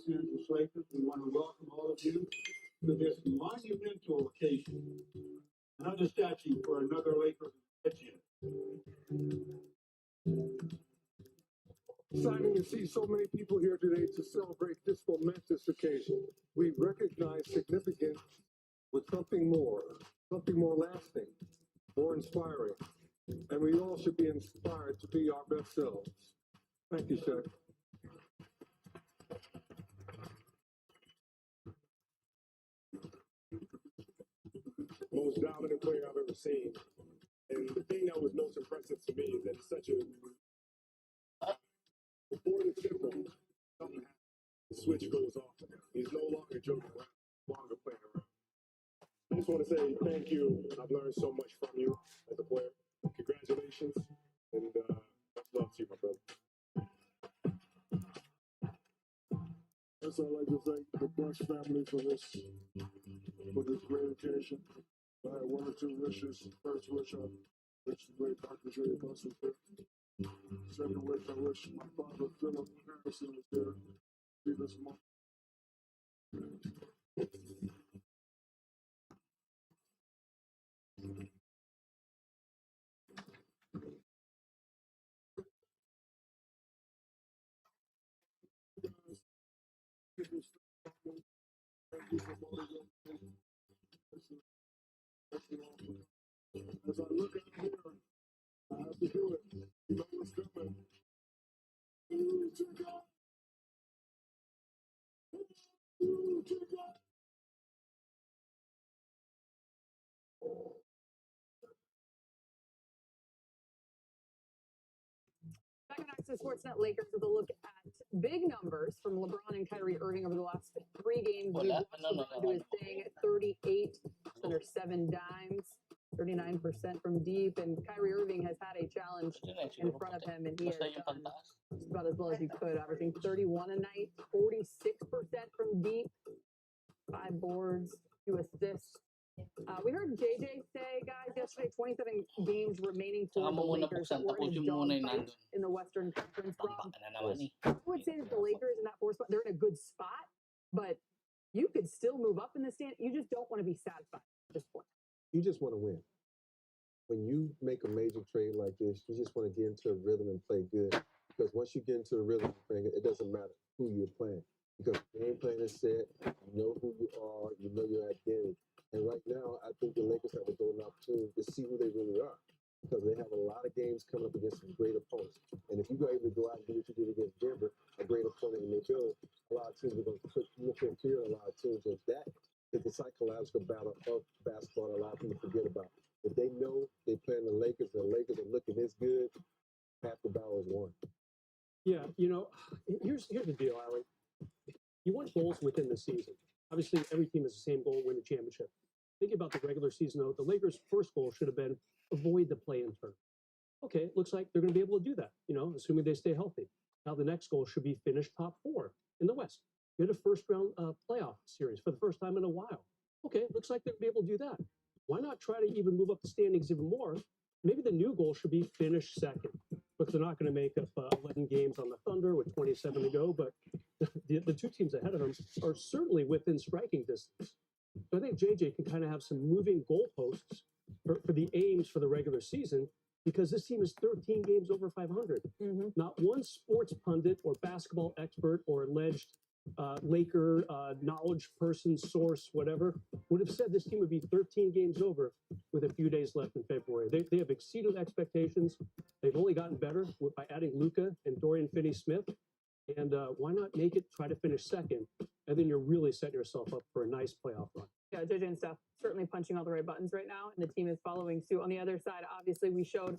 Los Angeles Lakers. We want to welcome all of you to this monumental occasion. Another statue for another Laker legend. Exciting to see so many people here today to celebrate this momentous occasion. We recognize significance with something more lasting, more inspiring, and we all should be inspired to be our best selves. Thank you, Shaq. Most dominant player I've ever seen. And the thing that was most impressive to me is that it's such a before the tip something happens. The switch goes off. He's no longer joking around, no longer playing around. I just want to say thank you. I've learned so much from you as a player. Congratulations, and much love to you, my brother. Yes, I'd like to thank the Bush family for this great occasion. I have one or two wishes. First wish, I wish the great Dr. Jerry Buss was here. Second wish, I wish my father, Philip Harrison, was here. See this month. As I look out here, I have to do it. You know what's coming. Back next to Sportsnet Lakers with a look at big numbers from LeBron and Kyrie Irving over the last 3 games. We've watched LeBron do his thing, 38 under 7 dimes, 39% from deep, and Kyrie Irving has had a challenge in front of him, and he has done just about as well as he could, averaging 31 a night, 46% from deep, 5 boards, 2 assists. We heard JJ say, guys, yesterday, 27 games remaining for the Lakers. We're in a dogfight in the Western Conference. Rob, I would say that the Lakers in that 4th spot, they're in a good spot, but you could still move up in the stand. You just don't want to be satisfied at this point. You just want to win. When you make a major trade like this, you just want to get into a rhythm and play good. Because once you get into the rhythm, it doesn't matter who you're playing. Because the game plan is set, you know who you are, you know your identity. And right now, I think the Lakers have a golden opportunity to see who they really are. Because they have a lot of games coming up against some great opponents. And if you go able to go out and do what you did against Denver, a great opponent in their build, a lot of teams are going to put you up here, a lot of teams. And that is the psychological battle of basketball that a lot of people forget about. If they know they playing the Lakers and the Lakers are looking this good, half the battle is won. Yeah, you know, here's the deal, Allie. You want goals within the season. Obviously, every team has the same goal, win the championship. Thinking about the regular season, though, the Lakers' first goal should have been avoid the play-in tournament. Okay, it looks like they're going to be able to do that, you know, assuming they stay healthy. Now, the next goal should be finish top 4 in the West. Get a first-round playoff series for the first time in a while. Okay, it looks like they'll be able to do that. Why not try to even move up the standings even more? Maybe the new goal should be finish second, because they're not going to make up 11 games on the Thunder with 27 to go, but the 2 teams ahead of them are certainly within striking distance. So I think JJ can kind of have some moving goalposts for the aims for the regular season, because this team is 13 games over 500. Mm-hmm. Not one sports pundit or basketball expert or alleged Laker knowledge person, source, whatever, would have said this team would be 13 games over with a few days left in February. They have exceeded expectations. They've only gotten better by adding Luka and Dorian Finney-Smith. And why not make it, try to finish second, and then you're really setting yourself up for a nice playoff run. Yeah, JJ and Steph certainly punching all the right buttons right now, and the team is following suit. On the other side, obviously, we showed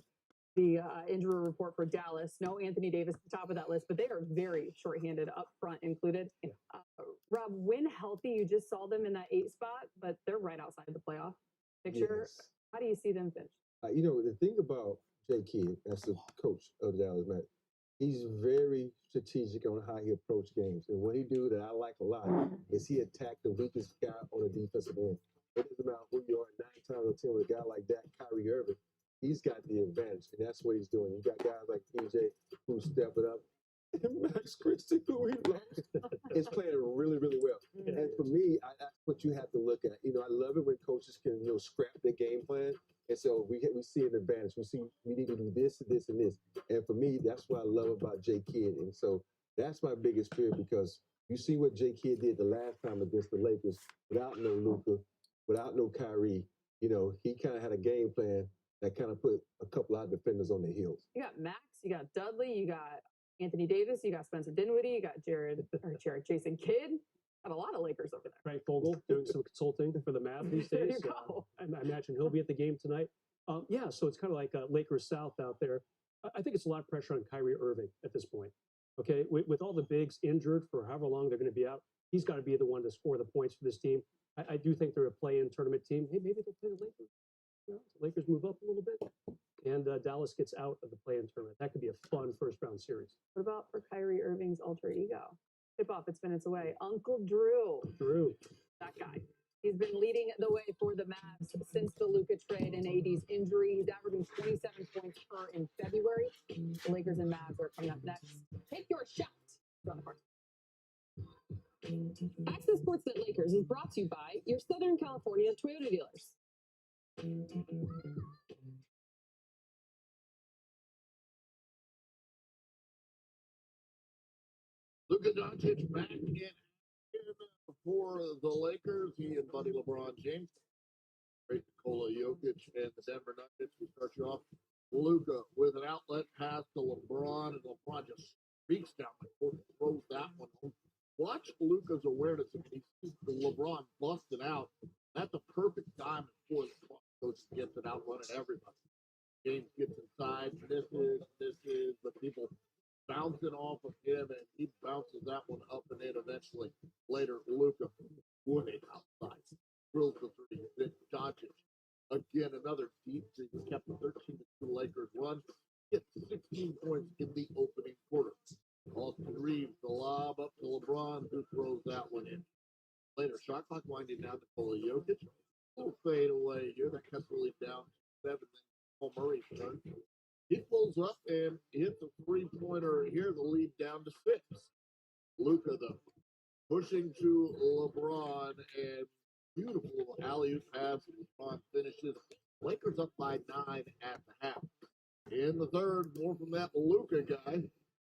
the injury report for Dallas. No Anthony Davis at the top of that list, but they are very shorthanded up front included. Rob, when healthy, you just saw them in that 8 spot, but they're right outside the playoff picture. Yes. How do you see them finish? You know, the thing about Jay Kidd, as the coach of the Dallas Mavericks, he's very strategic on how he approaches games. And what he do that I like a lot is he attack the weakest guy on the defensive end. It doesn't matter who you are, 9 times out of 10 with a guy like that, Kyrie Irving, he's got the advantage, and that's what he's doing. You got guys like PJ who step it up. And Max Christian, who he loves. is playing really, really well. And for me, that's what you have to look at. I love it when coaches can, scrap their game plan. And so we see an advantage. We need to do this, this, and this. And for me, that's what I love about J. Kidd. And so that's my biggest fear, because you see what J. Kidd did the last time against the Lakers without no Luka, without no Kyrie. He kind of had a game plan that kind of put a couple of defenders on their heels. You got Max, you got Dudley, you got Anthony Davis, you got Spencer Dinwiddie, you got Jason Kidd. Got a lot of Lakers over there. Frank Vogel doing some consulting for the Mavs these days. There you go. I imagine he'll be at the game tonight. Yeah, so it's kind of like Lakers South out there. I think it's a lot of pressure on Kyrie Irving at this point. Okay, with all the bigs injured for however long they're going to be out, he's got to be the one to score the points for this team. I do think they're a play-in tournament team. Hey, maybe they'll play the Lakers. The Lakers move up a little bit, and Dallas gets out of the play-in tournament. That could be a fun first-round series. What about for Kyrie Irving's alter ego? Tip off, it's minutes away. Uncle Drew. That guy. He's been leading the way for the Mavs since the Luka trade and AD's injury. He's averaging 27 points per in February. The Lakers and Mavs are coming up next. Take your shot. On the court. Access Sportsnet Lakers is brought to you by your Southern California Toyota dealers. Luka Doncic back in for the Lakers. He and buddy LeBron James. Great Nikola Jokic and the Denver Nuggets. We start you off. Luka with an outlet pass to LeBron, and LeBron just streaks down the court and throws that one home. Watch Luka's awareness. I mean, he sees the LeBron busted out. That's a perfect diamond for the coach to get it out running everybody. James gets inside. This is, but people bouncing off of him, and he bounces that one up and in eventually. Later, Luka winning outside. Drills the three. Then Doncic. Again, another deep three. He kept the 13-2 Lakers run. Gets 16 points in the opening quarter. Austin Reeves, the lob up to LeBron, who throws that one in. Later, shot clock winding down to Nikola Jokic. A little fade away here. That cuts the lead down to 7. Then Murray's turn. He pulls up and hits a three-pointer here, the lead down to 6. Luka, though, pushing to LeBron, and beautiful alley-oop pass. LeBron finishes. Lakers up by 9 at the half. In the third, more from that Luka guy,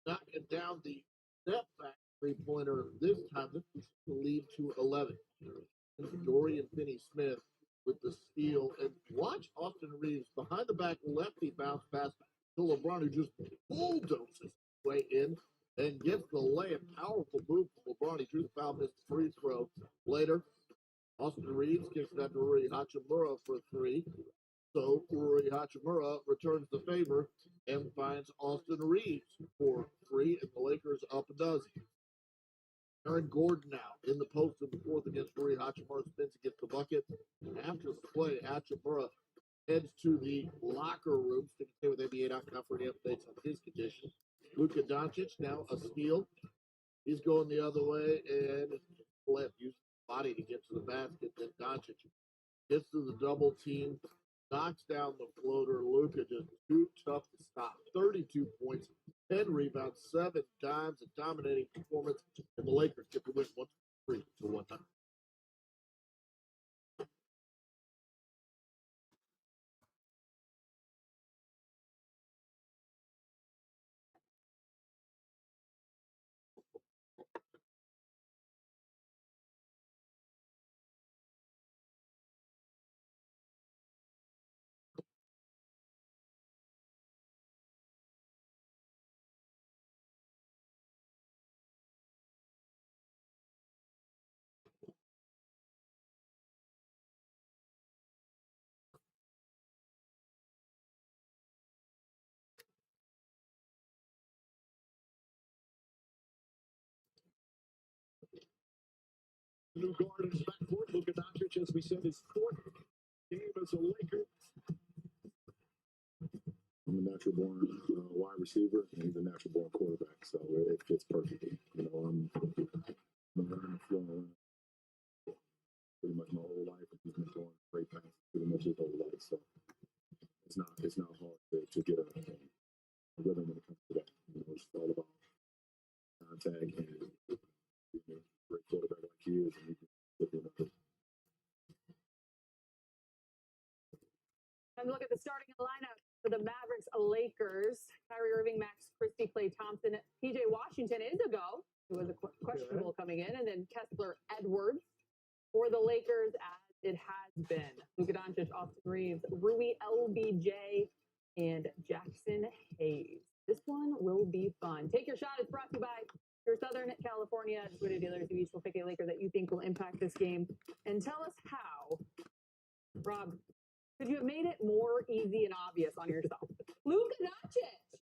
knocking down the step-back three-pointer. This time, this is the lead to 11. And Dorian Finney-Smith with the steal. And watch Austin Reeves behind the back lefty bounce pass to LeBron, who just bulldozes his way in and gets the layup. Powerful move from LeBron. He drew the foul, missed the free throw. Later, Austin Reeves kicks that to Rui Hachimura for 3. So Rui Hachimura returns the favor and finds Austin Reeves for 3, and the Lakers up a dozen. Aaron Gordon now in the post in the fourth against Rui Hachimura, spins to get the bucket. After the play, Hachimura heads to the locker room to stay with NBA.com for any updates on his condition. Luka Doncic now a steal. He's going the other way and left, using his body to get to the basket. Then Doncic gets to the double team, knocks down the floater. Luka just too tough to stop. 32 points, 10 rebounds, 7 dimes, a dominating performance, and the Lakers get the win 1-3-1. New guard in his backcourt. Luka Doncic, as we said, his 4th game as a Laker. I'm a natural born wide receiver, and he's a natural born quarterback, so it fits perfectly. I'm running the floor pretty much my whole life, and he's been throwing great passes pretty much his whole life. So it's not hard to get a rhythm when it comes to that. It's all about contact and years. Time to look at the starting lineup for the Mavericks Lakers. Kyrie Irving, Max Christie, Klay Thompson, PJ Washington is a go. Who was a questionable coming in, and then Kessler Edwards for the Lakers as it has been. Luka Doncic, Austin Reeves, Rui LBJ, and Jackson Hayes. This one will be fun. Take Your Shot is brought to you by your Southern California Twitter dealers who each will pick a Laker that you think will impact this game. And tell us how. Rob, could you have made it more easy and obvious on yourself? Luka Doncic!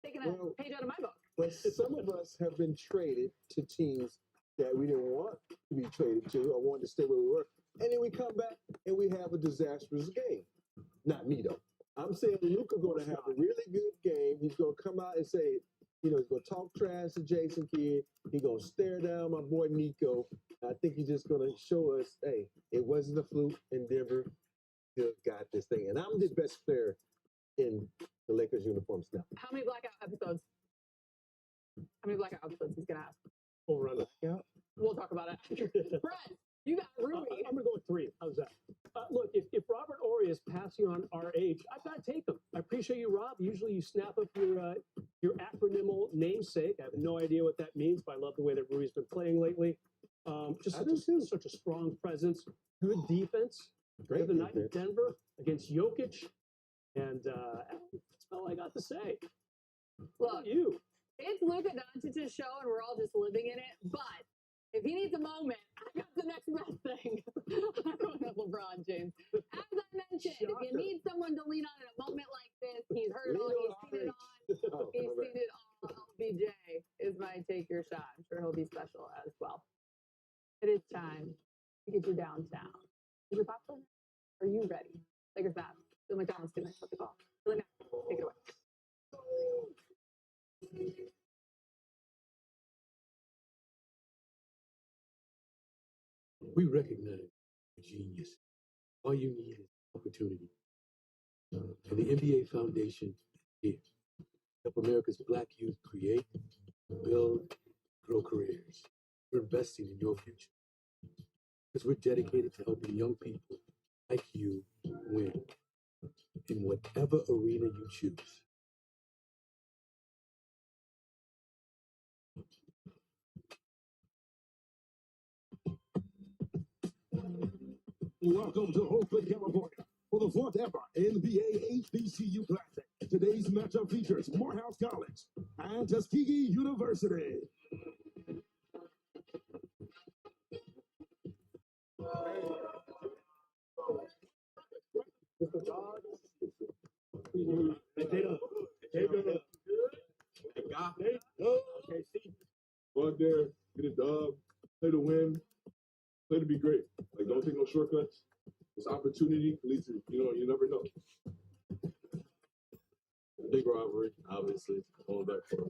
Taking a page out of my book. But some of us have been traded to teams that we didn't want to be traded to or wanted to stay where we were. And then we come back and we have a disastrous game. Not me, though. I'm saying Luka's going to have a really good game. He's going to come out and say, he's going to talk trash to Jason Kidd. He's going to stare down my boy Nico. I think he's just going to show us, hey, it wasn't a fluke in Denver. Still got this thing. And I'm the best player in the Lakers uniforms now. How many blackout episodes? How many blackout episodes he's going to have? Over on blackout. We'll talk about it after. Brett, you got Ruby. I'm going to go with 3. How's that? Look, if Robert Horry is passing on RH, I've got to take him. I appreciate you, Rob. Usually you snap up your acronymal namesake. I have no idea what that means, but I love the way that Rui's been playing lately. Just such a strong presence, good defense. Great The night in Denver against Jokic, and that's all I got to say. Look, you. It's Luka Doncic's show, and we're all just living in it. But if he needs a moment, I got the next best thing. I'm going with LeBron James. As I mentioned, if you need someone to lean on in a moment like this, he's heard it all. He's seen it on. He's seen it all. LBJ is my take your shot. I'm sure he'll be special as well. It is time to get you downtown. Is your popcorn? Are you ready? Lakers back. Bill McDonald's too much. What's the call? Billy Mack, take it away. We recognize genius. All you need is opportunity. And the NBA Foundation is here. Help America's Black youth create, build, grow careers. We're investing in your future. Because we're dedicated to helping young people like you win in whatever arena you choose. Welcome to Oakland, California, for the 4th ever NBA HBCU Classic. Today's matchup features Morehouse College and Tuskegee University. Go out there, get a dub, play to win, play to be great. Like, don't take no shortcuts. This opportunity leads to, you never know. Big rivalry, obviously. Going back for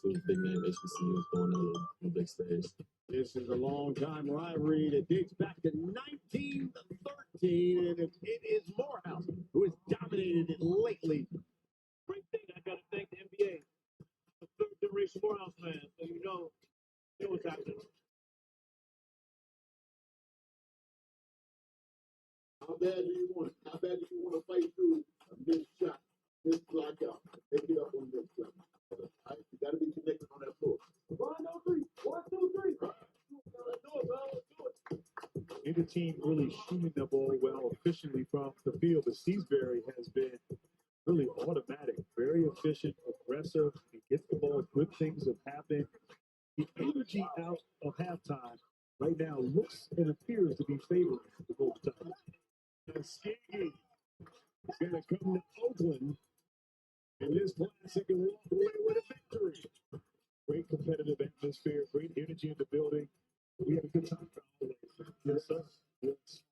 two big name HBCUs going on the big stage. This is a long-time rivalry that dates back to 1913, and it is Morehouse who has dominated it lately. Great thing. I got to thank the NBA. The third generation Morehouse man, so you know what's happening. How bad do you want it? How bad do you want to fight through this shot, this blackout? Take it up on this shot. Right? You got to be connected on that floor. 1, 2, 3. 1, 2, 3. Let's do it, bro. Let's do it. Neither team really shooting the ball well efficiently from the field, but Seasbury has been really automatic, very efficient, aggressive. He gets the ball, good things have happened. The energy out of halftime right now looks and appears to be favoring the both sides. Tuskegee is going to come to Oakland in this classic and walk away with a victory. Great competitive atmosphere, great energy in the building. We had a good time. Yes, sir. Yes.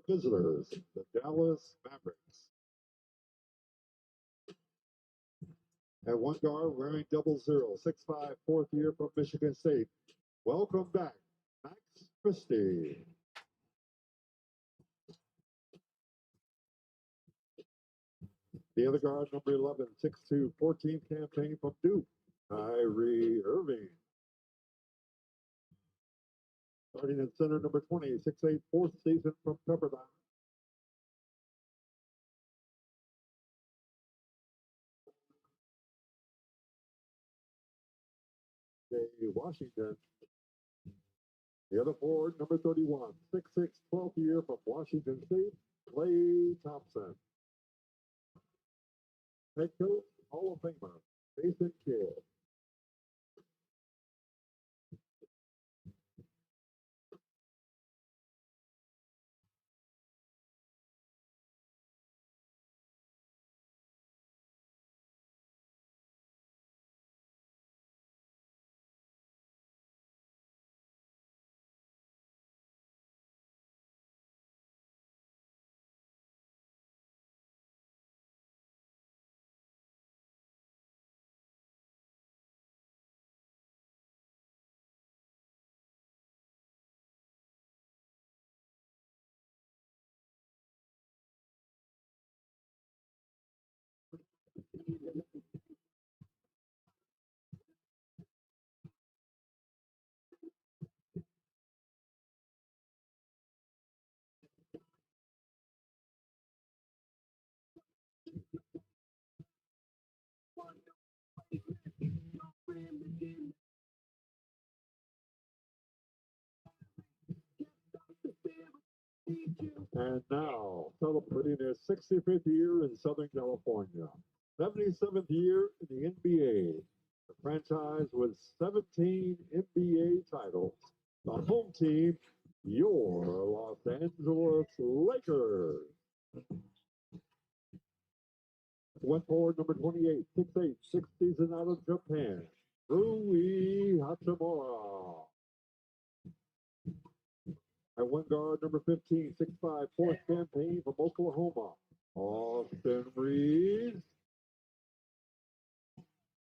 visitors, the Dallas Mavericks. At one guard, wearing 00, 6'5", fourth year from Michigan State. Welcome back, Max Christie. The other guard, number 11, 6'2", 14th campaign from Duke, Kyrie Irving. Starting in center, number 20, 6'8", fourth season from Pepperdine. Washington. The other forward, number 31, 6'6", 12th year from Washington State, Klay Thompson. Head coach, Hall of Famer, Jason Kidd. And now, celebrating their 65th year in Southern California, 77th year in the NBA, the franchise with 17 NBA titles, the home team, your Los Angeles Lakers. Went forward, number 28, 6'8", sixth season out of Japan, Rui Hachimura. At one guard, number 15, 6'5", fourth campaign from Oklahoma, Austin Reeves.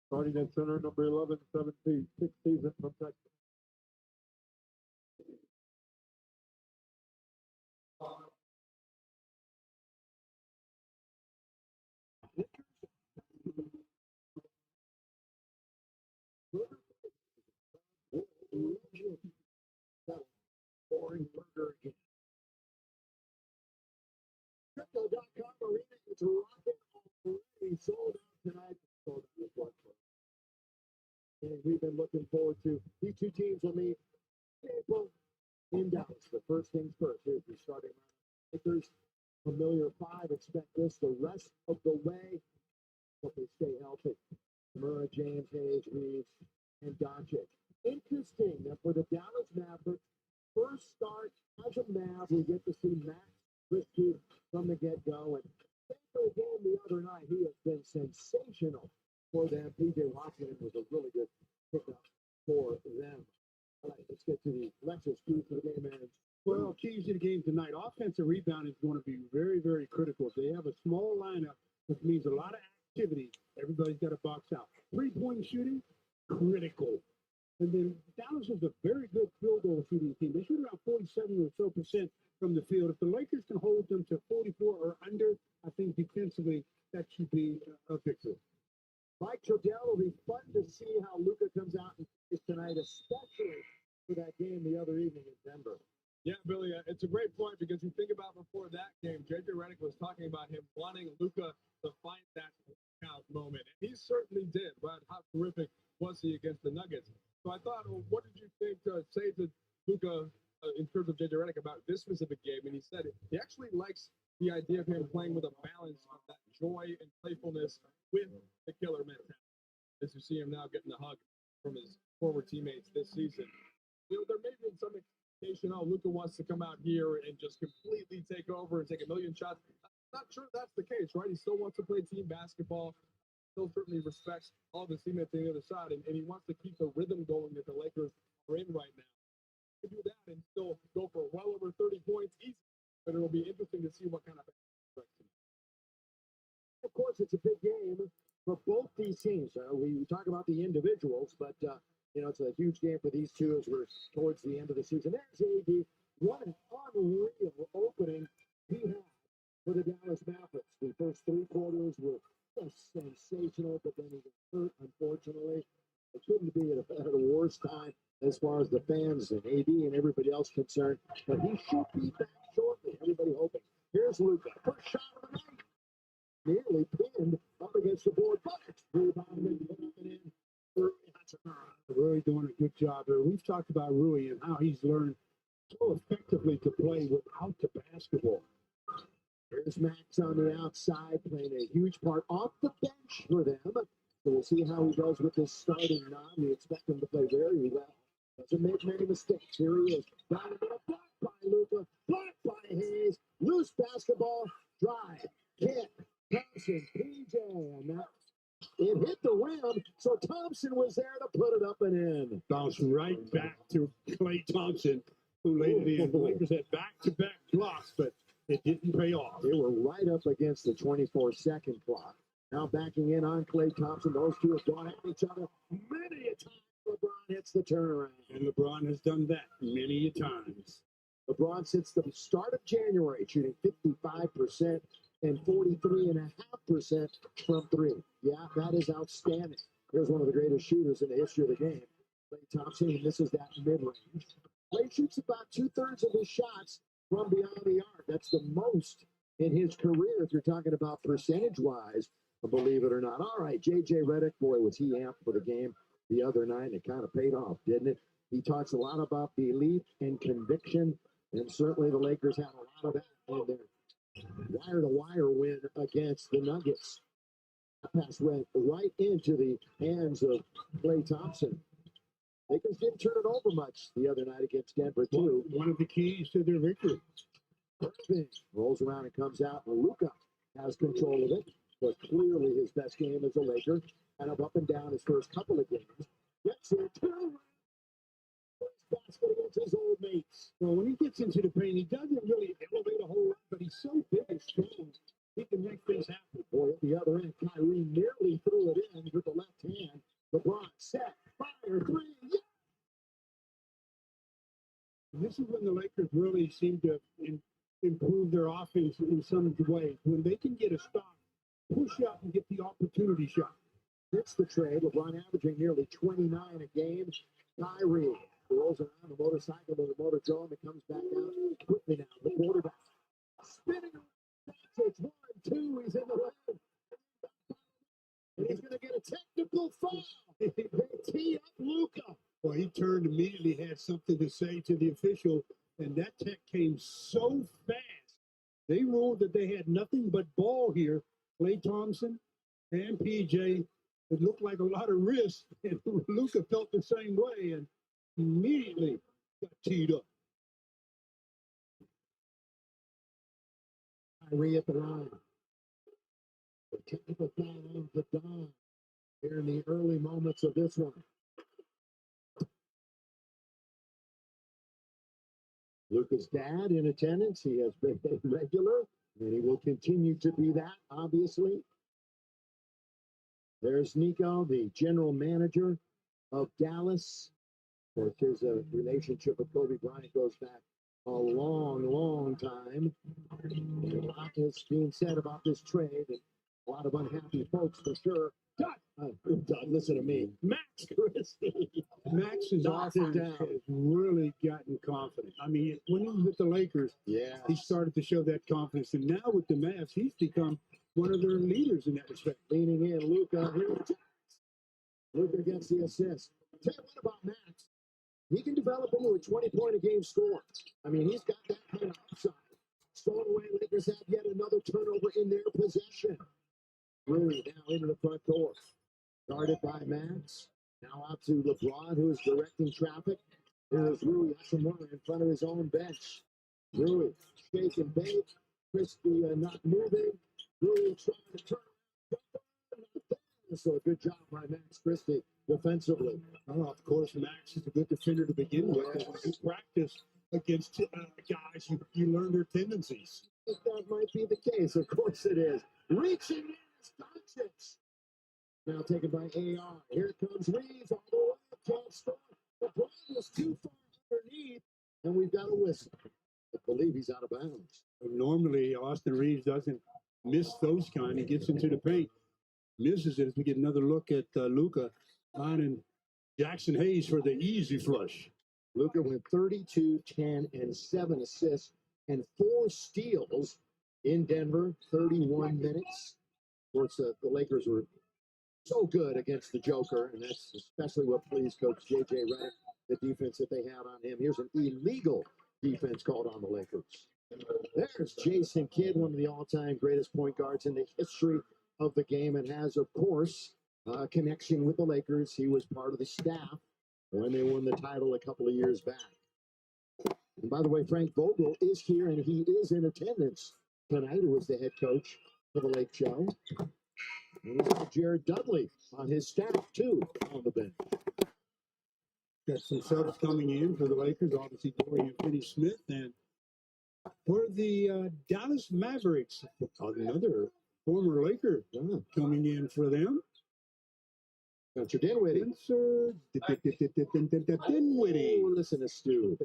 Starting at center, number 11, 7 feet, sixth season from Texas. Boring burger again. Crypto.com arena is rocking already. Sold out tonight. Sold out as well. And we've been looking forward to these two teams will meet in April in Dallas. The first things first. Here's the starting lineup. Lakers, familiar five. Expect this the rest of the way. Hope they stay healthy. Murray, James, Hayes, Reeves, and Doncic. Interesting that for the Dallas Mavericks, first start as a Mav, we get to see Max Christie from the get-go. And the game the other night, he has been sensational for them. P.J. Washington was a really good pickup for them. All right, let's get to the Lexus keys for the game, man. Well, keys to the game tonight. Offensive rebound is going to be very, very critical. They have a small lineup, which means a lot of activity. Everybody's got a box out. Three-point shooting, critical. And then Dallas is a very good field goal shooting team. They shoot around 47% or so from the field. If the Lakers can hold them to 44 or under, I think defensively that should be a victory. Mike Trudell will be fun to see how Luka comes out and plays tonight, especially for that game the other evening in Denver. Yeah, Billy, it's a great point because you think about before that game, J.J. Redick was talking about him wanting Luka to find that out moment. And he certainly did, but how terrific was he against the Nuggets? So I thought, well, what did you think say to Luka in terms of J.J. Redick about this specific game? And he said he actually likes the idea of him playing with a balance of that joy and playfulness with the killer mentality. As you see him now getting a hug from his former teammates this season. You know, there may be some expectation, oh, Luka wants to come out here and just completely take over and take a million shots. I'm not sure that's the case, right? He still wants to play team basketball. Still certainly respects all the teammates on the other side, and he wants to keep the rhythm going that the Lakers are in right now. He can do that and still go for well over 30 points easy. but it'll be interesting to see what kind of. Of course, it's a big game for both these teams. We talk about the individuals, but it's a huge game for these two as we're towards the end of the season. There's AD. What an unreal opening he had for the Dallas Mavericks. The first three quarters were just sensational, but then he got hurt, unfortunately. It couldn't be at a worse time as far as the fans and AD and everybody else concerned. But he should be back shortly. Everybody hoping. Here's Luka. First shot of the night. Nearly pinned up against the board. Buckets. Rebounding in. Really doing a good job there. We've talked about Rui and how he's learned so effectively to play without the basketball. There's Max on the outside playing a huge part off the bench for them. So we'll see how he does with this starting nine. We expect him to play very well. Doesn't make many mistakes. Here he is. Down the middle. Blocked by Luka. Blocked by Hayes. Loose basketball. Drive. Kick. Thompson. PJ. And that. It hit the rim, so Thompson was there to put it up and in. Bounced right back to Klay Thompson, who laid it in. The Lakers had back-to-back blocks, but it didn't pay off. They were right up against the 24-second clock. Now backing in on Klay Thompson. Those two have gone at each other many a time. LeBron hits the turnaround. And LeBron has done that many a times. LeBron since the start of January shooting 55% and 43.5% from three. Yeah, that is outstanding. Here's one of the greatest shooters in the history of the game. Klay Thompson, he misses that mid-range. Klay shoots about 2/3 of his shots from beyond the arc. That's the most in his career if you're talking about percentage-wise, believe it or not. All right, J.J. Redick, boy, was he amped for the game the other night, and it kind of paid off, didn't it? He talks a lot about belief and conviction, and certainly the Lakers had a lot of that in their wire-to-wire win against the Nuggets. That pass went right into the hands of Klay Thompson. Lakers didn't turn it over much the other night against Denver, too. One of the keys to their victory. Irving rolls around and comes out, and Luka has control of it, but clearly his best game as a Laker, kind of up and down his first couple of games. Gets it, basket against his old mates. Well, when he gets into the paint, he doesn't really elevate a whole lot, but he's so big and strong, he can make things happen. Boy, at the other end, Kyrie nearly threw it in with the left hand. LeBron set, fire, three, yeah! And this is when the Lakers really seem to improve their offense in some ways. When they can get a stop, push up and get the opportunity shot. It's the trade. LeBron averaging nearly 29 a game. Kyrie rolls around the motorcycle to the motor dome and comes back out quickly now. The quarterback spinning around. It's 1-2. He's in the lane. And he's going to get a technical foul. They tee up Luka. Well, he turned immediately, had something to say to the official, and that tech came so fast. They ruled that they had nothing but ball here. Klay Thompson and PJ. It looked like a lot of risk, and Luka felt the same way and immediately got teed up. Kyrie at the line. The technical foul on the Don here in the early moments of this one. Luka's dad in attendance. He has been a regular, and he will continue to be that, obviously. There's Nico, the general manager of Dallas. Of course, his relationship with Kobe Bryant goes back a long, long time. And a lot is being said about this trade, and a lot of unhappy folks for sure. Doug, listen to me. Max Christie. Max's offense has really gotten confident. I mean, when he was with the Lakers, he started to show that confidence. And now with the Mavs, he's become one of their leaders in that respect. Leaning in, Luka. Luka gets the assist. Tell you what about Max. He can develop into a 20-point-a-game scorer. I mean, he's got that kind of upside. Stolen away, Lakers have yet another turnover in their possession. Rui now into the front door. Guarded by Max. Now out to LeBron, who is directing traffic. Here's Rui Hachimura in front of his own bench. Rui, shake and bake. Christie not moving. Rui trying to turn around. So a good job by Max Christie defensively. Well, of course, Max is a good defender to begin with. He practiced against guys, you learn their tendencies. I think that might be the case. Of course it is. Reaching in is Doncic. Now taken by AR. Here comes Reeves on the left. Can't score. The ball was too far underneath, and we've got a whistle. I believe he's out of bounds. Normally, Austin Reeves doesn't miss those kind. He gets into the paint, misses it as we get another look at Luka finding Jackson Hayes for the easy flush. Luka went 32, 10, and 7 assists and 4 steals in Denver, 31 minutes. Of course, the Lakers were so good against the Joker, and that's especially what pleased Coach J.J. Redick, the defense that they had on him. Here's an illegal defense called on the Lakers. There's Jason Kidd, one of the all-time greatest point guards in the history of the game, and has, of course, a connection with the Lakers. He was part of the staff when they won the title a couple of years back. And by the way, Frank Vogel is here, and he is in attendance tonight, who was the head coach for the Lake Show. And he's got Jared Dudley on his staff, too, on the bench. Got some subs coming in for the Lakers, obviously Dorian Finney-Smith, and for the Dallas Mavericks, another former Laker coming in for them. Spencer Dinwiddie. Dinwiddie. Oh, listen to Stu.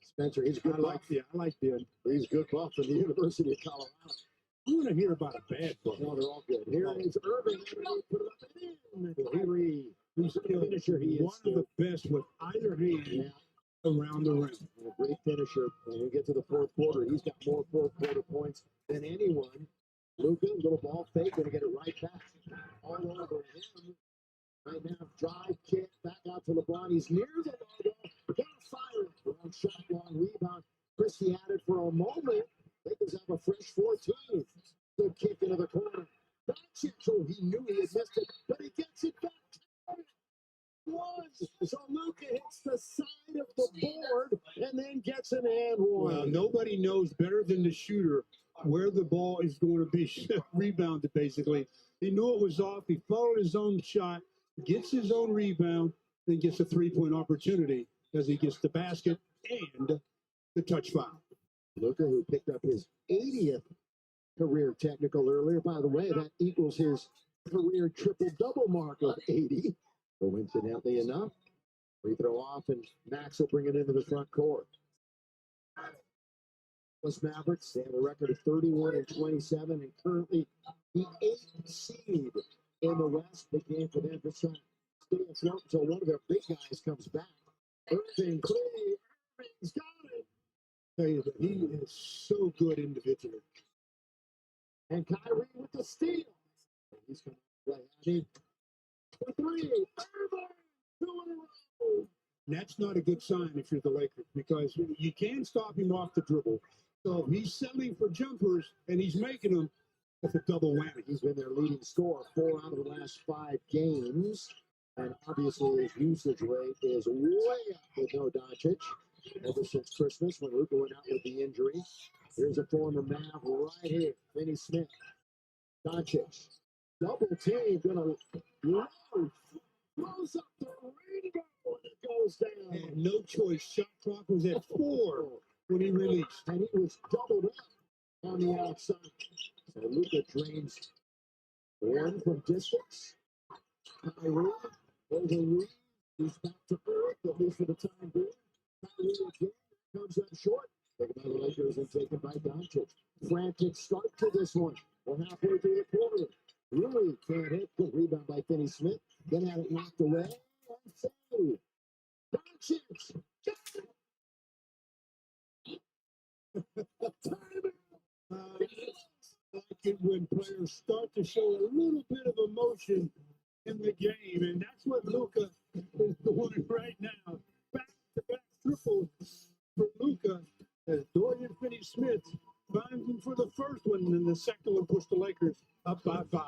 Spencer, he's a good. I like Ben. He's a good buff from the University of Colorado. I want to hear about a bad buff. No, they're all good. Here is Irving. Put it up and in. Henry. He's still finisher. He is one of the best with either hand around the rim. A great finisher. When we get to the fourth quarter, he's got more fourth quarter points than anyone. Luka, little ball fake, going to get it right back. All over him. Right now, drive, kick, back out to LeBron. He's near the logo. Got a fire. Long shot, long rebound. Christie had it for a moment. Lakers have a fresh 14. Good kick into the corner. Doncic, he knew he had missed it, but he gets it back. One. So Luka hits the side of the board and then gets an and one. Well, nobody knows better than the shooter where the ball is going to be rebounded, basically. He knew it was off. He followed his own shot, gets his own rebound, then gets a three-point opportunity as he gets the basket and the touch foul. Luka, who picked up his 80th career technical earlier. By the way, that equals his career triple-double mark of 80. Coincidentally enough, free throw off, and Max will bring it into the front court. Los Mavericks, they have a record of 31-27, and currently the 8th seed in the West. Big game for them to stay afloat until one of their big guys comes back. Irving, Clay, Irving's got it. Tell you that he is so good individually. And Kyrie with the steal. He's going to play. I mean, for three. Irving, 2 in a row. And that's not a good sign if you're the Lakers, because you can't stop him off the dribble. So if he's settling for jumpers and he's making them, that's a double whammy. He's been their leading scorer 4 out of the last 5 games. And obviously his usage rate is way up with no Doncic. Ever since Christmas when Luka went out with the injury. Here's a former Mav right here. Finney-Smith. Doncic. Double team. Gonna throws up the rainbow and it goes down. And no choice. Shot clock was at 4 when he released. And he was doubled up on the outside. So Luka drains 1 from distance. Kyrie over Reed. He's back to earth, at least for the time being. Kyrie again comes up short. Taken by the Lakers and taken by Doncic. Frantic start to this one. We're halfway through the quarter. Really can't hit. Good rebound by Finney-Smith. Then had it knocked away. And saved. Doncic. Like it when players start to show a little bit of emotion in the game, and that's what Luka is doing right now. Back-to-back triples for Luka as Dorian Finney-Smith finds him for the first one, and then the second one pushed the Lakers up by 5.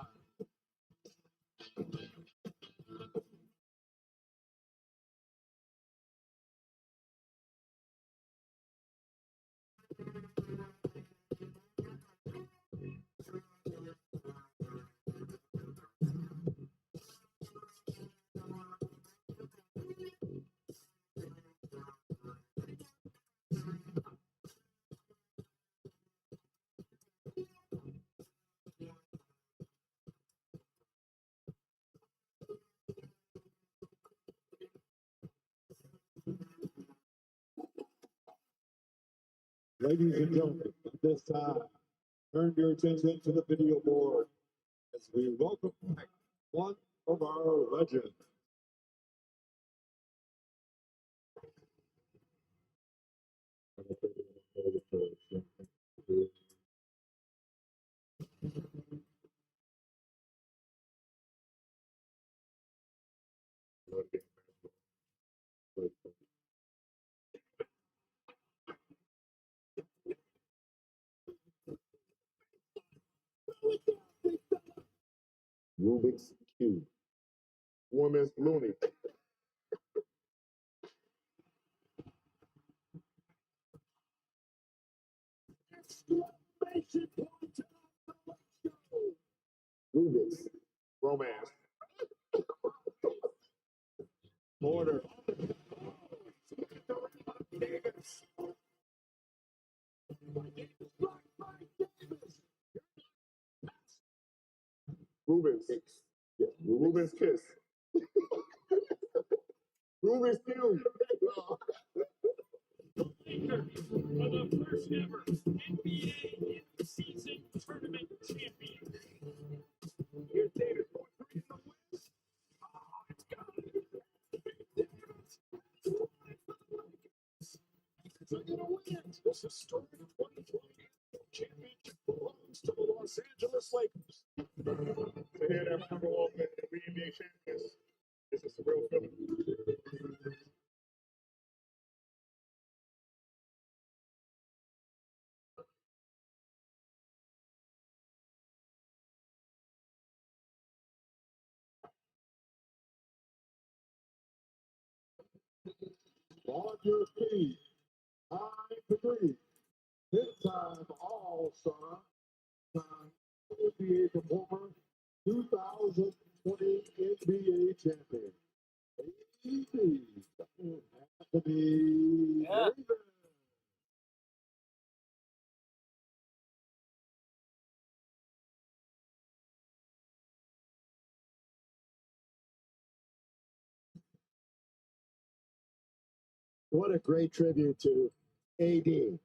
Ladies and gentlemen, at this time, turn your attention to the video board as we welcome back one of our legends. Rubik's Cube. Women's Looney. Rubik's. Romance. Order. Rubens. Yeah, Rubens Kiss. Rubens Cube. The first ever NBA in-season tournament champion. Here's David for three from West. Oh, it's got it. They're going to win it. This is story 2020 championship belongs to the Los Angeles Lakers. To hear that number one and we NBA champions, this is a real feeling. On your feet. Time to breathe. This time, all-star, NBA performer, 2020 NBA champion. Anthony Davis. What a great tribute to AD.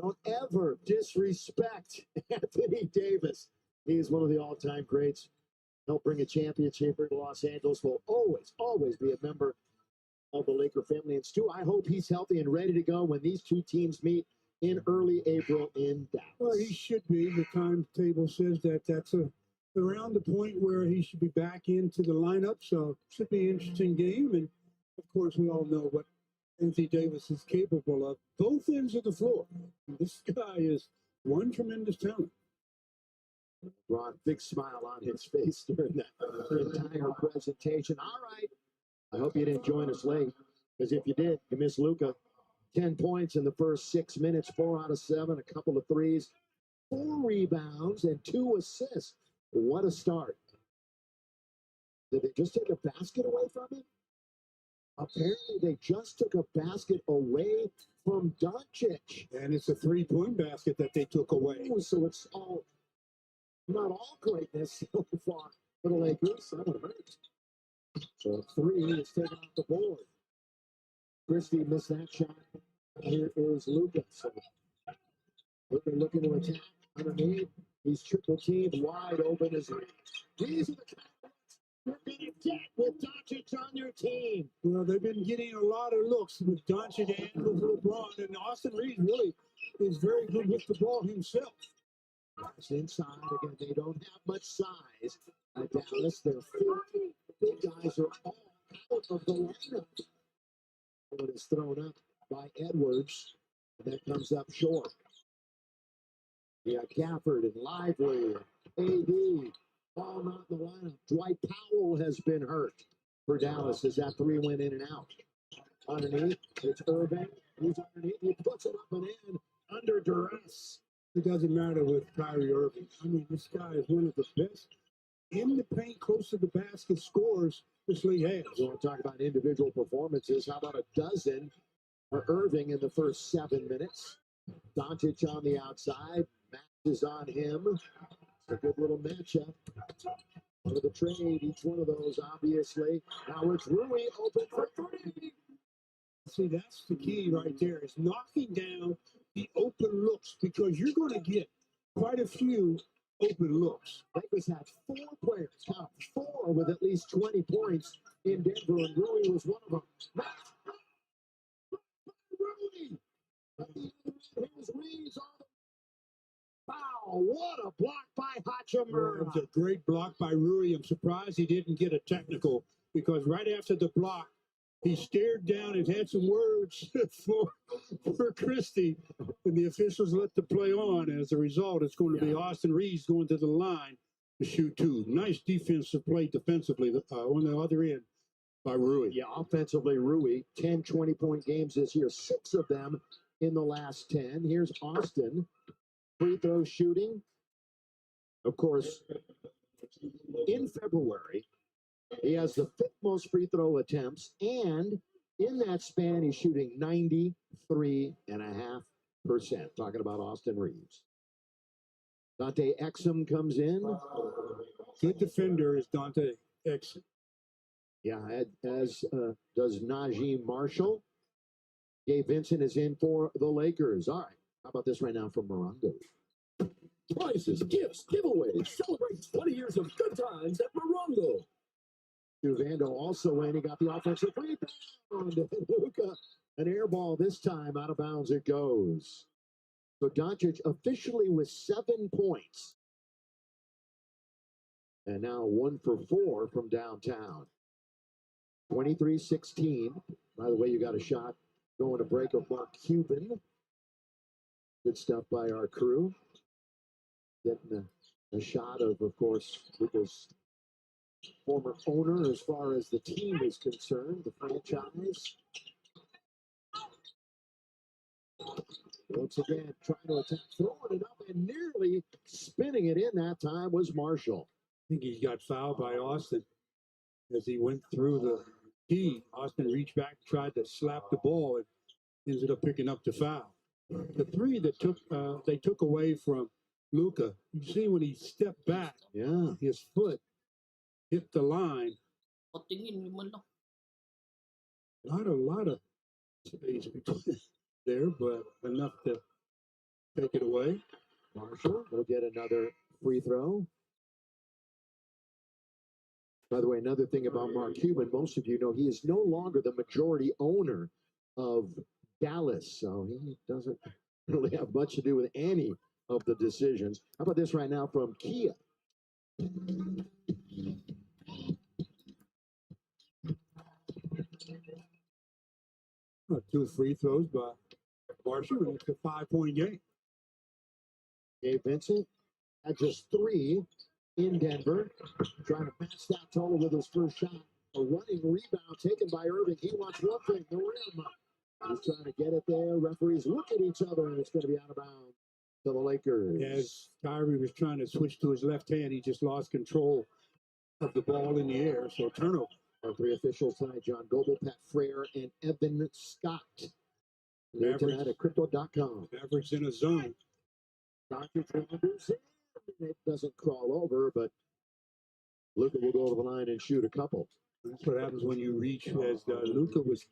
Don't ever disrespect Anthony Davis. He is one of the all-time greats. Helped bring a championship here to Los Angeles. Will always, always be a member of the Laker family. And Stu, I hope he's healthy and ready to go when these two teams meet in early April in Dallas. Well, he should be. The timetable says that that's around the point where he should be back into the lineup. So should be an interesting game. And of course, we all know what Anthony Davis is capable of. Both ends of the floor. This guy is one tremendous talent. Ron, big smile on his face during that entire presentation. All right. I hope you didn't join us late, because if you did, you missed Luka. 10 points in the first 6 minutes, 4 out of 7, a couple of threes, 4 rebounds, and 2 assists. What a start. Did they just take a basket away from him? Apparently, they just took a basket away from Doncic. And it's a three-point basket that they took away. Ooh, so it's all, not all greatness so far for the Lakers. That would hurt. So 3 is taken off the board. Christie missed that shot. Here is Luka. So Luka looking to attack underneath. He's triple teamed wide open as these are the kind you're going to get with Doncic on your team. Well, they've been getting a lot of looks with Doncic and with LeBron, and Austin Reeves really is very good with the ball himself. It's inside. Again, they don't have much size. Dallas, their 4 big guys are all out of the lineup. One is thrown up by Edwards, and that comes up short. Yeah, Gafford and Lively, AD, all not in the lineup. Dwight Powell has been hurt for Dallas as that 3 went in and out. Underneath, it's Irving. He's underneath. He puts it up and in under duress. It doesn't matter with Kyrie Irving. I mean, this guy is one of the best in the paint, close to the basket scorers this league has. You want to talk about individual performances? How about a dozen for Irving in the first 7 minutes? Doncic on the outside. Max is on him. It's a good little matchup. Part of the trade, each one of those, obviously. Now it's Rui open for 3. See, that's the key right there, is knocking down the open looks because you're going to get quite a few open looks. Lakers had 4 players, count 4 with at least 20 points in Denver, and Rui was one of them. Rui! Here's Reeves on the foul. What a block by Hachimura. It was a great block by Rui. I'm surprised he didn't get a technical because right after the block, he stared down and had some words for Christie, and the officials let the play on. As a result, it's going to be Austin Reeves going to the line to shoot 2. Nice defensive play defensively on the other end by Rui. Yeah, offensively, Rui, 10 20-point games this year, 6 of them in the last 10. Here's Austin, free throw shooting. Of course, in February, he has the 5th most free throw attempts, and in that span, he's shooting 93.5%. Talking about Austin Reeves. Dante Exum comes in. Good defender is Dante Exum. Yeah, as does Najee Marshall. Gabe Vincent is in for the Lakers. All right, how about this right now from Morongo? Prizes, gifts, giveaways. Celebrate 20 years of good times at Morongo. Juvando also in. He got the offensive rebound. Luka, an air ball this time. Out of bounds it goes. So Doncic officially with 7 points. And now 1 for 4 from downtown. 23-16. By the way, you got a shot going to break of Mark Cuban. Good stuff by our crew. Getting a shot of course, Luka's former owner as far as the team is concerned, the franchise. Once again, trying to attack, throwing it up and nearly spinning it in that time was Marshall. I think he got fouled by Austin as he went through the key. Austin reached back, tried to slap the ball, and ended up picking up the foul. The 3 that they took away from Luka, you see when he stepped back, his foot hit the line. Not a lot of space between there, but enough to take it away. Marshall will get another free throw. By the way, another thing about Mark Cuban, most of you know he is no longer the majority owner of Dallas, so he doesn't really have much to do with any of the decisions. How about this right now from Kia? 2 free throws by Marshall, and it's a 5-point game. Gabe Vincent had just 3 in Denver, trying to match that total with his first shot. A running rebound taken by Irving. He wants one thing, the rim. He's trying to get it there. Referees look at each other, and it's going to be out of bounds to the Lakers. As Kyrie was trying to switch to his left hand, he just lost control of the ball in the air, so turnover. Our 3 officials tonight, John Goble, Pat Frere, and Evan Scott. Here tonight at Crypto.com. Mavericks in a zone. It doesn't crawl over, but Luka will go to the line and shoot a couple. That's what happens when you reach. As Luka was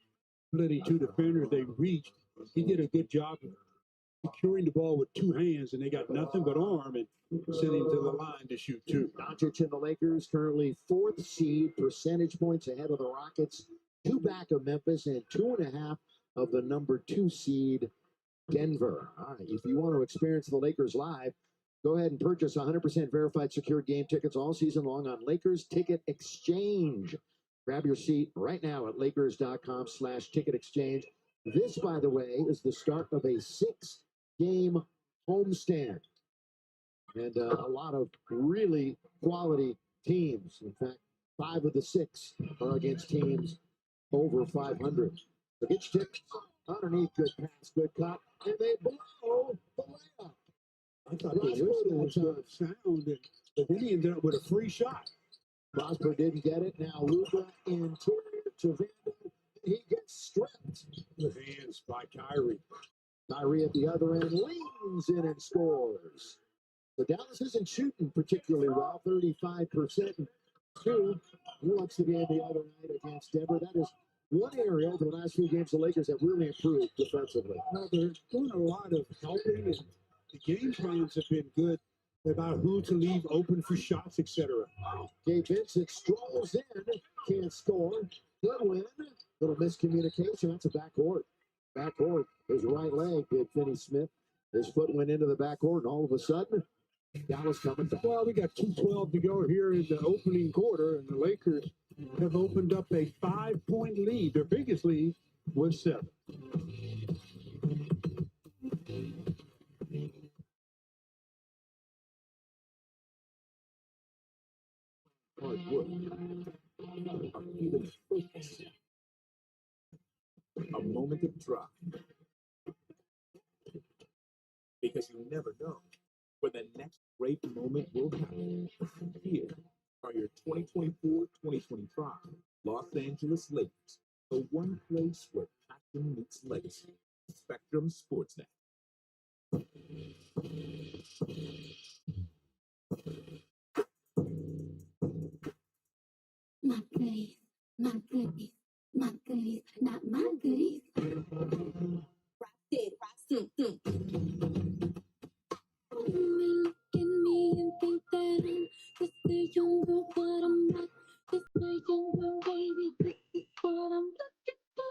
splitting 2 defenders, they reached. He did a good job of securing the ball with 2 hands, and they got nothing but arm and sent him to the line to shoot 2. Doncic and the Lakers currently 4th seed, percentage points ahead of the Rockets, 2 back of Memphis, and 2.5 of the number 2 seed Denver. All right, if you want to experience the Lakers live, go ahead and purchase 100% verified secured game tickets all season long on Lakers Ticket Exchange. Grab your seat right now at Lakers.com/ticket exchange. This, by the way, is the start of a 6-game homestand. And a lot of really quality teams. In fact, 5 of the 6 are against teams over 500. So get your tickets underneath, good pass, good cut, and they blow the layup. I thought the whistle was going to sound, but then he ended up with a free shot. Prosper didn't get it. Now Luka interior to Vander. He gets stripped. With hands by Kyrie. Kyrie at the other end leans in and scores. So Dallas isn't shooting particularly well, 35%. 2. He wants to be in the other night against Denver. That is one area over the last few games the Lakers have really improved defensively. Well, they're doing a lot of helping, and the game plans have been good about who to leave open for shots, etc. Gabe Vincent strolls in, can't score. Goodwin, little miscommunication. That's a backcourt. Backcourt, his right leg did Finney Smith. His foot went into the backcourt, and all of a sudden, Dallas coming back. Well, we got 2:12 to go here in the opening quarter, and the Lakers have opened up a 5-point lead. Their biggest lead was 7. Hard work. A feeling of focus. A moment of drop. Because you never know when the next great moment will happen. Here are your 2024-2025 Los Angeles Lakers, the one place where passion meets legacy. Spectrum Sportsnet. My goodies, my goodies, my goodies, not my goodies. Rock it, look at me and think that I'm just a young girl, but I'm not. Just a young girl, baby, this is what I'm looking for.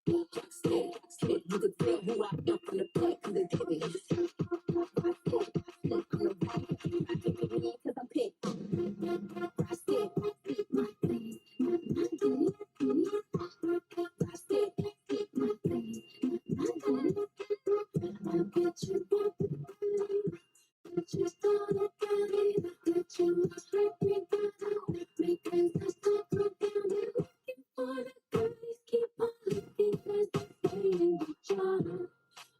Too dramatic, that's the way you could tell who I am from the back of the baby. Cause I'm picked. I said, my thing, my thing. I said, my thing, my thing. I'll get you back. Get you started, baby. Get you straight me down. Because that's not good down. Looking for the girls, keep on looking, cause they're saying each other.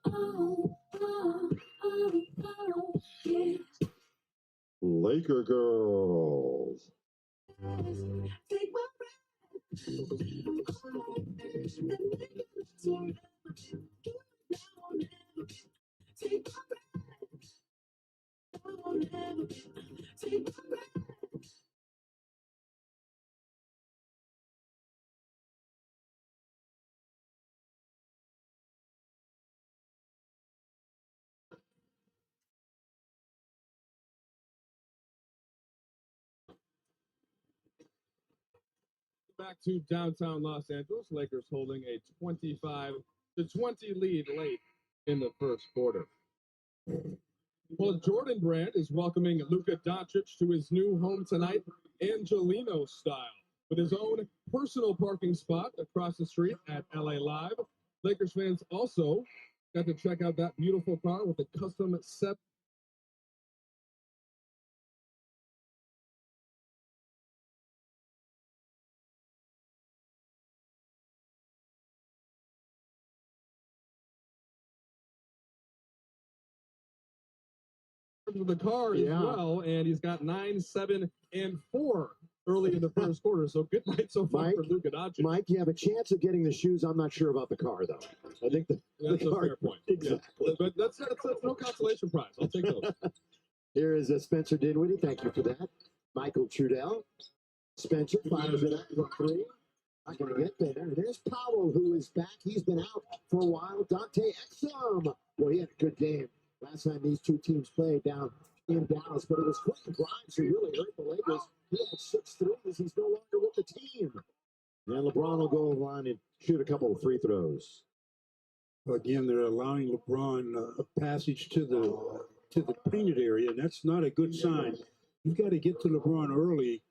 Oh, oh, oh, oh, yeah. Laker girls. Take my breath. Take my breath. Back to downtown Los Angeles, Lakers holding a 25-20 lead late in the first quarter. Well, Jordan Brand is welcoming Luka Doncic to his new home tonight, Angelino style, with his own personal parking spot across the street at LA Live. Lakers fans also got to check out that beautiful car with the custom set. Of the car as well, and he's got 9, 7, and 4 early in the first quarter. So good night so far for Luka Doncic. Mike, you have a chance of getting the shoes. I'm not sure about the car, though. I think that's the a car, fair point. Exactly. Yeah. But that's no consolation prize. I'll take those. Here is Spencer Dinwiddie. Thank you for that. Michael Trudell. Spencer fires it up from 3. Not going to get there. There's Powell, who is back. He's been out for a while. Dante Exum. Boy, he had a good game last time these two teams played down in Dallas, but it was Quentin Grimes who really hurt the Lakers. He had 6 threes. He's no longer with the team. And LeBron will go on and shoot a couple of free throws. Again, they're allowing LeBron a passage to the painted area, and that's not a good sign. You've got to get to LeBron early,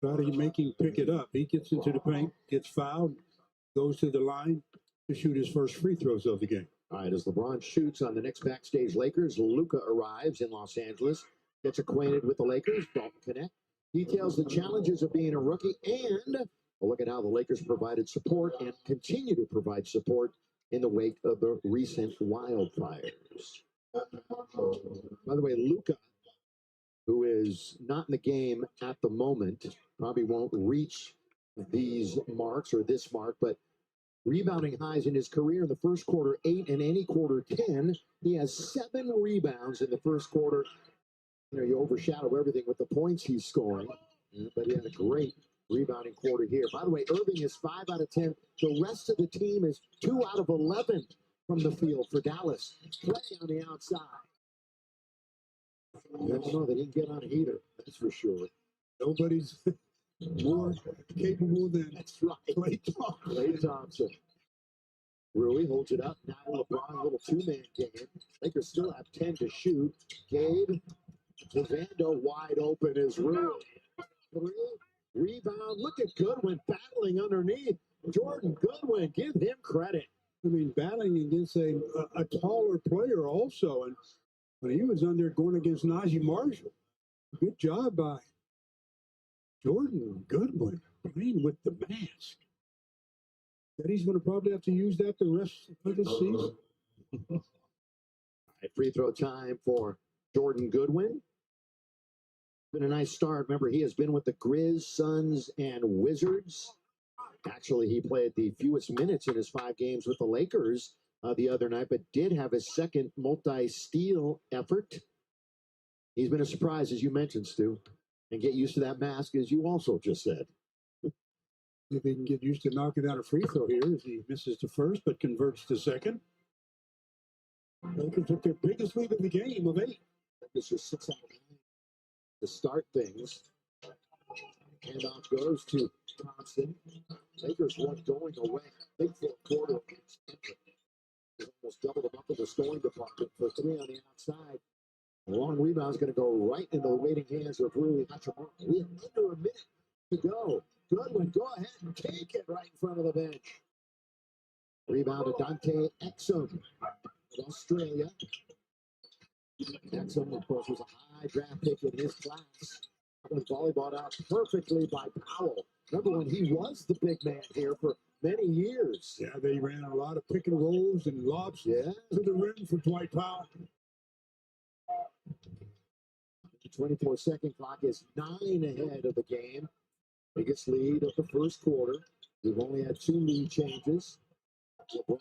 try to make him pick it up. He gets into the paint, gets fouled, goes to the line to shoot his first free throws of the game. All right, as LeBron shoots on the next backstage Lakers, Luka arrives in Los Angeles, gets acquainted with the Lakers, Dalton Connect, details the challenges of being a rookie and A look at how the Lakers provided support and continue to provide support in the wake of the recent wildfires. By the way, Luka, who is not in the game at the moment, probably won't reach these marks or this mark, but rebounding highs in his career in the first quarter, 8, and any quarter, 10. He has 7 rebounds in the first quarter. You know, you overshadow everything with the points he's scoring, but he had a great rebounding quarter here. By the way, Irving is 5 out of 10. The rest of the team is 2 out of 11 from the field for Dallas. Play on the outside. I don't know that he can get on a heater, that's for sure. Nobody's more capable than That's right. Klay Thompson. Rui holds it up. Now LeBron, a little two-man game. Lakers still have 10 to shoot. Gabe Devando wide open is Rui. 3, rebound. Look at Goodwin battling underneath. Jordan Goodwin, give him credit. I mean, battling against a taller player also. And when he was under going against Najee Marshall, good job by Jordan Goodwin playing with the mask. That he's going to probably have to use that the rest of the season. Free throw time for Jordan Goodwin. Been a nice start. Remember, he has been with the Grizz, Suns, and Wizards. Actually, he played the fewest minutes in his 5 games with the Lakers the other night, but did have his second multi-steal effort. He's been a surprise, as you mentioned, Stu. And get used to that mask, as you also just said. If he can get used to knocking out a free throw here as he misses the first but converts the second. Lakers took their biggest lead in the game of 8. This is 6 out of 9 to start things. Handoff goes to Thompson. Lakers one going away. Big fourth quarter. He's almost doubled them up in the scoring department for 3 on the outside. The long rebound is going to go right into the waiting hands of Rui Hachimura. We have under a minute to go. Goodwin, go ahead and take it right in front of the bench. Rebound to Dante Exum of Australia. Exum, of course, was a high draft pick in his class. Was volleyballed out perfectly by Powell. Remember when he was the big man here for many years? Yeah, they ran a lot of pick and rolls and lobs to the rim for Dwight Powell. The 24-second clock is 9 ahead of the game. Biggest lead of the first quarter. We've only had 2 lead changes. LeBron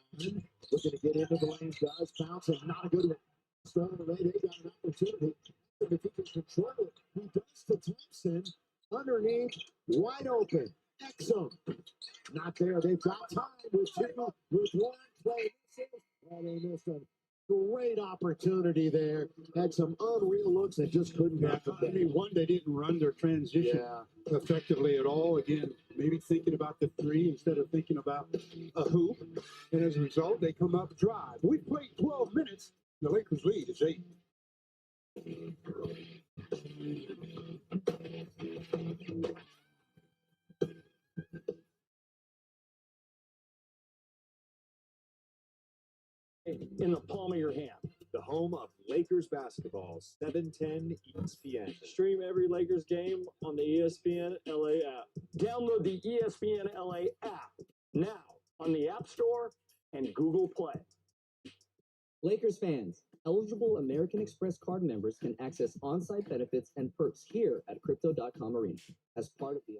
looking to get into the lane, does bounce, and not a good one. Stolen away, they got an opportunity. If he can control it, he does to Thompson. Underneath, wide open. Exum. Not there. They've got time with 2, with 1 play. And they missed a great opportunity there. Had some unreal looks and just couldn't get the I mean, one, they didn't run their transition effectively at all. Again, maybe thinking about the 3 instead of thinking about a hoop. And as a result, they come up drive. We played 12 minutes. The Lakers lead is 8. In the palm of your hand. The home of Lakers basketball, 710 ESPN. Stream every Lakers game on the ESPN LA app. Download the ESPN LA app now on the App Store and Google Play. Lakers fans, eligible American Express card members can access on-site benefits and perks here at Crypto.com Arena as part of the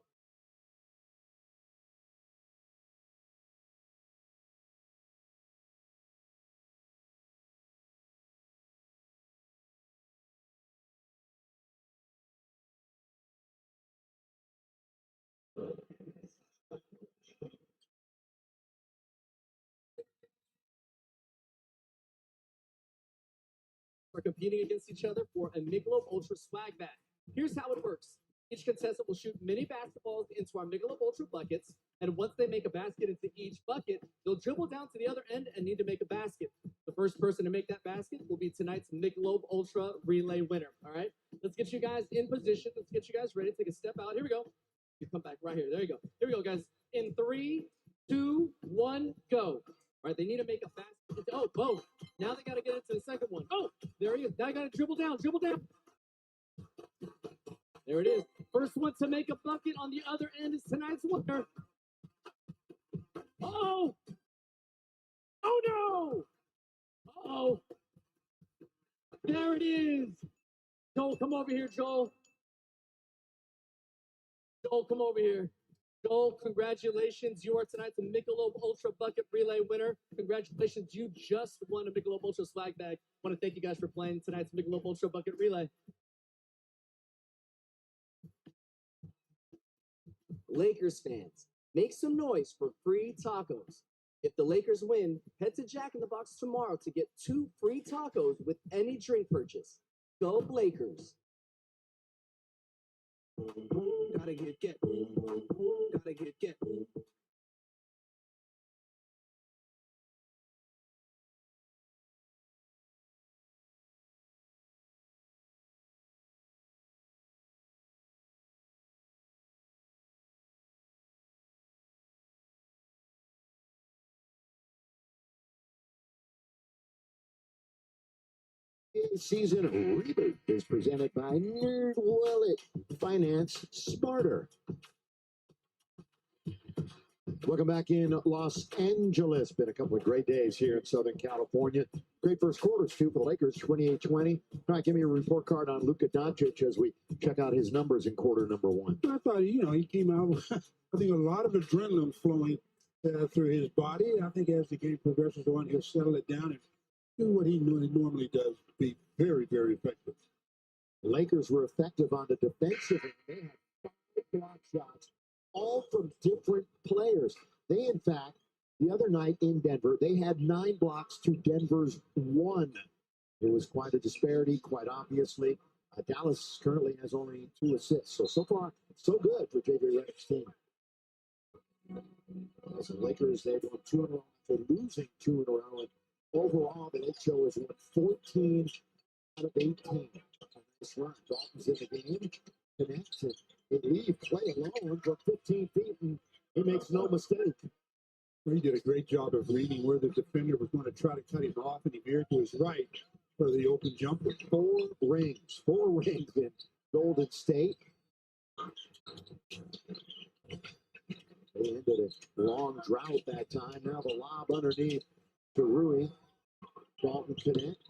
are competing against each other for a Michelob Ultra swag bag. Here's how it works. Each contestant will shoot mini basketballs into our Michelob Ultra buckets, and once they make a basket into each bucket, they'll dribble down to the other end and need to make a basket. The first person to make that basket will be tonight's Michelob Ultra relay winner, all right? Let's get you guys in position. Let's get you guys ready. Take a step out. Here we go. You come back right here. There you go. Here we go, guys. In 3, 2, 1, go. All right, they need to make a basket. Oh, both. Now they got to get into the second one. Oh, there he is. Now you got to dribble down. Dribble down. There it is. First one to make a bucket on the other end is tonight's winner. Oh! Oh no! Oh! There it is. Joel, come over here, Joel. Joel, come over here. Joel, congratulations. You are tonight's Michelob Ultra Bucket Relay winner. Congratulations. You just won a Michelob Ultra swag bag. I want to thank you guys for playing tonight's Michelob Ultra Bucket Relay. Lakers fans, make some noise for free tacos. If the Lakers win, head to Jack in the Box tomorrow to get 2 free tacos with any drink purchase. Go Lakers. Gotta get. Gotta get. Season reboot is presented by Nerd Wallet. Finance smarter. Welcome back in Los Angeles. Been a couple of great days here in Southern California. Great first quarters, too, for the Lakers, 28-20. All right, give me a report card on Luka Doncic as we check out his numbers in quarter number 1. I thought, he came out with, I think, a lot of adrenaline flowing through his body. I think as the game progresses on, he'll settle it down and do what he normally does, be very, very effective. The Lakers were effective on the defensive end. They had 5 block shots, all from different players. They, in fact, the other night in Denver, they had 9 blocks to Denver's 1. It was quite a disparity, quite obviously. Dallas currently has only 2 assists. So far, so good for J.J. Redick's team. As the Lakers, they've won 2 in a row after losing 2 in a row. And overall, the Lake Show has won 14 out of 18. Nice run. Dalton's in the game. Connects it. They leave Clay alone for 15 feet, and he makes no mistake. He did a great job of reading where the defender was going to try to cut him off, and he veered to his right for the open jumper. 4 rings in Golden State. They ended a long drought that time. Now the lob underneath to Rui. Dalton connect.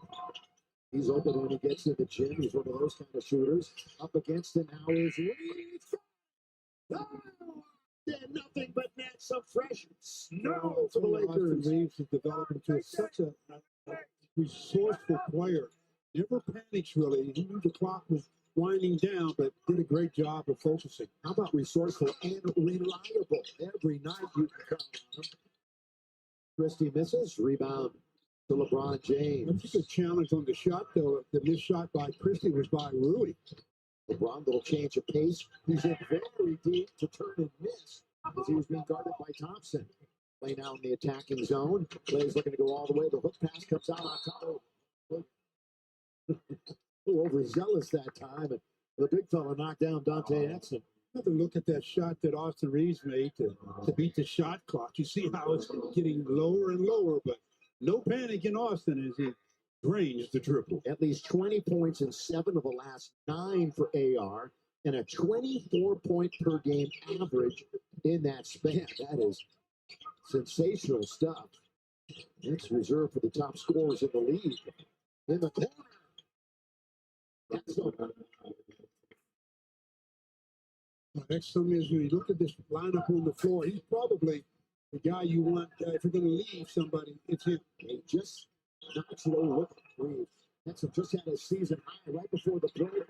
He's open when he gets in the gym. He's one of those kind of shooters. Up against him now is Reeves. Oh, nothing but net. Some fresh snow for the Lakers. Reeves has developed into such a resourceful player. Never panics, really. He knew the clock was winding down, but did a great job of focusing. How about resourceful and reliable? Every night you can count on him. Christie misses. Rebound to LeBron James. That's a good challenge on the shot, though. The missed shot by Christie was by Rui. LeBron, little change of pace. He's in very deep to turn and miss as he was being guarded by Thompson. Play now in the attacking zone. Clay's looking to go all the way. The hook pass comes out on top. A little overzealous that time. And the big fella knocked down Dante Exum. Another look at that shot that Austin Reeves made to beat the shot clock. You see how it's getting lower and lower, but no panic in Austin as he drains the triple. At least 20 points in 7 of the last 9 for AR and a 24-point per game average in that span. That is sensational stuff. It's reserved for the top scorers in the league. In the corner. Next thing is when you look at this lineup on the floor, he's probably the guy you want. If you're going to leave somebody, it's him. He just knocks it over. That's just had a season high right before the break.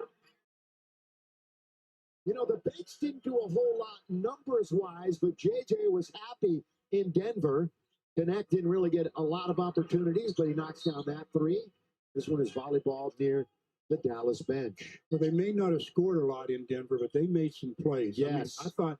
You know, the bench didn't do a whole lot numbers-wise, but JJ was happy in Denver. Connect didn't really get a lot of opportunities, but he knocks down that 3. This one is volleyball near the Dallas bench. Well, they may not have scored a lot in Denver, but they made some plays. Yes. I thought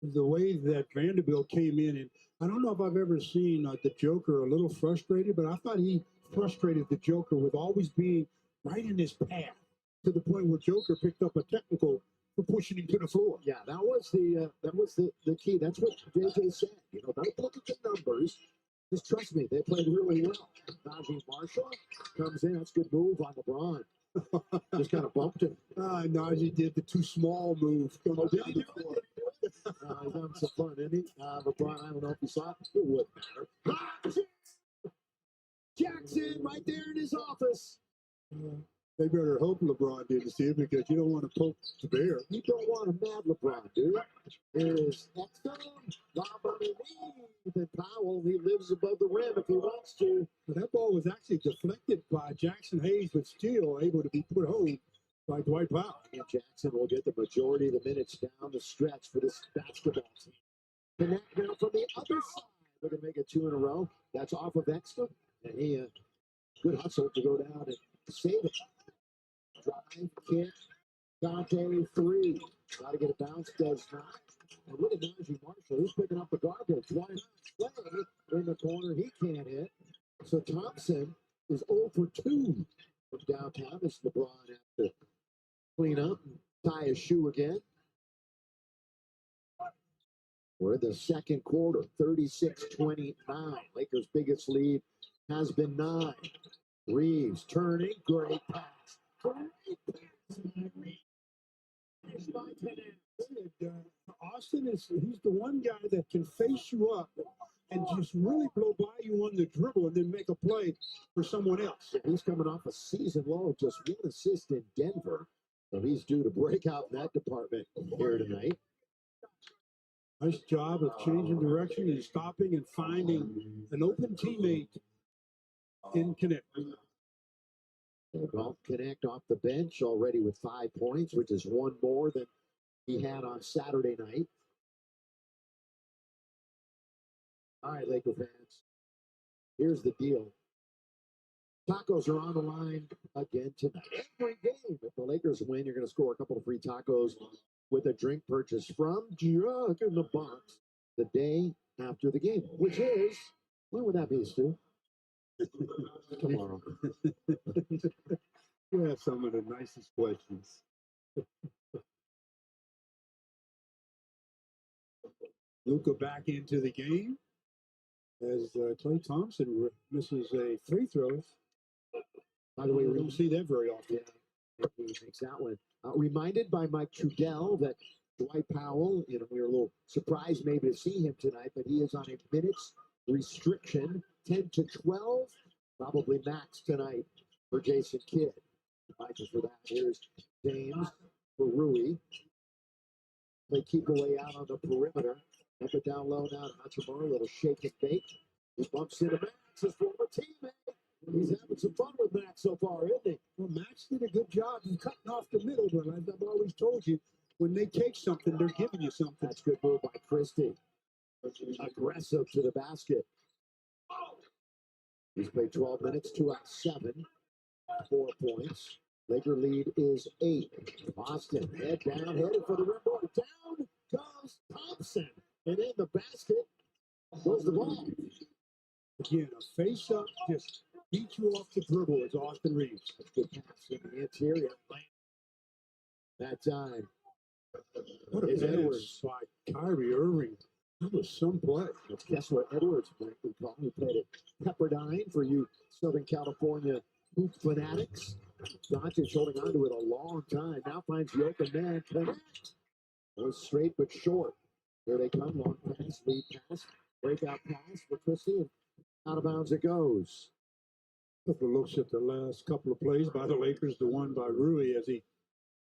the way that Vanderbilt came in, and I don't know if I've ever seen the Joker a little frustrated, but I thought he frustrated the Joker with always being right in his path to the point where Joker picked up a technical for pushing him to the floor. Yeah, that was the key. That's what JJ said. You know, don't look at the numbers. Just trust me, they played really well. Najee Marshall comes in. That's a good move on LeBron. Just kind of bumped him. Najee did the too small move. Oh, did he do it? He's having some fun, isn't he? LeBron, I don't know if you saw it. It wouldn't matter. Jackson right there in his office. They better hope LeBron didn't see it because you don't want to poke the bear. You don't want a mad LeBron, do you? There is Exum, lob underneath, and Powell. He lives above the rim if he wants to. But that ball was actually deflected by Jackson Hayes, but still able to be put home by Dwight Powell. And Jackson will get the majority of the minutes down the stretch for this basketball team. Connect now from the other side. They're going to make it 2 in a row. That's off of Exum. And he, good hustle to go down and save it. Drive, kick, Dante 3. Got to get a bounce, does not. And look at Najee Marshall. He's picking up the garbage. Why not play in the corner? He can't hit. So Thompson is 0 for 2 from downtown. This LeBron has to clean up and tie his shoe again. We're in the second quarter, 36-29. Lakers' biggest lead has been 9. Reeves turning, great pass. Austin he's the one guy that can face you up and just really blow by you on the dribble and then make a play for someone else. He's coming off a season low of just 1 assist in Denver. So he's due to break out in that department here tonight. Nice job of changing direction and stopping and finding an open teammate in Connect. Well, Connect off the bench already with 5 points, which is 1 more than he had on Saturday night. All right, Laker fans, here's the deal. Tacos are on the line again tonight. Every game, if the Lakers win, you're going to score a couple of free tacos with a drink purchase from Jack in the Box the day after the game, which is, when would that be, Stu? Tomorrow. You have some of the nicest questions. Luka back into the game as Klay Thompson misses a free throw. By the way, we don't see that very often. Yeah, he makes that one. Reminded by Mike Trudell that Dwight Powell, we were a little surprised maybe to see him tonight, but he is on a minutes restriction, 10 to 12, probably max tonight for Jason Kidd. Michael for that. Here's James for Rui. They keep away out on the perimeter. Up and down low now to Hachimura, a little shake and bake. He bumps into Max, his former teammate. He's having some fun with Max so far, isn't he? Well, Max did a good job of cutting off the middle, but as I've always told you, when they take something, they're giving you something. That's good move by Christie. Aggressive to the basket. He's played 12 minutes, 2 out of 7, 4 points. Laker lead is 8. Boston head down, headed for the rim. Down goes Thompson. And in the basket goes the ball. Again, a face-up just beat you off the dribble as Austin Reeves. Good pass in the interior. That time. What a Edwards by Kyrie Irving. That was some play. Guess what Edwards played? He played at Pepperdine for you Southern California hoop fanatics. Doncic holding on to it a long time. Now finds the open man. Connect. Goes straight but short. Here they come. Long pass, lead pass, breakout pass for Christie, and out of bounds it goes. Couple of looks at the last couple of plays by the Lakers. The one by Rui as he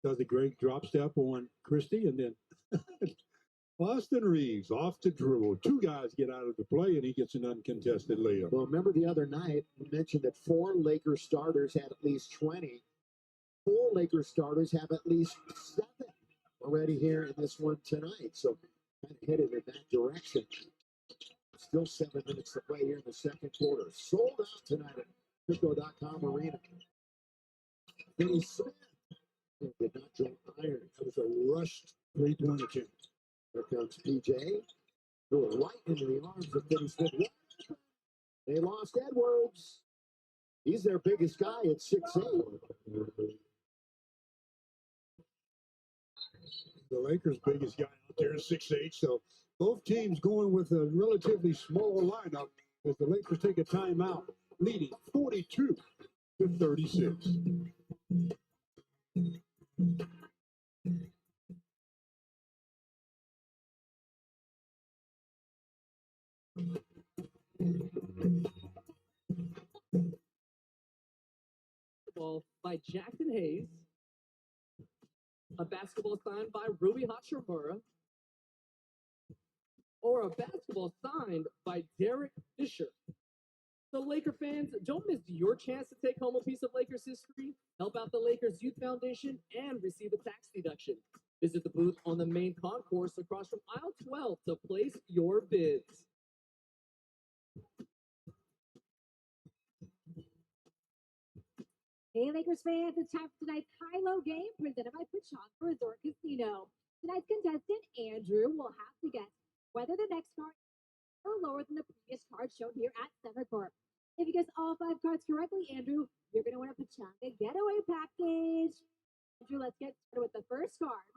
does the great drop step on Christie, and then Austin Reeves off the dribble. 2 guys get out of the play, and he gets an uncontested layup. Well, remember the other night we mentioned that 4 Lakers starters had at least 20. 4 Lakers starters have at least 7 already here in this one tonight. So kind of headed in that direction. Still 7 minutes to play here in the second quarter. Sold out tonight at Crypto.com Arena. Finney Smith did not jump iron. That was a rushed 3-point attempt. Here comes PJ. Threw it right into the arms of Finney Smith. They lost Edwards. He's their biggest guy at 6'8". The Lakers' biggest guy out there is 6'8", so both teams going with a relatively small lineup as the Lakers take a timeout, leading 42-36. Ball by Jackson Hayes. A basketball signed by Rui Hachimura. Or a basketball signed by Derek Fisher. So Laker fans, don't miss your chance to take home a piece of Lakers history, help out the Lakers Youth Foundation, and receive a tax deduction. Visit the booth on the main concourse across from aisle 12 to place your bids. Hey, Lakers fans, it's time for tonight's high-low game presented by Pechanga Resort Casino. Tonight's contestant, Andrew, will have to guess whether the next card is or lower than the previous card shown here at Center. If you guess all 5 cards correctly, Andrew, you're going to win a Pechanga getaway package. Andrew, let's get started with the first card.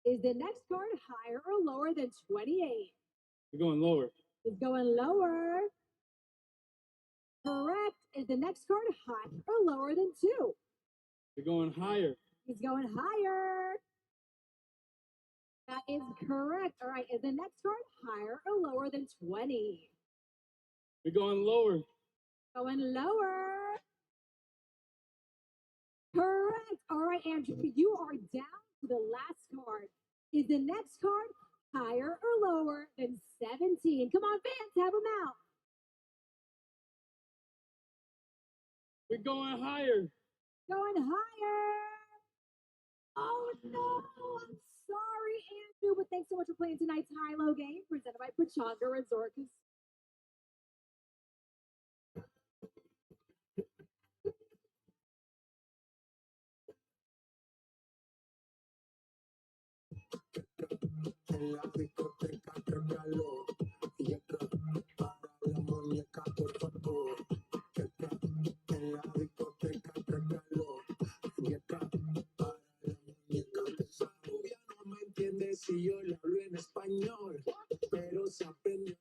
Is the next card higher or lower than 28? We're going lower. It's going lower. Correct. Is the next card higher or lower than 2? We're going higher. He's going higher. That is correct. All right. Is the next card higher or lower than 20? We're going lower. Going lower. Correct. All right, Andrew, you are down to the last card. Is the next card higher or lower than 17? Come on, fans, have them out. We're going higher. Going higher. Oh, no. I'm sorry, Andrew, but thanks so much for playing tonight's high-low game presented by Pechanga Resort Casino. En la discoteca que calor, y acá para la muñeca por favor. En la discoteca que calor, y acá para la muñeca. Esa rubia no me entiende si yo le hablo en español, pero se aprendió.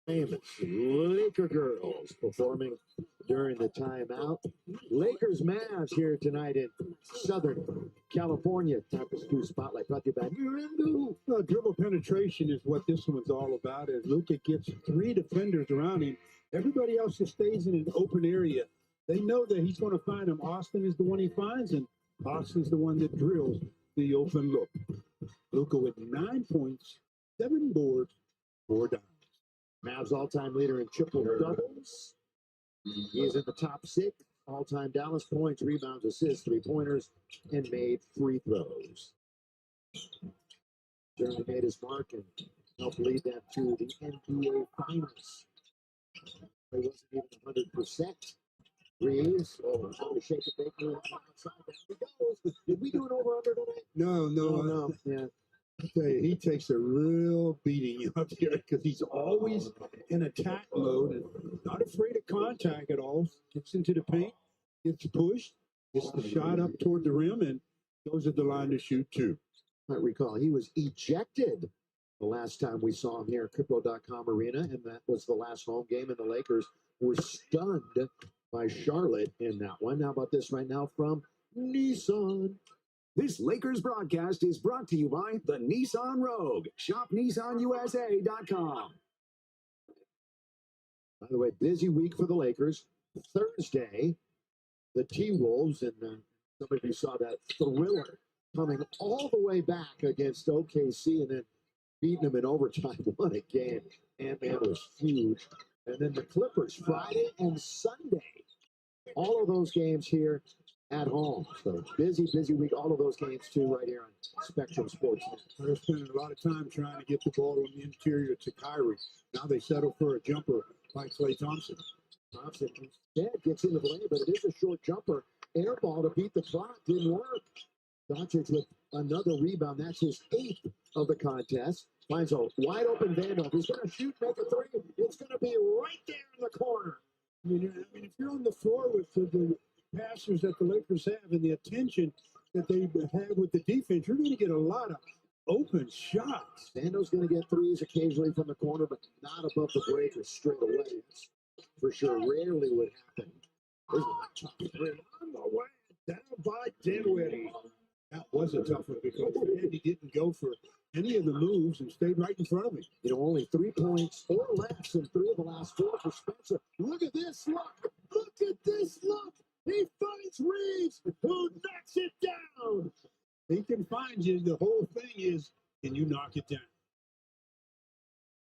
Famous Laker girls performing during the timeout. Lakers Mavs here tonight in Southern California. Tapestry 2 Spotlight brought to you by Mirandu. Dribble penetration is what this one's all about. As Luka gets 3 defenders around him, everybody else just stays in an open area. They know that he's going to find them. Austin is the one he finds, and Austin's the one that drills the open look. Luka with 9 points, 7 boards, 4 dimes. Mavs all-time leader in triple doubles. He is in the top 6 all-time Dallas points, rebounds, assists, 3-pointers, and made free throws. Certainly made his mark and helped lead them to the NBA Finals. He wasn't even 100%. Reeves, trying to shake it, Baker outside. There he goes. Did we do an over-under tonight? No. Yeah. I tell you, he takes a real beating up here because he's always in attack mode and not afraid of contact at all. Gets into the paint, gets pushed, gets the shot up toward the rim, and goes at the line to shoot 2. I recall he was ejected the last time we saw him here at Crypto.com Arena, and that was the last home game, and the Lakers were stunned by Charlotte in that one. How about this right now from Nissan? This Lakers broadcast is brought to you by the Nissan Rogue. Shop NissanUSA.com. By the way, busy week for the Lakers. Thursday, the T-Wolves, and some of you saw that thriller coming all the way back against OKC and then beating them in overtime. What a game. Ant-Man was huge. And then the Clippers, Friday and Sunday. All of those games here at home. So busy week. All of those games too right here on Spectrum Sports. They're spending a lot of time trying to get the ball on the interior to Kyrie. Now they settle for a jumper by Klay Thompson. Thompson instead gets into the lane, but it is a short jumper. Air ball to beat the clock. Didn't work. Doncic with another rebound. That's his 8th of the contest. Finds a wide open Vandal. He's going to shoot, make a 3. It's going to be right there in the corner. I mean, if you're on the floor with the passers that the Lakers have and the attention, that they have with the defense, you're going to get a lot of open shots. Sando's going to get threes occasionally from the corner, but not above the break or straight away. That's for sure rarely would happen. There's a tough three On the way, down by Dinwiddie. That was a tough one because Andy didn't go for any of the moves and stayed right in front of him. You know, only 3 points or less in 3 of the last 4 for Spencer. Look at this look. Look at this look. He finds Reeves, who knocks it down. He can find you. The whole thing is, can you knock it down?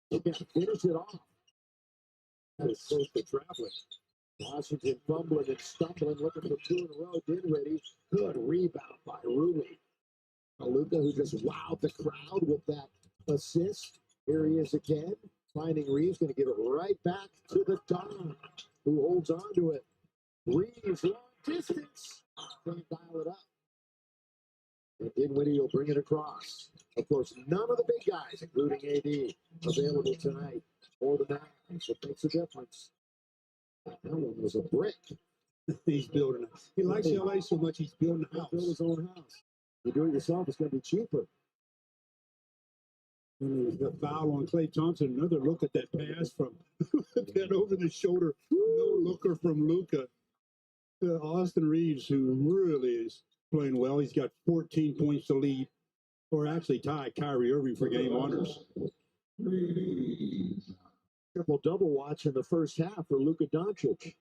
He can finish it off. That is close to traveling. Washington fumbling and stumbling, looking for 2 in a row. Dinwiddie, good rebound by Rui. Luka, who just wowed the crowd with that assist. Here he is again, finding Reeves, going to give it right back to the Don, who holds on to it. Reeves, long distance, can't dial it up. And Dinwiddie will bring it across. Of course, none of the big guys, including AD, available tonight for the Mavericks. It makes a difference. That one was a brick. He's building it. He likes LA so much, he's building a house. Build his own house. You do it yourself, it's going to be cheaper. And there's the foul on Klay Thompson. Another look at that pass from that over the shoulder. No looker from Luka. Austin Reeves, who really is playing well. He's got 14 points to lead, or actually tie Kyrie Irving for game honors. Triple-double watch in the first half for Luka Doncic.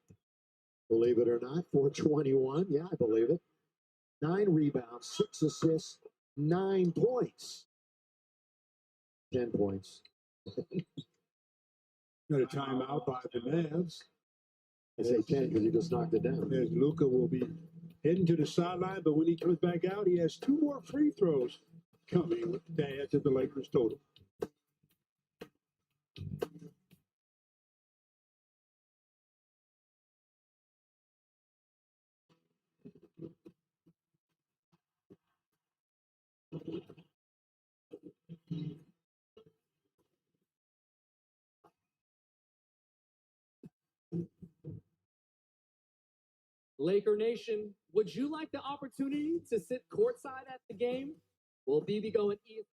Believe it or not, 421. Yeah, I believe it. 9 rebounds, 6 assists, 9 points. 10 points. Got a timeout by the Mavs. I say 10 because you just knocked it down. As Luka will be heading to the sideline, but when he comes back out, he has 2 more free throws coming to add to the Lakers total. Laker Nation, would you like the opportunity to sit courtside at the game? Will BB going east?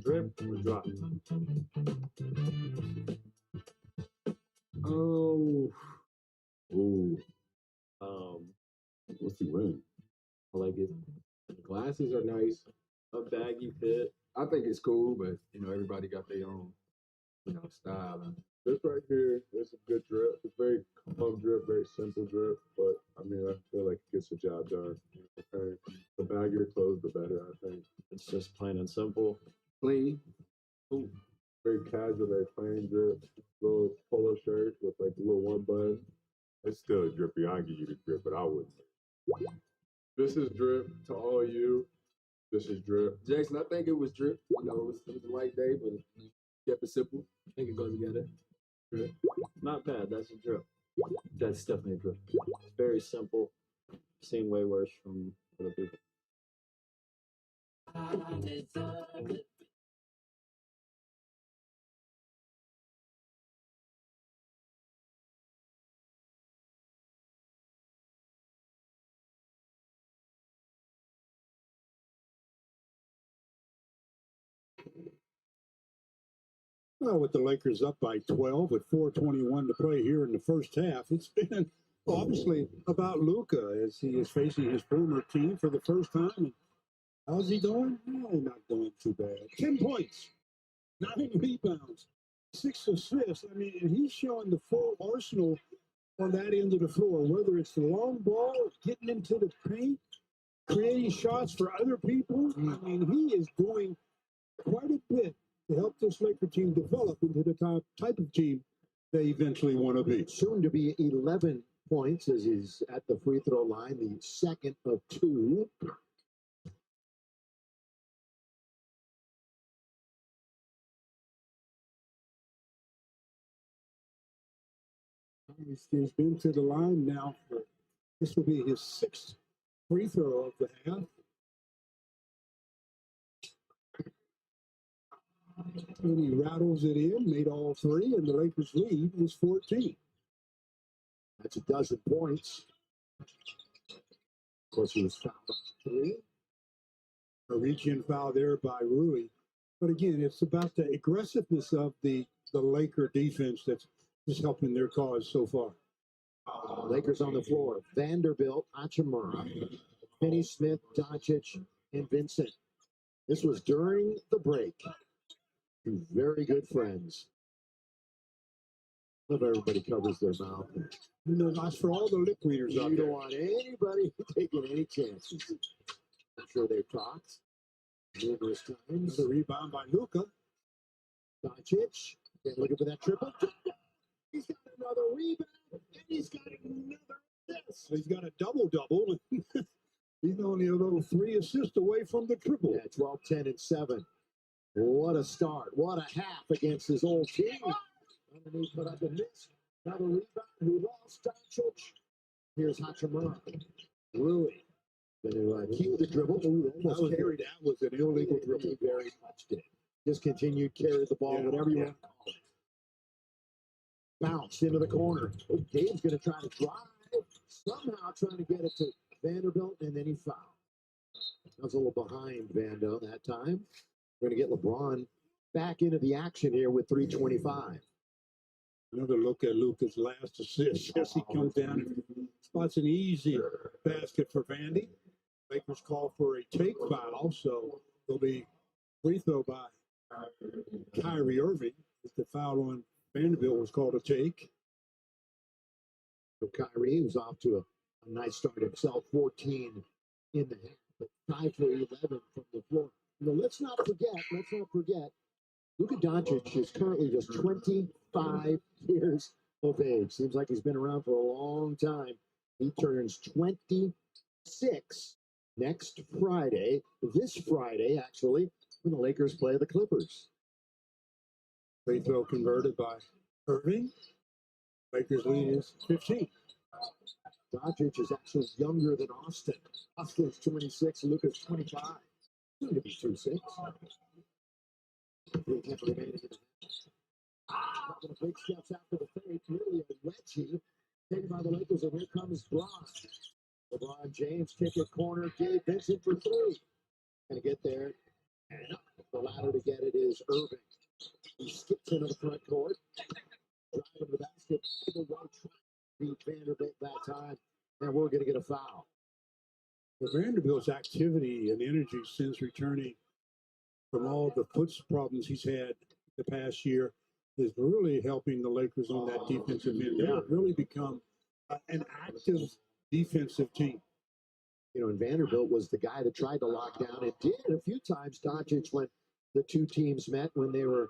Drip or drop? Oh, ooh, What's the win? I like it. The glasses are nice. A baggy fit. I think it's cool, but you know, everybody got their own, style. And This right here is a good drip. It's very calm drip, very simple drip, but I mean, I feel like it gets the job done. Okay. The baggier clothes, the better, I think. It's just plain and simple. clean. Ooh. Very casual, very plain drip. Little polo shirt with like a little one button. It's still drippy. I'll give you the drip, but I wouldn't. This is drip to all of you. This is drip. Jackson, I think it was drip. You know, it was a light day, but kept it simple. I think it goes together. Drip. Not bad. That's a drip. That's definitely a drip. It's very simple. Seen way worse from other people. Well, with the Lakers up by 12 with 4:21 to play here in the first half, it's been obviously about Luka as he is facing his former team for the first time. And how's he doing? Not doing too bad. 10 points, 9 rebounds, 6 assists. I mean, and he's showing the full arsenal on that end of the floor, whether it's the long ball, getting into the paint, creating shots for other people. I mean, he is doing quite a bit to help this Laker team develop into the type of team they eventually want to be. Soon to be 11 points as he's at the free throw line, the second of 2. He's been to the line now for, this will be his 6th free throw of the half. And he rattles it in, made all 3, and the Lakers' lead is 14. That's a dozen points. Of course, he was fouled on 3. A reach-in foul there by Rui. But again, it's about the aggressiveness of the Laker defense that's just helping their cause so far. Lakers on the floor. Vanderbilt, Hachimura, Finney Smith, Doncic, and Vincent. This was during the break. 2 very good friends. Love everybody covers their mouth. You know, that's for all the lip readers out You there. don't want anybody taking any chances. I'm sure they've talked numerous times. The rebound by Luka. Doncic, looking for that triple. He's got another rebound, and he's got another assist. He's got a double-double. He's only a little 3 assists away from the triple. Yeah, 12, 10, and 7. What a start. What a half against his old team. Underneath, but up the miss. Another rebound. Who lost Doncic? Here's Hachimura. Rui. Going to keep the dribble. Ooh, almost carried. That was an illegal dribble. He very much did. Just continued, carried the ball, whatever you want to call it. Bounce into the corner. Oh, Gabe's going to try to drive. Somehow trying to get it to Vanderbilt, and then he fouled. I was a little behind Vando that time. We're going to get LeBron back into the action here with 3:25. Another look at Luka's last assist. Yes, he comes down and spots an easy basket for Vandy. Lakers call for a take foul, so there'll be free throw by Kyrie Irving. The foul on Vanderbilt was called a take. So Kyrie was off to a nice start himself, 14 in the half, but 5 for 11 from the floor. Now, let's not forget, Luka Doncic is currently just 25 years of age. Seems like he's been around for a long time. He turns 26 next Friday, this Friday, actually, when the Lakers play the Clippers. Free throw converted by Irving. Lakers lead is 15. Doncic is actually younger than Austin. Austin's 26, Luka's 25. Soon to be 2-6. Couple of big steps after the fade, nearly a wedgie taken by the Lakers, and here comes Bron. LeBron James, kick it corner, Gabe Vincent for 3. Gonna get there, and up the ladder to get it is Irving. He skips into the front court, driving the basket, the right track, beat Vanderbilt that time, and we're gonna get a foul. Well, Vanderbilt's activity and energy since returning from all the foot problems he's had the past year is really helping the Lakers on that defensive end. They've really become an active defensive team. You know, and Vanderbilt was the guy that tried to lock down. It did a few times, Doncic, when the two teams met, when they were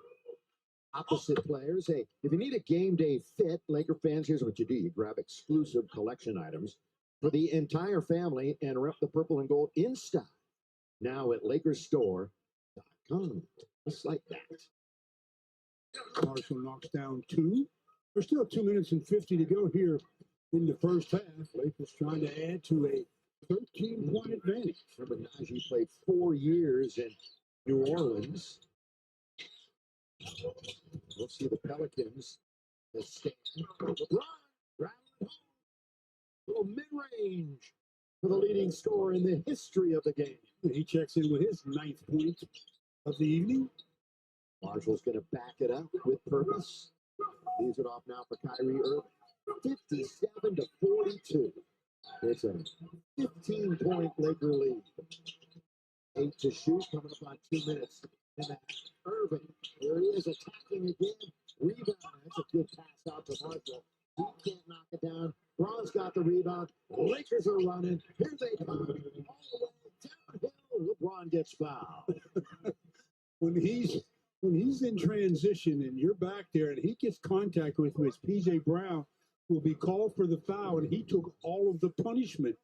opposite players. Hey, if you need a game day fit, Laker fans, here's what you do. You grab exclusive collection items for the entire family and rep the purple and gold in stock now at LakersStore.com. Just like that. Marshall knocks down 2. There's still 2 minutes and 50 to go here in the first half. Lakers trying to add to a 13-point advantage. Remember, Najee played 4 years in New Orleans. We'll see the Pelicans. The stand. LeBron, little mid-range for the leading scorer in the history of the game. He checks in with his 9th point of the evening. Marshall's going to back it up with purpose. Leaves it off now for Kyrie Irving. 57-42. It's a 15-point Laker lead. 8 to shoot, coming up on 2 minutes. And then Irving, there he is attacking again. Rebound. That's a good pass out to Marshall. He can't knock it down. Braun's got the rebound. Lakers are running. Here they come. All the way downhill. LeBron gets fouled. When he's in transition and you're back there and he gets contact with PJ Brown, will be called for the foul, and he took all of the punishment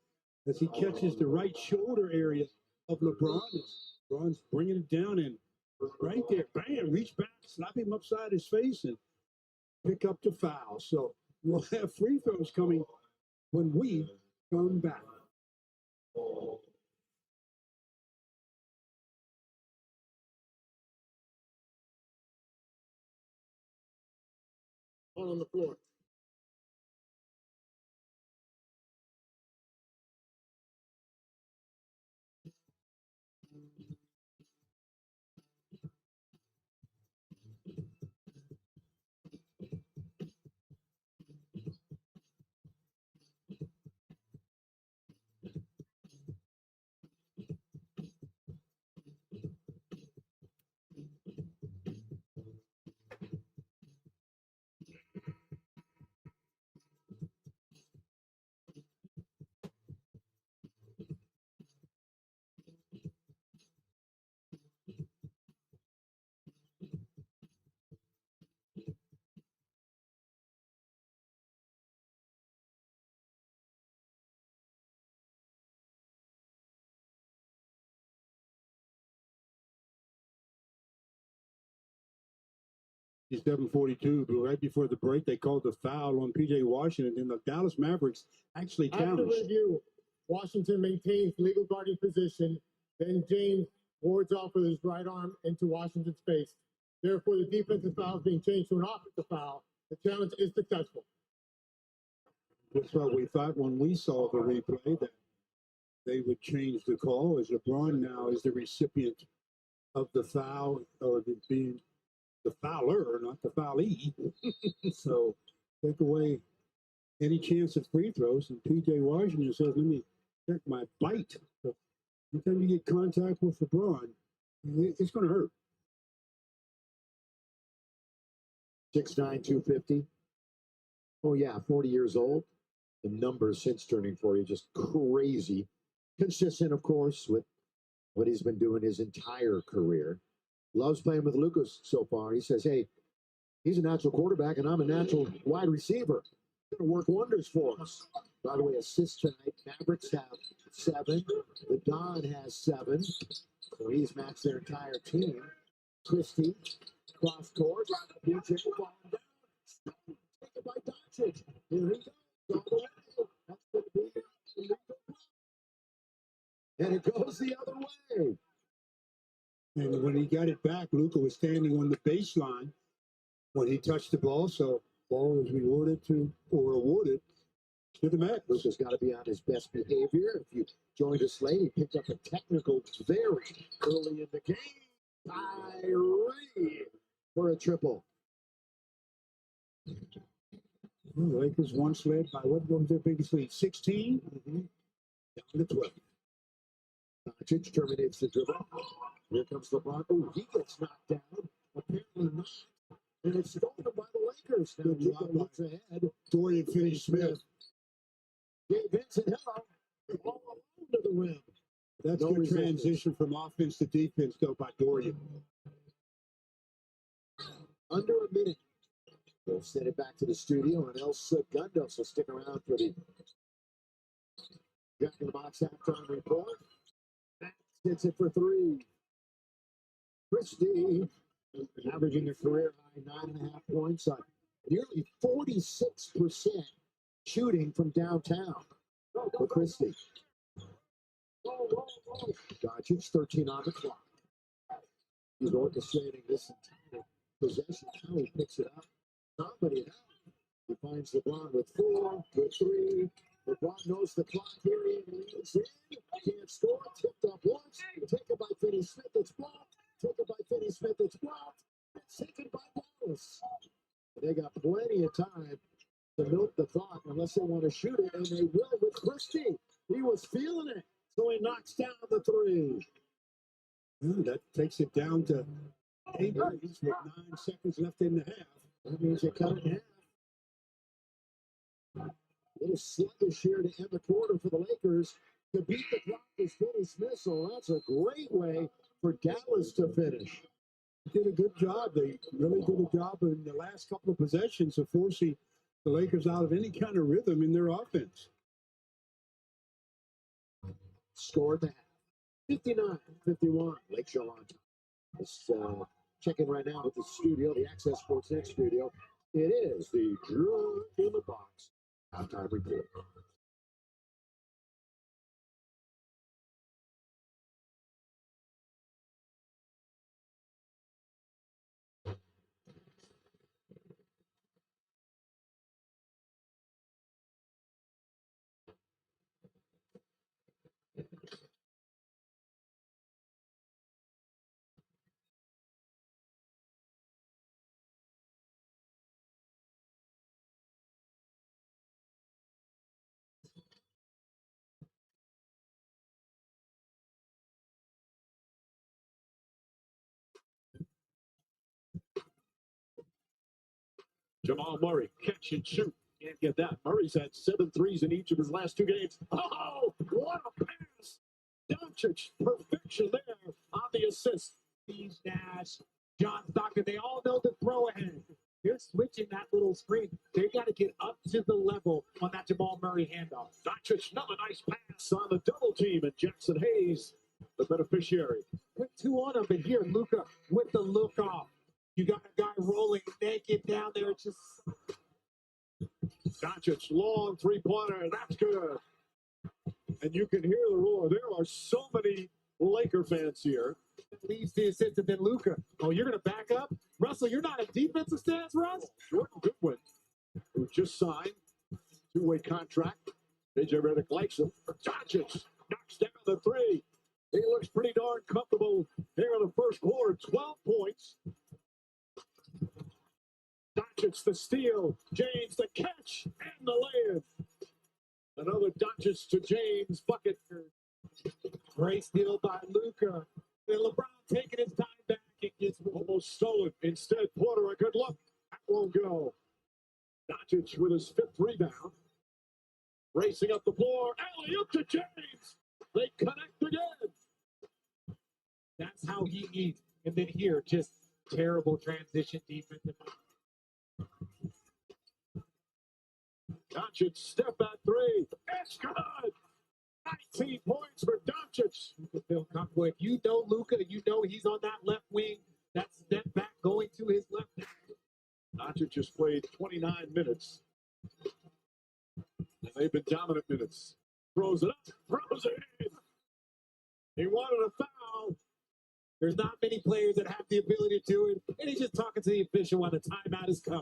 as he catches the right shoulder area of LeBron. LeBron's bringing it down and right there, bam, reach back, slap him upside his face, and pick up the foul. So we'll have free throws coming when we come back. Ball on the floor. He's 7:42, but right before the break, they called the foul on P.J. Washington, and the Dallas Mavericks actually After challenged. review, Washington maintains legal guarding position. Then James wards off with his right arm into Washington's face. Therefore, the defensive foul is being changed to an offensive foul. The challenge is successful. That's what we thought when we saw the replay, that they would change the call, as LeBron now is the recipient of the foul, or being the fouler, not the foulee. So take away any chance of free throws, and P.J. Washington says, let me check my bite. So anytime you get contact with LeBron, it's going to hurt. 6'9", 250. Oh, yeah, 40 years old. The numbers since turning 40 just crazy. Consistent, of course, with what he's been doing his entire career. Loves playing with Lucas so far. He says, hey, he's a natural quarterback, and I'm a natural wide receiver. It's going to work wonders for us. By the way, assists tonight. Mavericks have 7. The Don has 7. So he's matched their entire team. Christie, cross court. DJ falling down. Taken by Doncic. Here he goes. All the way. That's going to be illegal. And it goes the other way. And when he got it back, Luka was standing on the baseline when he touched the ball. So ball was awarded to the Mavericks. Luka's got to be on his best behavior. If you joined us late, he picked up a technical very early in the game. Kyrie for a triple. The Lakers once led by what was their biggest lead? 16? Down to 12. Doncic terminates the dribble. Here comes LeBron. Oh, he gets knocked down. Apparently not. And it's stolen by the Lakers. Now Luka looks ahead. Dorian Finney-Smith. Gabe Vincent, hello. All alone to the rim. That's No good resistance. transition from offense to defense, though, by Dorian. Under a minute. We'll send it back to the studio, and El Segundo will stick around for the Jack in the Box halftime report. Hits it for 3. Christie averaging a career high 9.5 points on nearly 46% shooting from downtown for Christie. Doncic 13 on the clock. He's orchestrating this entire possession. Now he picks it up. Somebody out. He finds LeBron with 4, with 3. LeBron knows the clock here. He leans in. Can't score. Tipped up once. Taken by Finney-Smith. It's blocked. Taken by Finney-Smith. It's blocked. It's taken by Dallas. They got plenty of time to milk the clock unless they want to shoot it, and they will with Christie. He was feeling it, so he knocks down the 3. That takes it down to 8 with 9 seconds left in the half. That means they cut it in half. A little sluggish here to end the quarter for the Lakers. To beat the clock is Finney Smith, so that's a great way for Dallas to finish. Did a good job. They really did a job in the last couple of possessions of forcing the Lakers out of any kind of rhythm in their offense. Score at the half. 59-51. Lakeshore on top. Let's check in right now with the studio, the Access Sports Net studio. It is the Drew in the Box halftime report. Jamal Murray, catch and shoot. Can't get that. Murray's had 7 threes in each of his last 2 games. Oh, what a pass. Doncic, perfection there on the assist. Steve Nash, John Stockton, they all know the throw ahead. They're switching that little screen. They got to get up to the level on that Jamal Murray handoff. Doncic, another nice pass on the double team, and Jackson Hayes, the beneficiary. Put 2 on him, but here, Luka with the look off. You got a guy rolling naked down there. It's just Doncic, long three-pointer, that's good. And you can hear the roar. There are so many Laker fans here. Leaves the assist, and then Luka. Oh, you're going to back up? Russell, you're not a defensive stance, Russ? Jordan Goodwin, who just signed 2-way contract. JJ Redick likes him. Doncic knocks down the 3. He looks pretty darn comfortable here in the first quarter. 12 points. Doncic the steal. James the catch and the layup. Another Doncic to James bucket. Great steal by Luka. And LeBron taking his time back and gets almost stolen. Instead, Porter a good look. That won't go. Doncic with his 5th rebound. Racing up the floor. Alley-oop to James. They connect again. That's how he needs. And then here, just terrible transition defense. Doncic step back 3. It's good. 19 points for Doncic. Feel comfortable. If you know Luka, you know he's on that left wing. That step back going to his left. Doncic has played 29 minutes. And they've been dominant minutes. Throws it up. Throws it in. He wanted a foul. There's not many players that have the ability to do it. And he's just talking to the official when the timeout is coming.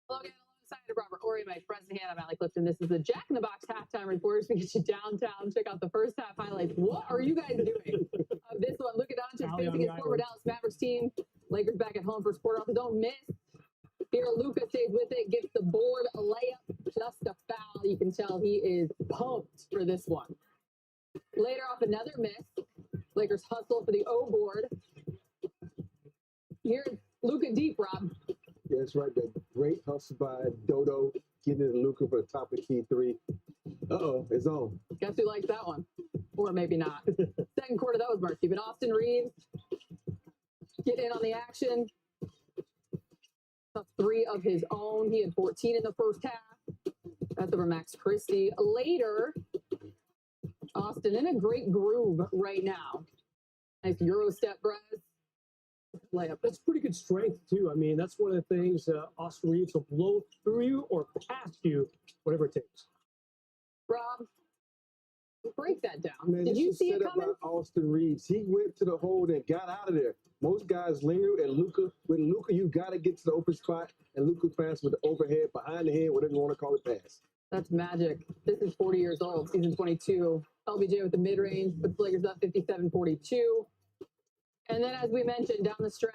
Hello again, alongside Robert Ory, my president, I'm Alec Clifton. This is the Jack in the Box halftime report. We get you downtown. Check out the first half highlights. What are you guys doing? This one, Luka Doncic facing his former Dallas Mavericks team. Lakers back at home for quarter. Don't miss. Here, Luka stays with it, gets the board, a layup, just a foul. You can tell he is pumped for this one. Later off, another miss. Lakers hustle for the O board. Here, Luka deep, Rob. Yeah, that's right. That great hustle by Dodo, getting it to Luka for the top of key 3. Uh-oh, it's on. Guess who likes that one? Or maybe not. Second quarter, that was Mark. Even Austin Reeves get in on the action. 3 of his own. He had 14 in the first half. That's over Max Christie. Later, Austin in a great groove right now. Nice Euro step, Brez. Layup. That's pretty good strength, too. I mean, that's one of the things Austin Reeves will blow through you or past you, whatever it takes. Rob, break that down. Man, Did this you was see set it up coming? by Austin Reeves. He went to the hole and got out of there. Most guys linger, and Luka, with Luka, you got to get to the open spot, and Luka pass with the overhead, behind the head, whatever you want to call it, pass. That's magic. This is 40 years old, season 22. LBJ with the mid-range, puts the Lakers up 57-42. And then, as we mentioned, down the stretch,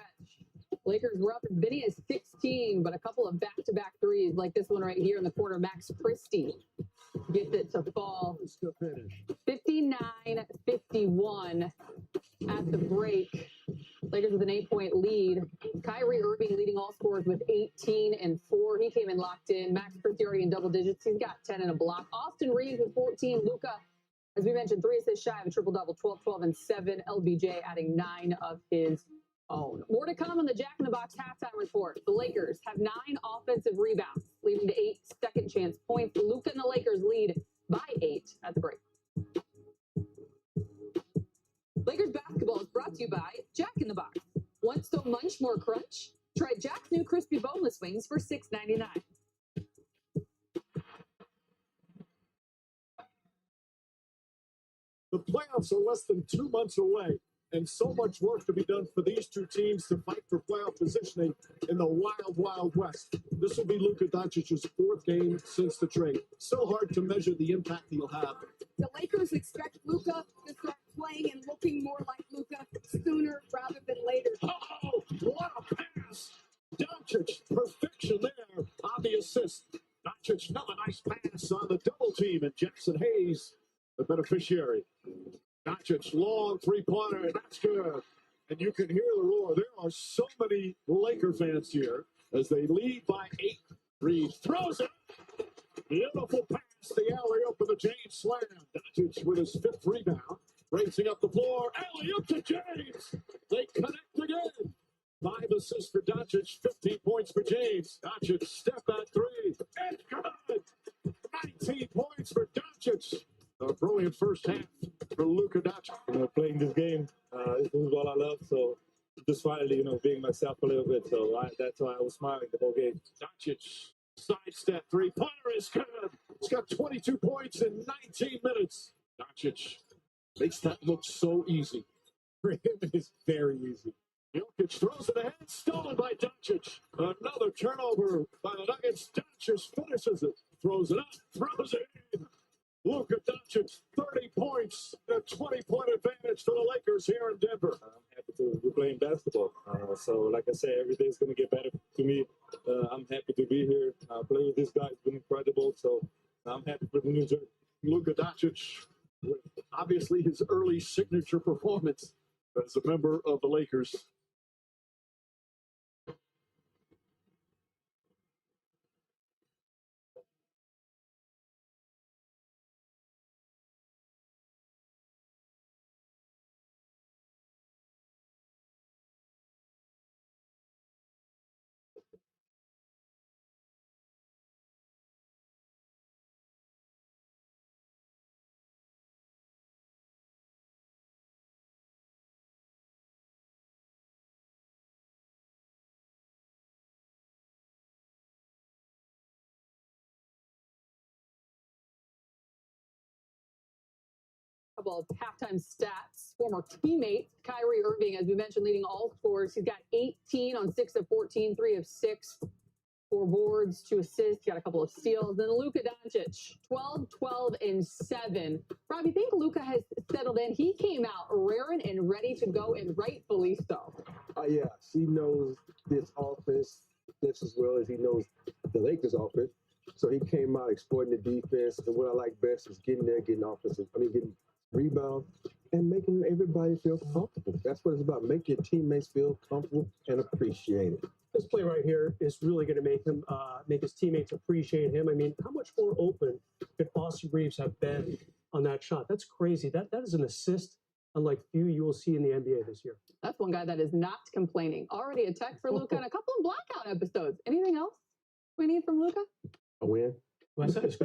Lakers were up as many as 16, but a couple of back-to-back threes, like this one right here in the corner. Max Christie gets it to fall. 59-51 at the break. Lakers with an 8-point lead. Kyrie Irving leading all scorers with 18 and 4. He came in locked in. Max Christie already in double digits. He's got 10 and a block. Austin Reeves with 14. Luka, as we mentioned, 3 assists shy of a triple-double, 12, 12, and 7. LBJ adding 9 of his own. More to come on the Jack in the Box halftime report. The Lakers have 9 offensive rebounds, leading to 8 second chance points. Luka and the Lakers lead by 8 at the break. Lakers basketball is brought to you by Jack in the Box. Want so much more crunch? Try Jack's new crispy boneless wings for $6.99. The playoffs are less than 2 months away, and so much work to be done for these two teams to fight for playoff positioning in the wild, wild west. This will be Luka Doncic's 4th game since the trade. So hard to measure the impact he'll have. The Lakers expect Luka to start playing and looking more like Luka sooner rather than later. Oh, what a pass! Doncic, perfection there on the assist. Doncic, another nice pass on the double team, and Jackson Hayes, the beneficiary. Doncic, long three-pointer, and that's good. And you can hear the roar. There are so many Laker fans here as they lead by 8. Reeves throws it. Beautiful pass. The alley-oop of the James slam. Doncic with his 5th rebound. Racing up the floor. Alley-oop to James. They connect again. 5 assists for Doncic. 15 points for James. Doncic step back 3. It's good. 19 points for Doncic. A brilliant first half for Luka Doncic. Playing this game, this is what I love. So just finally, being myself a little bit. So that's why I was smiling the whole game. Doncic, sidestep 3-pointer is good. He's got 22 points in 19 minutes. Doncic makes that look so easy. For him, it is very easy. Jokic throws it ahead, stolen by Doncic. Another turnover by the Nuggets. Doncic finishes it, throws it up, throws it in. Luka Doncic, 30 points, a 20-point advantage for the Lakers here in Denver. I'm happy to be playing basketball. So, like I said, every day is going to get better to me. I'm happy to be here. Playing with this guy has been incredible. So, I'm happy for the New Jersey. Luka Doncic, with obviously his early signature performance as a member of the Lakers. Couple of halftime stats. Former teammate Kyrie Irving, as we mentioned, leading all scorers. He's got 18 on 6 of 14, 3 of 6, 4 boards, 2 assists. Got a couple of steals. Then Luka Doncic, 12, 12, and 7. Rob, you think Luka has settled in? He came out raring and ready to go, and rightfully so. Yeah, he knows this offense just as well as he knows the Lakers offense. So he came out exploiting the defense, and what I like best is getting there, getting rebound, and making everybody feel comfortable. That's what it's about. Make your teammates feel comfortable and appreciate it. This play right here is really going to make him, make his teammates appreciate him. I mean, how much more open could Austin Reeves have been on that shot? That's crazy. That is an assist unlike few you will see in the NBA this year. That's one guy that is not complaining. Already a tech for Luka and a couple of blackout episodes. Anything else we need from Luka? A win. Touche.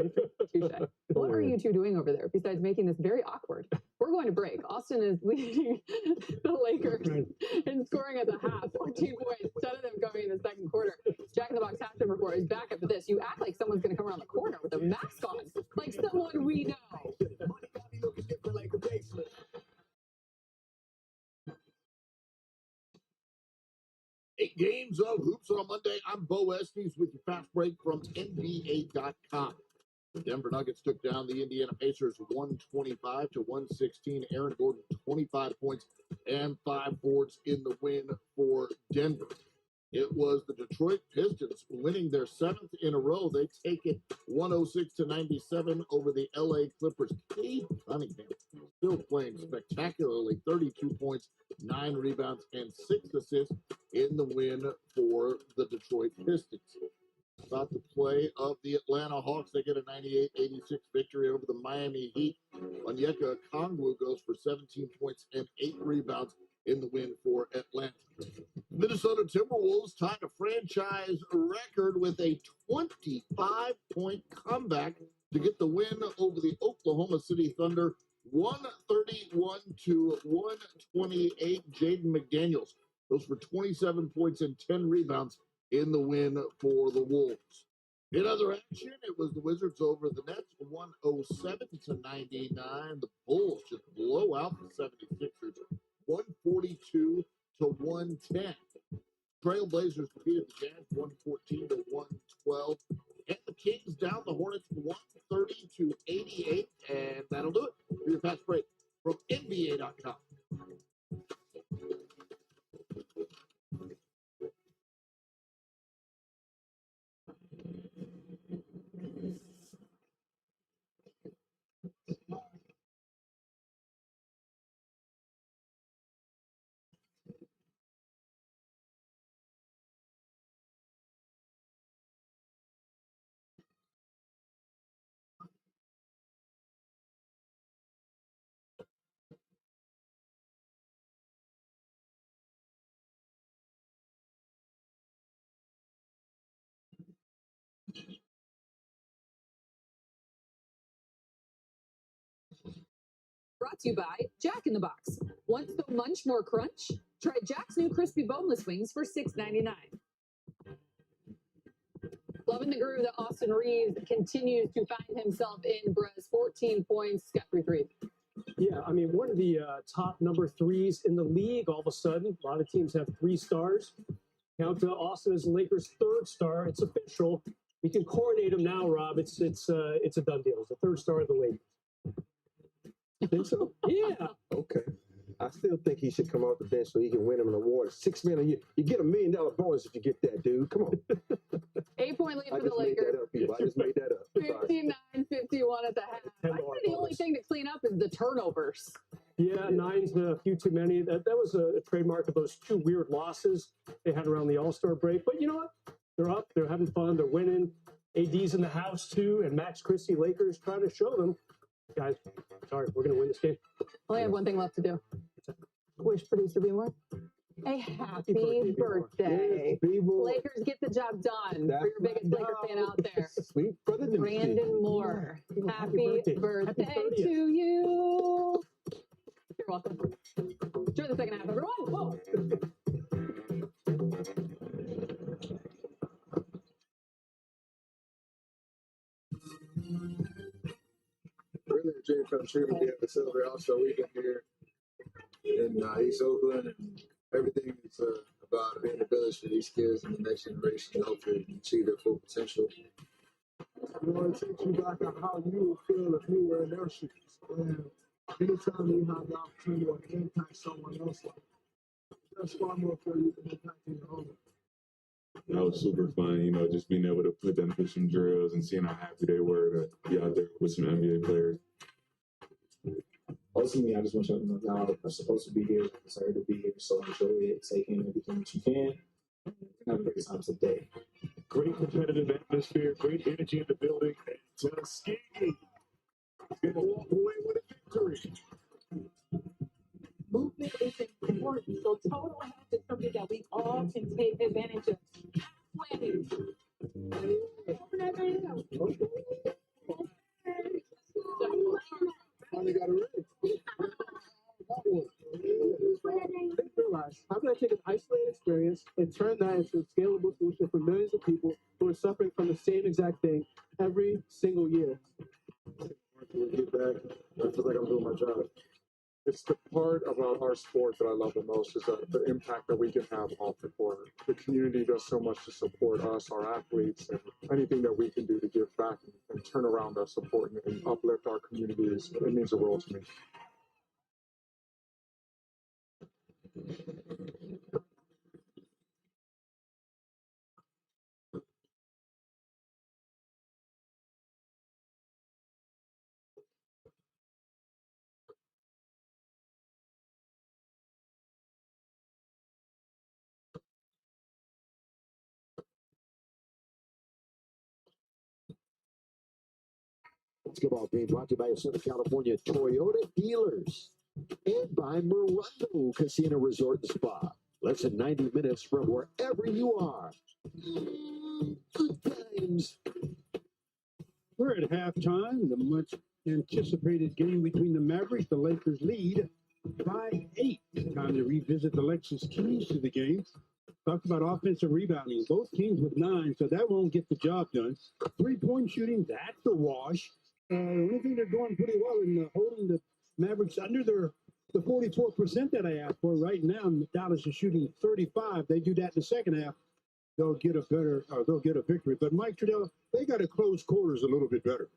What are you two doing over there besides making this very awkward? We're going to break. Austin is leading the Lakers in scoring at the half, 14 points, 10 of them coming in the second quarter. Jack in the Box halftime report is back after this. You act like someone's going to come around the corner with a mask on, like someone we know. 8 games of hoops on a Monday. I'm Bo Estes with your fast break from NBA.com. The Denver Nuggets took down the Indiana Pacers 125 to 116. Aaron Gordon, 25 points and 5 boards in the win for Denver. It was the Detroit Pistons winning their 7th in a row. They take it 106 to 97 over the LA Clippers. Cade Cunningham still playing spectacularly. 32 points, 9 rebounds, and 6 assists in the win for the Detroit Pistons. About the play of the Atlanta Hawks. They get a 98-86 victory over the Miami Heat. Onyeka Okongwu goes for 17 points and 8 rebounds in the win for Atlanta. Minnesota Timberwolves tied a franchise record with a 25-point comeback to get the win over the Oklahoma City Thunder, 131 to 128. Jaden McDaniels goes for 27 points and 10 rebounds in the win for the Wolves. In other action, it was the Wizards over the Nets, 107 to 99. The Bulls just blow out the 76ers, 142 to 110. Trailblazers defeated the Jazz 114 to 112. And the Kings down the Hornets 130 to 88. And that'll do it for your fast break from NBA.com. Brought to you by Jack in the Box. Want so much more crunch? Try Jack's new crispy boneless wings for $6.99. Loving the groove that Austin Reeves continues to find himself in, Brez. 14 points, got 3 threes. Yeah, I mean, one of the top number 3s in the league. All of a sudden, a lot of teams have 3 stars. Count to Austin as the Lakers' 3rd star. It's official. We can coronate him now, Rob. It's a done deal. It's the 3rd star of the league. You think so? Yeah. Okay. I still think he should come off the bench so he can win him an award. $6 million. You get $1 million bonus if you get that, dude. Come on. 8-point lead for the I just made Lakers. that up, people. I just made that up. 59-51 at the half. I think the only thing to clean up is the turnovers. Yeah, 9's a few too many. That was a trademark of those 2 weird losses they had around the All-Star break. But you know what? They're up. They're having fun. They're winning. AD's in the house, too. And Max Christie, Lakers, trying to show them, guys, sorry, we're going to win this game. I only have one thing left to do. Wish producer B more a happy birthday. Lakers get the job done. For your biggest Laker fan out there. Sweet brother Brandon Moore. Yeah. Happy birthday to you. You're welcome. Enjoy the second half, everyone. Whoa. Really a dream come true to be able to celebrate All-Star Weekend here in East Oakland, and everything is about being a village for these kids and the next generation to hopefully achieve their full potential. You know, it takes you back on how you would feel if you were in their shoes. And anytime you have the opportunity to impact someone else, that's far more for you than impacting your own. That was super fun, you know, just being able to put them through some drills and seeing how happy they were to be out there with some NBA players. Ultimately, I just want you to know y'all are supposed to be here, deserve to be here, so enjoy it, take in everything that you can, and have a great time today. Great competitive atmosphere, great energy in the building, and Tuskegee is going to walk away with a victory. Movement is important, so total health is something that we all can take advantage of. Winning. Finally got a ring. Didn't realize, how can I take an isolated experience and turn that into a scalable solution for millions of people who are suffering from the same exact thing every single year? Get back. I feel like I'm doing my job. It's the part about our sport that I love the most is the impact that we can have off the court. The community does so much to support us, our athletes, and anything that we can do to give back and turn around our support and uplift our communities, it means the world to me. Basketball game brought to you by Southern California Toyota dealers and by Morongo Casino Resort and Spa. Less than 90 minutes from wherever you are. Good times. We're at halftime. The much anticipated game between the Mavericks. The Lakers lead by 8. Time to revisit the Lexus keys to the game. Talked about offensive rebounding. Both teams with 9, so that won't get the job done. 3-point shooting, that's a wash. The only thing they're doing pretty well in holding the Mavericks under the 44% that I asked for right now. Dallas is shooting 35. They do that in the second half, they'll get a victory. But Mike Trudell, they got to close quarters a little bit better.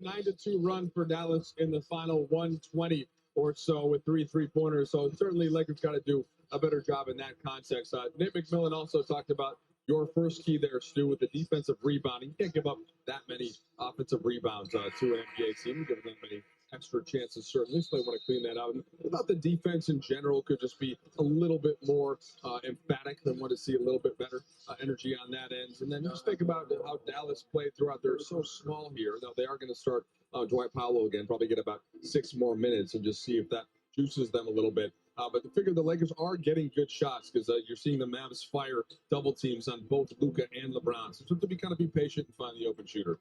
9-2 run for Dallas in the final 120 or so with 3 3-pointers. So certainly Lakers got to do a better job in that context. Nate McMillan also talked about your first key there, Stu, with the defensive rebounding. You can't give up that many offensive rebounds to an NBA team, giving them many extra chances, certainly. So they want to clean that out. And about the defense in general, could just be a little bit more emphatic. They want to see a little bit better energy on that end. And then just think about how Dallas played throughout. They're so small here. Now they are going to start Dwight Powell again, probably get about 6 more minutes and just see if that juices them a little bit. But to figure the Lakers are getting good shots because you're seeing the Mavs fire double teams on both Luka and LeBron. So to be patient and find the open shooter.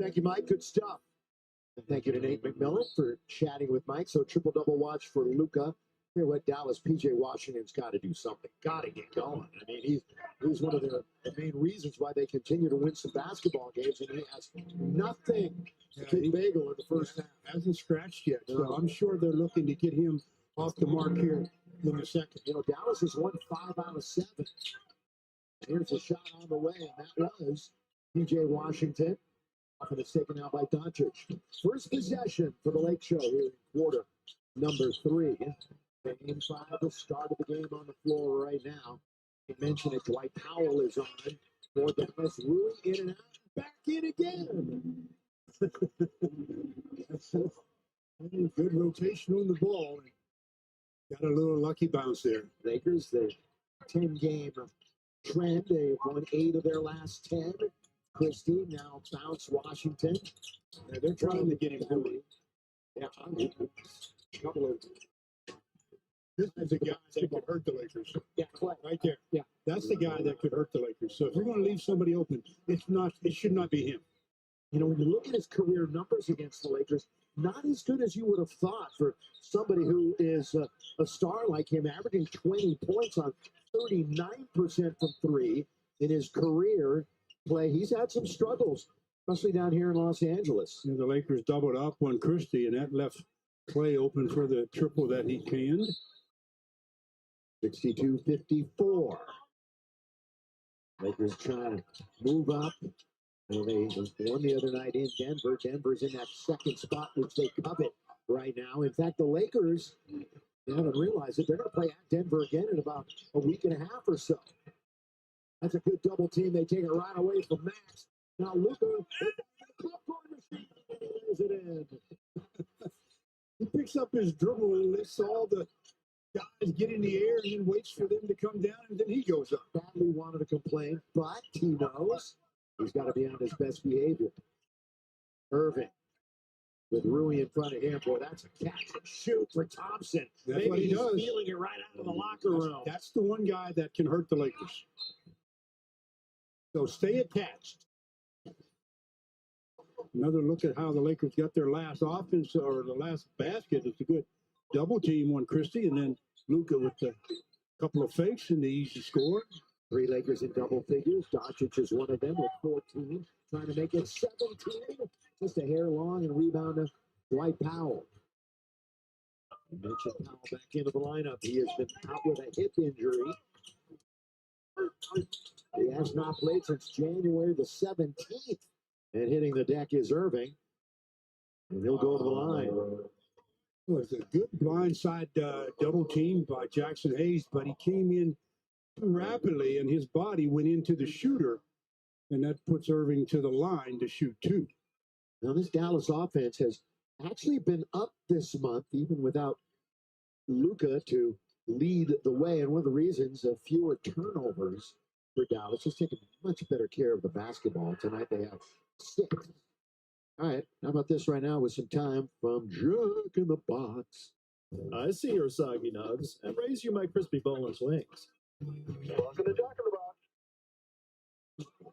Thank you, Mike. Good stuff. And thank you to Nate McMillan for chatting with Mike. So triple-double watch for Luka. Here, what Dallas, P.J. Washington's got to do something. Got to get going. I mean, he's one of the main reasons why they continue to win some basketball games, and he has nothing to kick Bagel in the first half. Hasn't scratched yet, so I'm sure they're looking to get him off the mark here in the second. You know, Dallas has won 5 out of 7. Here's a shot on the way, and that was P.J. Washington. Often it's taken out by Doncic. First possession for the Lake Show here in quarter number 3. Game 5, the start of the game on the floor right now. You mentioned it, Dwight Powell is on. For Dallas, Rui in and out, back in again. That's a good rotation on the ball. Got a little lucky bounce there. Lakers, their 10-game trend. They've won 8 of their last 10. Christie now bounce Washington. Yeah, they're trying to get him going. Yeah, a couple of. This is a guy that could hurt the Lakers. Yeah, Clay. Right there. Yeah. That's the guy that could hurt the Lakers. So if you're going to leave somebody open, it should not be him. You know, when you look at his career numbers against the Lakers, not as good as you would have thought for somebody who is a star like him, averaging 20 points on 39% from 3 in his career play. He's had some struggles, especially down here in Los Angeles. You know, the Lakers doubled up on Christie, and that left Clay open for the triple that he canned. 62-54. Lakers trying to move up. Well, they won the other night in Denver. Denver's in that second spot, which they covet right now. In fact, the Lakers, they haven't realized it. They're going to play at Denver again in about a week and a half or so. That's a good double team. They take it right away from Max. Now Luka, is it in? He picks up his dribble and lets all the guys get in the air and then waits for them to come down, and then he goes up. Badly wanted to complain, but he knows he's got to be on his best behavior. Irving with Rui in front of him. Boy, that's a catch and shoot for Thompson. That's Maybe what he he's does. feeling it right out of the locker room. That's the one guy that can hurt the Lakers. So stay attached. Another look at how the Lakers got their last offense or the last basket. It's a good double team on Christie, and then Luka with a couple of fakes and the easy score. 3 Lakers in double figures. Doncic is one of them with 14, trying to make it 17. Just a hair long and rebound to Dwight Powell. You mentioned Powell back into the lineup. He has been out with a hip injury. He has not played since January the 17th. And hitting the deck is Irving. And he'll go to the line. It was a good blindside double team by Jackson Hayes, but he came in too rapidly and his body went into the shooter. And that puts Irving to the line to shoot two. Now, this Dallas offense has actually been up this month, even without Luka to lead the way. And one of the reasons of fewer turnovers for Dallas is taking much better care of the basketball. Tonight they have 6. All right, how about this right now with some time from Jack in the Box? I see your soggy nugs and raise you my crispy boneless wings. Welcome to Jack in the Box.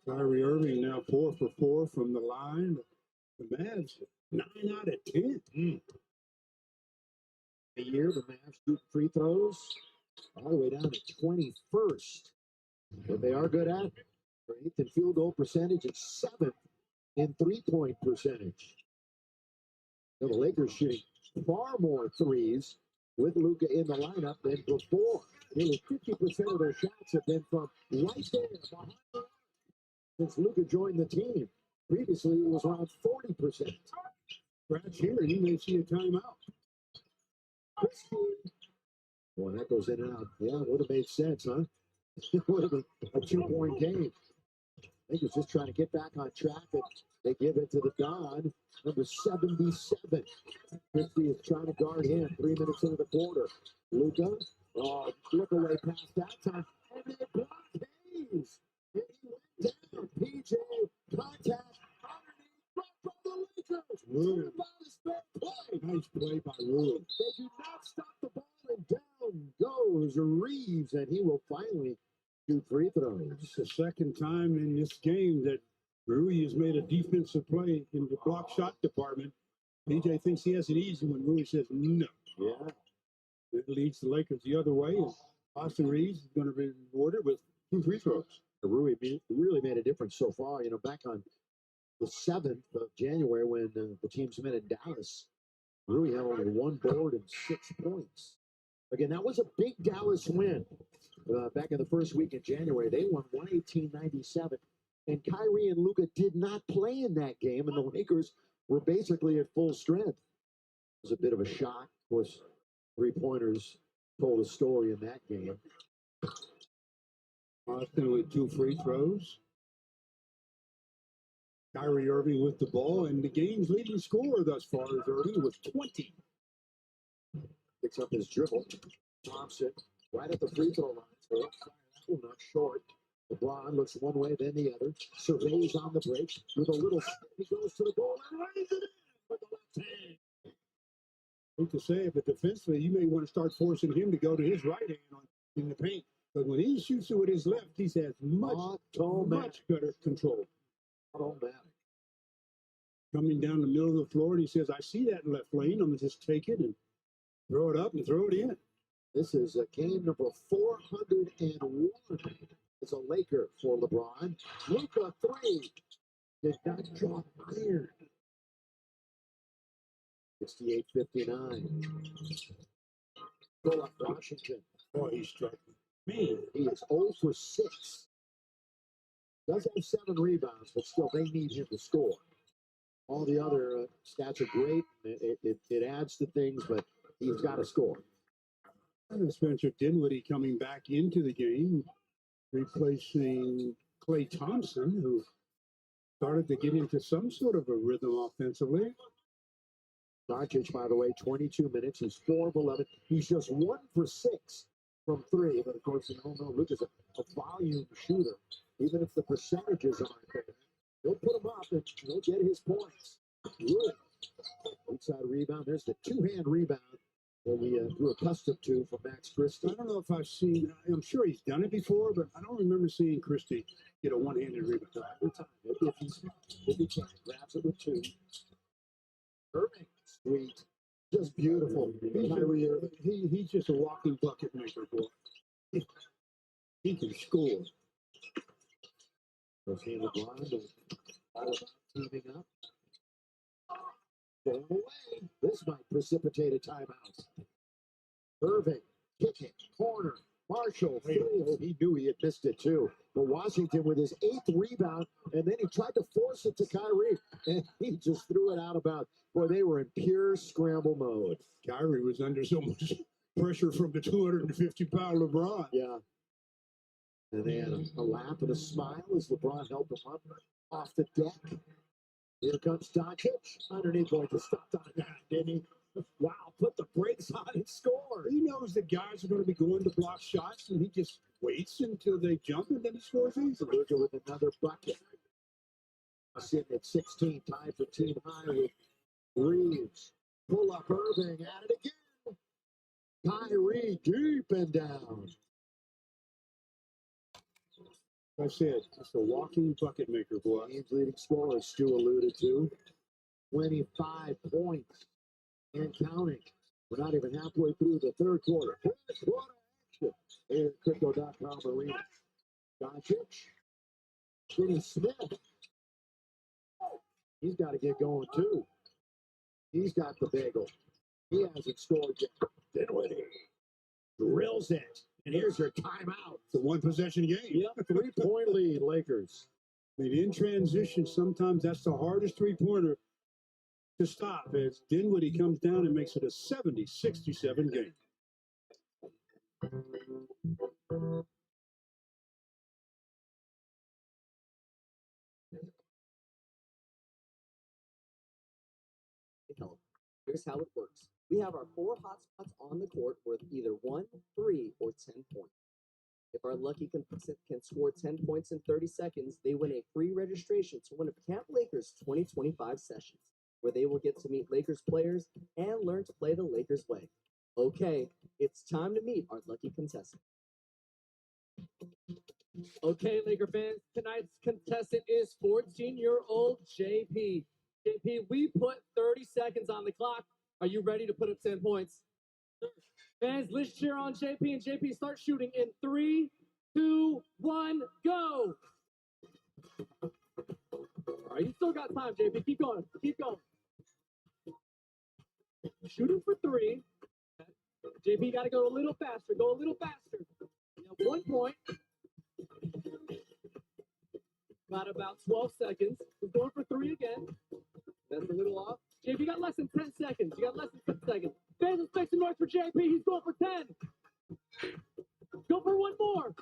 Kyrie Irving now 4 for 4 from the line. The Mavs 9 out of 10. The year the Mavs shoot free throws all the way down to 21st. But they are good at it. They're 8th in field goal percentage and 7th in three-point percentage. Now the Lakers shooting far more threes with Luka in the lineup than before. Nearly 50% of their shots have been from right there behind the arc since Luka joined the team. Previously, it was around 40%. Scratch here, and you may see a timeout. Boy, that goes in and out. Yeah, it would have made sense, huh? It would have been a 2-point game. I think it's just trying to get back on track, and they give it to the Don, number 77. Christie is trying to guard him 3 minutes into the quarter. Luka, look away past that time, and they block Hayes. And he went down. PJ, contact, underneath, from the Lakers. Rui. Play. Nice play by Rui. They do not stop the ball, and down goes Reeves, and he will finally shoot free throws. It's the second time in this game that Rui has made a defensive play in the block shot department. PJ thinks he has it easy when Rui says no. Yeah. It leads the Lakers the other way, and Austin Reeves is going to be rewarded with 2 free throws. Rui really made a difference so far. You know, back on the 7th of January when the teams met in Dallas, Rui had only 1 board and 6 points. Again, that was a big Dallas win back in the first week in January. They won 118-97, and Kyrie and Luka did not play in that game, and the Lakers were basically at full strength. It was a bit of a shock. Of course, 3-pointers told a story in that game. Austin with 2 free throws. Kyrie Irving with the ball, and the game's leading scorer thus far is Irving with 20. Picks up his dribble. Thompson right at the free throw line. So that one not short. LeBron looks one way, then the other. Surveys on the break with a little step. He goes to the goal and lays it in with the left hand. Hate to say it, but defensively, you may want to start forcing him to go to his right hand in the paint. But when he shoots it with his left, he has much better control. Automatic. Coming down the middle of the floor, and he says, I see that left lane. I'm going to just take it and throw it up and throw it in. This is game number 401. It's a Laker for LeBron. Luka 3 did not drop iron. 68-59. Go up Washington. Boy, he's striking. Man, he is 0 for 6. Does have 7 rebounds, but still they need him to score. All the other stats are great. It adds to things, but he's got to score. And Spencer Dinwiddie coming back into the game, replacing Klay Thompson, who started to get into some sort of a rhythm offensively. Doncic, by the way, 22 minutes. He's 4 of 11. He's just 1 for 6 from 3. But, of course, you all know Luka's a volume shooter. Even if the percentages aren't there, he'll put them up and he'll get his points. Good. Inside rebound. There's the 2-hand rebound that we grew accustomed to from Max Christie. I don't know if I've seen, I'm sure he's done it before, but I don't remember seeing Christie get a one-handed rebound. Every time. If he can, grabs it with 2. Irving, sweet. Just beautiful. He's just a walking bucket maker, boy. He can score. Goes he and LeBron all about teaming up. Going away. This might precipitate a timeout. Irving, kick it, corner. Marshall, oh, he knew he had missed it too. But Washington with his 8th rebound, and then he tried to force it to Kyrie, and he just threw it out of bounds. Boy, they were in pure scramble mode. Kyrie was under so much pressure from the 250-pound LeBron. Yeah. And they had a laugh and a smile as LeBron helped him up off the deck. Here comes Doncic underneath, going to stop on that, didn't he? Wow, put the brakes on and score. He knows the guys are going to be going to block shots, and he just waits until they jump, and then he scores easily. Luka with another bucket. Sitting at 16, tied for team high with Reeves. Pull up Irving, at it again. Kyrie deep and down. I said, it's a walking bucket maker, boy. Team's leading scorer, Stu alluded to. 25 points and counting. We're not even halfway through the third quarter. Fourth quarter action here at Crypto.com Arena. Doncic. Finney Smith. He's got to get going too. He's got the bagel. He hasn't scored yet. Dinwiddie drills it. And here's your timeout. It's a one-possession game. Yep, 3-point lead, Lakers. I mean, in transition, sometimes that's the hardest three-pointer to stop. As Dinwiddie comes down and makes it a 70-67 game. Here's how it works. We have our 4 hotspots on the court worth either 1, 3, or 10 points. If our lucky contestant can score 10 points in 30 seconds, they win a free registration to one of Camp Lakers' 2025 sessions, where they will get to meet Lakers players and learn to play the Lakers way. Okay, it's time to meet our lucky contestant. Okay, Laker fans, tonight's contestant is 14-year-old JP. JP, we put 30 seconds on the clock. Are you ready to put up 10 points? Fans, let's cheer on JP, and JP start shooting in 3, 2, 1, go! All right, you still got time, JP. Keep going. Keep going. Shooting for 3. JP got to go a little faster. Go a little faster. You have 1 point. Got about 12 seconds. He's going for 3 again. That's a little off. JP, you got less than 10 seconds. You got less than 10 seconds. Fans, let's make some noise for JP. He's going for 10. Go for 1 more.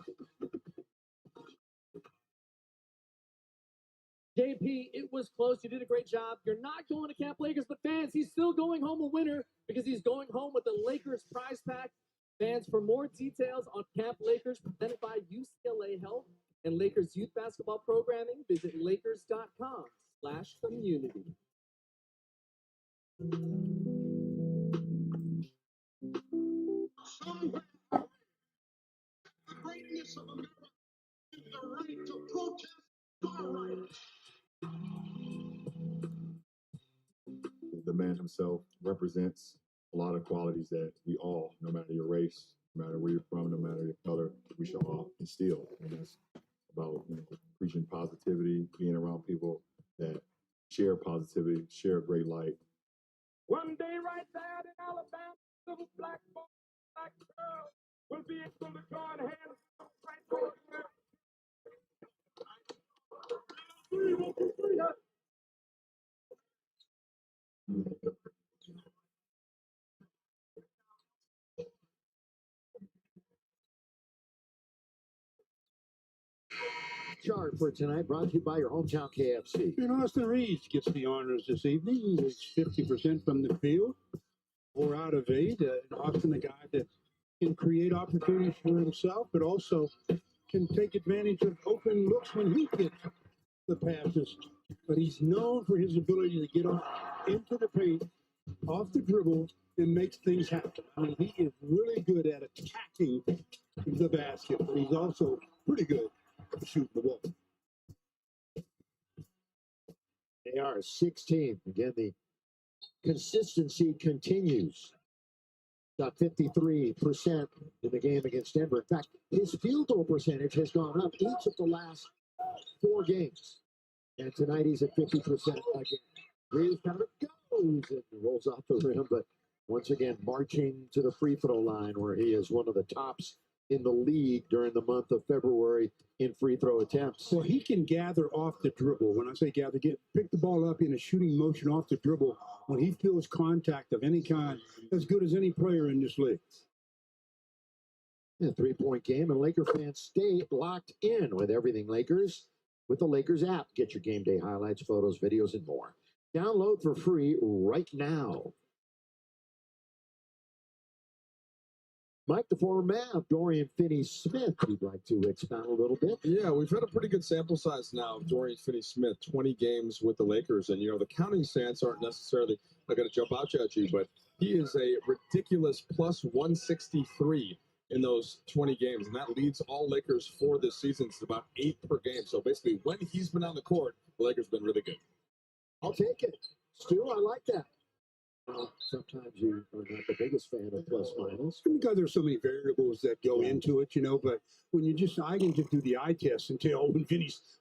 JP, it was close. You did a great job. You're not going to Camp Lakers, but fans, he's still going home a winner because he's going home with the Lakers prize pack. Fans, for more details on Camp Lakers presented by UCLA Health and Lakers youth basketball programming, visit lakers.com/community. Somewhere, the greatness of America is the right to protest our rights. The man himself represents a lot of qualities that we all, no matter your race, no matter where you're from, no matter your color, we should all instill. And that's about preaching positivity, being around people that share positivity, share a great light. One day right there in Alabama, little black boy, black girl will be able to join hands right there. Chart for tonight brought to you by your hometown KFC. And Austin Reeves gets the honors this evening. He's 50% from the field, 4 out of 8. And Austin, a guy that can create opportunities for himself, but also can take advantage of open looks when he gets the passes. But he's known for his ability to get on into the paint, off the dribble, and makes things happen. I mean, he is really good at attacking the basket, but he's also pretty good at shooting the ball. They are 16. Again, the consistency continues. Got 53% in the game against Denver. In fact, his field goal percentage has gone up each of the last 4 games. And tonight he's at 50% again. Reeves kind of goes and rolls off the rim, but once again marching to the free throw line where he is one of the tops in the league during the month of February in free throw attempts. Well, he can gather off the dribble. When I say gather, pick the ball up in a shooting motion off the dribble. When he feels contact of any kind, as good as any player in this league. A three-point game, and Laker fans stay locked in with everything Lakers with the Lakers app. Get your game day highlights, photos, videos, and more. Download for free right now. Mike, the former Mav, Dorian Finney-Smith, you'd like to expound a little bit? Yeah, we've had a pretty good sample size now of Dorian Finney-Smith, 20 games with the Lakers. And, the counting stats aren't necessarily going to jump out at you, but he is a ridiculous plus 163 in those 20 games. And that leads all Lakers for this season. It's about 8 per game. So basically, when he's been on the court, the Lakers have been really good. I'll take it. Stu, I like that. Sometimes you are not the biggest fan of plus minus. Because there's so many variables that go into it, but when I can just do the eye test and tell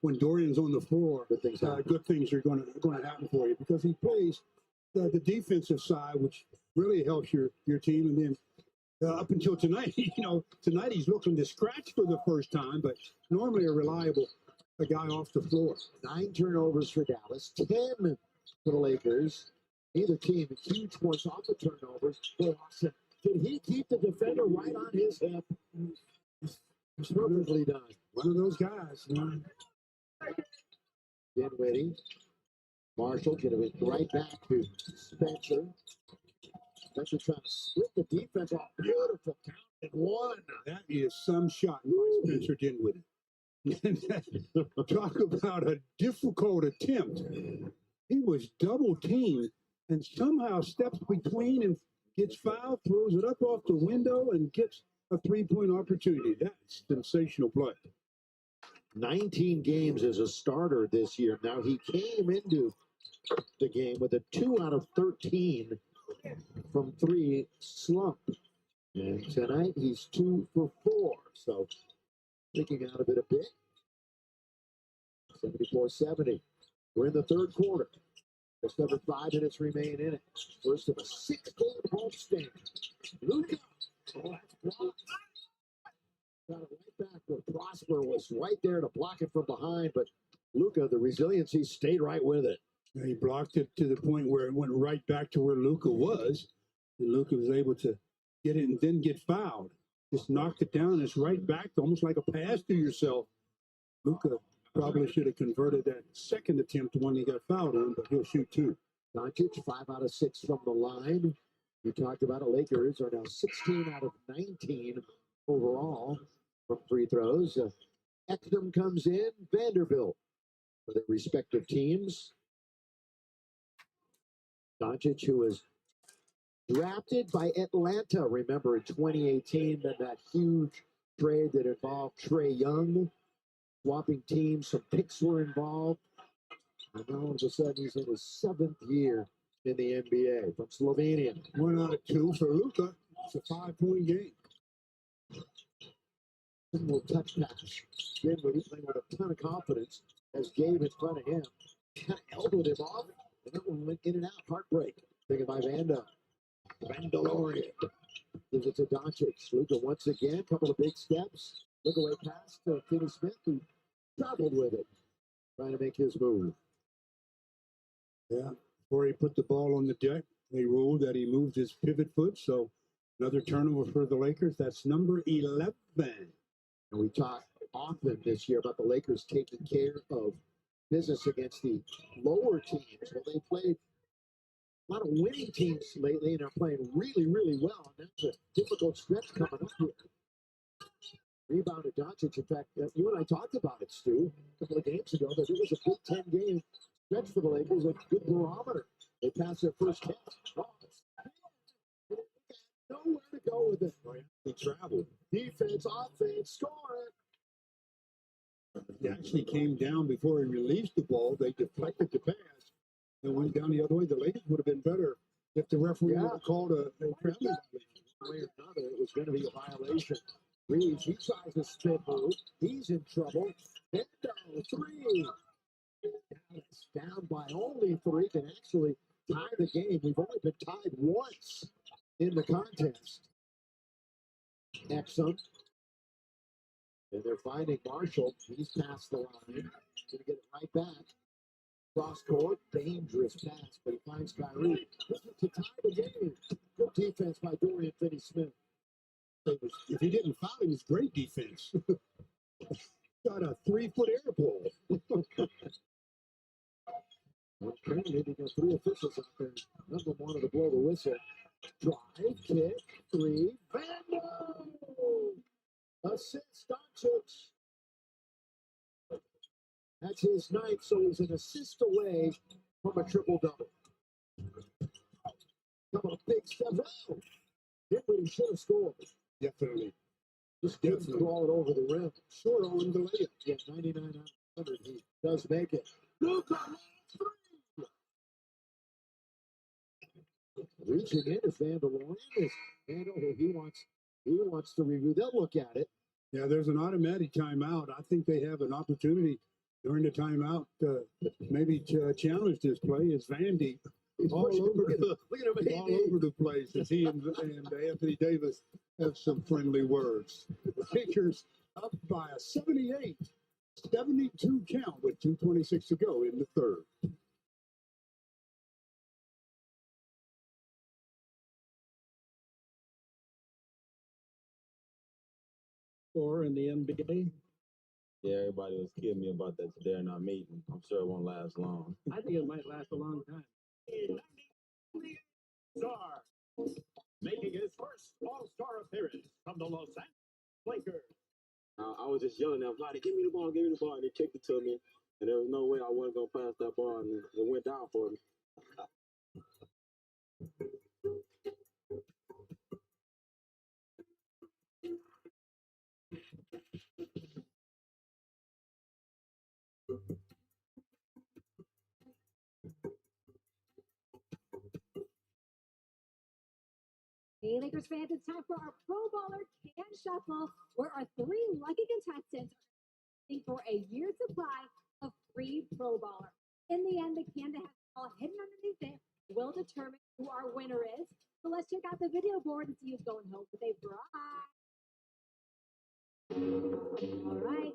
when Dorian's on the floor, good things are going to happen for you because he plays the defensive side, which really helps your team. And then up until tonight, tonight he's looking to scratch for the first time, but normally a reliable guy off the floor. 9 turnovers for Dallas, 10 for the Lakers. Neither team huge points off the turnovers. Boston, did he keep the defender right on his hip? It's perfectly done. One of those guys. Dinwiddie. Marshall getting it right back to Spencer. Spencer trying to split the defense off. Beautiful count and one. That is some shot by Spencer Dinwiddie. Talk about a difficult attempt. He was double teamed and somehow steps between and gets fouled, throws it up off the window, and gets a three-point opportunity. That's sensational play. 19 games as a starter this year. Now, he came into the game with a 2 out of 13 from 3 slump. And tonight, he's 2 for 4. So, picking out of it a bit. 74-70. We're in the third quarter. Just over 5 minutes remain in it. First of a 6-game homestand. Luka. Oh, that's blocked. Got it right back where Prosper was right there to block it from behind, but Luka, the resiliency, stayed right with it. He blocked it to the point where it went right back to where Luka was, and Luka was able to get it and then get fouled. Just knocked it down. It's right back, almost like a pass to yourself. Luka probably should have converted that second attempt when he got fouled on, but he'll shoot 2. Doncic, 5 out of 6 from the line. We talked about it. Lakers are now 16 out of 19 overall from free throws. Ekdom comes in. Vanderbilt for their respective teams. Doncic, who was drafted by Atlanta, remember, in 2018, then that huge trade that involved Trae Young. Swapping teams, some picks were involved. And now all of a sudden he's in his 7th year in the NBA from Slovenia. 1 out of 2 for Luka. It's a 5-point game. Simple touch pass. Dinwiddie playing with a ton of confidence as Gabe in front of him. Kind of elbowed him off, and that one went in and out. Heartbreak. Taken by Vanda. Vandalorian. Gives it to Doncic. Luka once again, couple of big steps. Look away pass to Finney-Smith, who traveled with it, trying to make his move. Yeah, before he put the ball on the deck, they ruled that he moved his pivot foot, so another turnover for the Lakers. That's number 11. And we talk often this year about the Lakers taking care of business against the lower teams. Well, they played a lot of winning teams lately, and are playing really, really well. And that's a difficult stretch coming up here. Rebounded Doncic. In fact, you and I talked about it, Stu, a couple of games ago, that it was a Big 10 game stretch for the Lakers, a good barometer. They passed their first test. Oh, nowhere to go with it. He traveled. Defense, offense, score. He actually came down before he released the ball. They deflected the pass and went down the other way. The Lakers would have been better if the referee would have called a travel violation. One way or another, it was going to be a violation. Reeves, he tries a spin move. He's in trouble. Hendo, 3. Dallas down by only 3, can actually tie the game. We've only been tied once in the contest. Exum. And they're finding Marshall. He's past the line. Going to get it right back. Cross court. Dangerous pass, but he finds Kyrie. This is to tie the game. Good defense by Dorian Finney-Smith. If he didn't foul, it was great defense. Got a 3-foot air ball. Apparently, they got 3 officials out there. None of them wanted to blow the whistle. Drive, kick, 3. Vando! Assist, Doncic. That's his night, so he's an assist away from a triple-double. Couple of big steps. Oh, hit what he should have scored. Definitely. Just couldn't crawl it over the rim. Sure on the layup. Yeah, 99 out of 100. He does make it. Luka, 3. Reaching in is Vandal. Vandal, he wants to review. They'll look at it. Yeah, there's an automatic timeout. I think they have an opportunity during the timeout maybe to challenge this play. As Vandy all over the place as he and Anthony Davis have some friendly words. The Lakers up by a 78-72 count with 2:26 to go in the third. Or in the NBA. Yeah, everybody was kidding me about that today in our meeting. I'm sure it won't last long. I think it might last a long time. Star making his first All-Star appearance from the Los Angeles Lakers. I was just yelling at Vlade, give me the ball, and he kicked it to me, and there was no way I wasn't going to pass that ball, and it went down for me. Hey, Lakers fans, it's time for our Pro Baller Can Shuffle, where our 3 lucky contestants are looking for a year's supply of free Pro Baller. In the end, the can that has the ball hidden underneath it will determine who our winner is. So let's check out the video board and see who's going home with a prize. All right.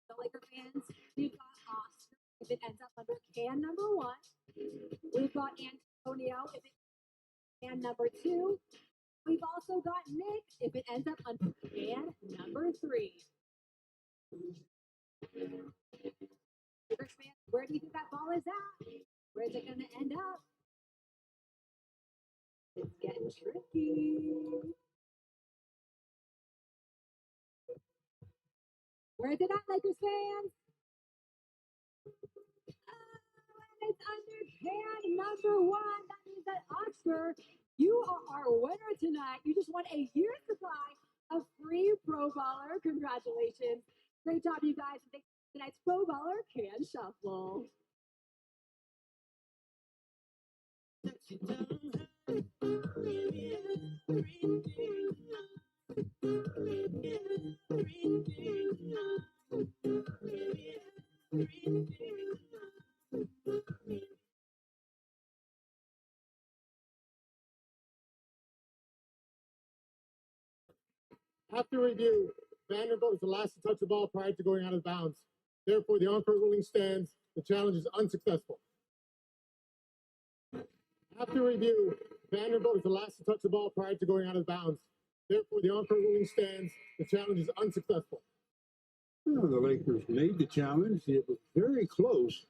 So, Laker fans, we've got Oscar if it ends up under can number 1. We've got Antonio if it can number 2. We've also got Nick if it ends up under can number 3. Lakers fans, where do you think that ball is at? Where is it going to end up? It's getting tricky. Where's it at, Lakers fans? It's under can number 1. That means that Oscar, you are our winner tonight. You just won a year's supply of free Pro Baller. Congratulations. Great job, you guys. Thanks for tonight's Pro Baller Can Shuffle. After review, Vanderbilt is the last to touch the ball prior to going out of bounds. Therefore, the on-court ruling stands. The challenge is unsuccessful. After review, Vanderbilt is the last to touch the ball prior to going out of bounds. Therefore, the on-court ruling stands. The challenge is unsuccessful. Well, the Lakers made the challenge. It was very close,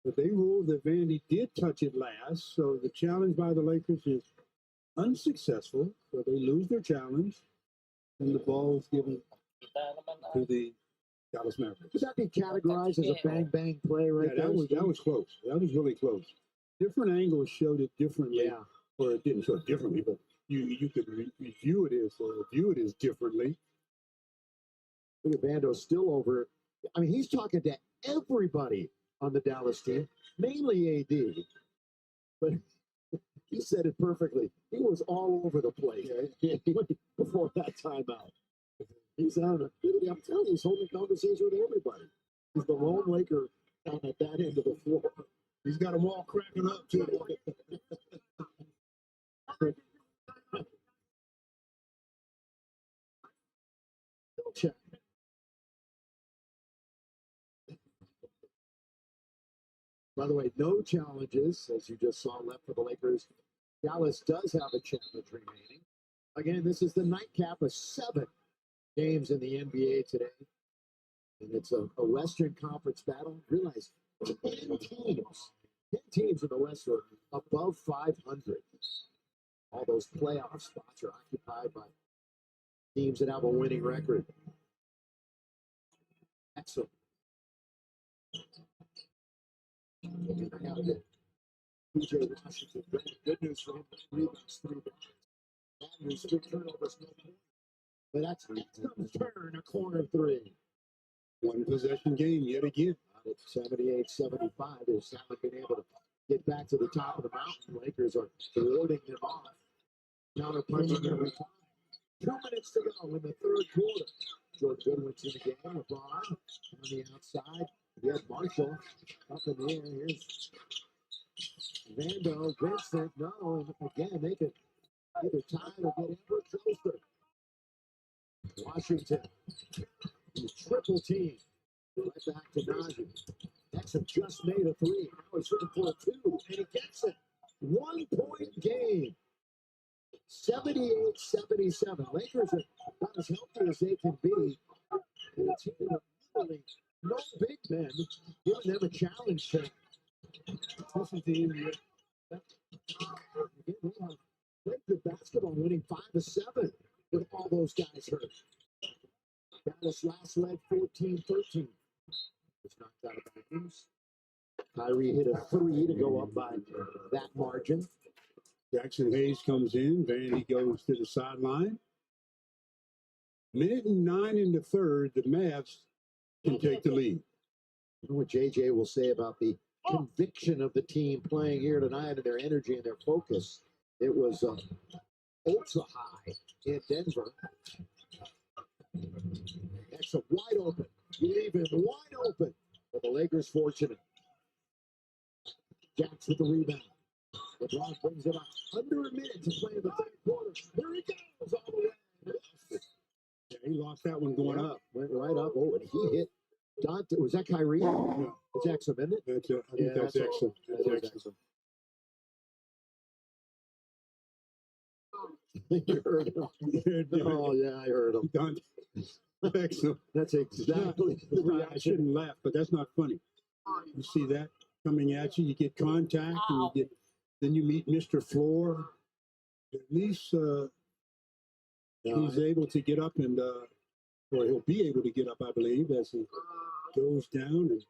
but they ruled that Vandy did touch it last. So the challenge by the Lakers is unsuccessful. So they lose their challenge, and the ball is given to the Dallas Mavericks. Could that be categorized as a bang-bang play right there? That was close. That was really close. Different angles showed it differently, or it didn't show it differently, but you could review it as or view it as differently. Look at Vando still over. I mean, he's talking to everybody on the Dallas team, mainly AD. But he said it perfectly. He was all over the place before that timeout. He's on it. I'm telling you, he's holding a conversation with everybody. He's the lone Laker down at that end of the floor. He's got them all cracking up too. Check. By the way, no challenges, as you just saw, left for the Lakers. Dallas does have a challenge remaining. Again, this is the nightcap of 7 games in the NBA today. And it's a Western Conference battle. Realize 10 teams. 10 teams in the West are above 500. All those playoff spots are occupied by teams that have a winning record. Excellent. I gotta get PJ Washington. Good news for him. 3 rebounds. Bad news, 3 turnovers, no point. But that's turn, a corner 3. One possession game yet again. At 78-75, they've finally been able to get back to the top of the mountain. Lakers are warding them off. Counter punching every time. 2 minutes to go in the third quarter. Jordan Goodwin's in the game. LeBron on the outside. You have Marshall up in the air. Here's Vando, Vincent. No, and again, they could either tie or get ever closer. Washington, triple team. Right back to Najee. Exum just made a 3. Now he's looking for a 2, and he gets it. 1 point game. 78-77. Lakers are not as healthy as they can be. And a team of literally no big men, giving them a challenge to. This is the end of they played good basketball, winning 5 of 7 with all those guys hurt. Dallas last led 14-13. It's knocked out of bounds. Kyrie hit a 3 to go up by that margin. Jackson Hayes comes in. Vandy goes to the sideline. Minute and 9 in the third. The Mavs can take the lead. You know what JJ will say about the conviction of the team playing here tonight and their energy and their focus. It was ultra high in Denver. That's a wide open. Leave him wide open. But the Lakers fortunate. Jacks with the rebound. LeBron brings it up. Under a minute to play in the third quarter. Here he goes all the way. Yeah, he lost that one going up. Went right up. Oh, and he hit Dante. Was that Kyrie? No. It's Exum, isn't it? I think that's Exum. That's Exum. You heard him. Oh, yeah, I heard him. Dante. Exum. That's exactly the reaction. I shouldn't laugh, but that's not funny. You see that coming at you, you get contact, and then you meet Mr. Floor. At least he's able to get up and, or he'll be able to get up, I believe, as he goes down. And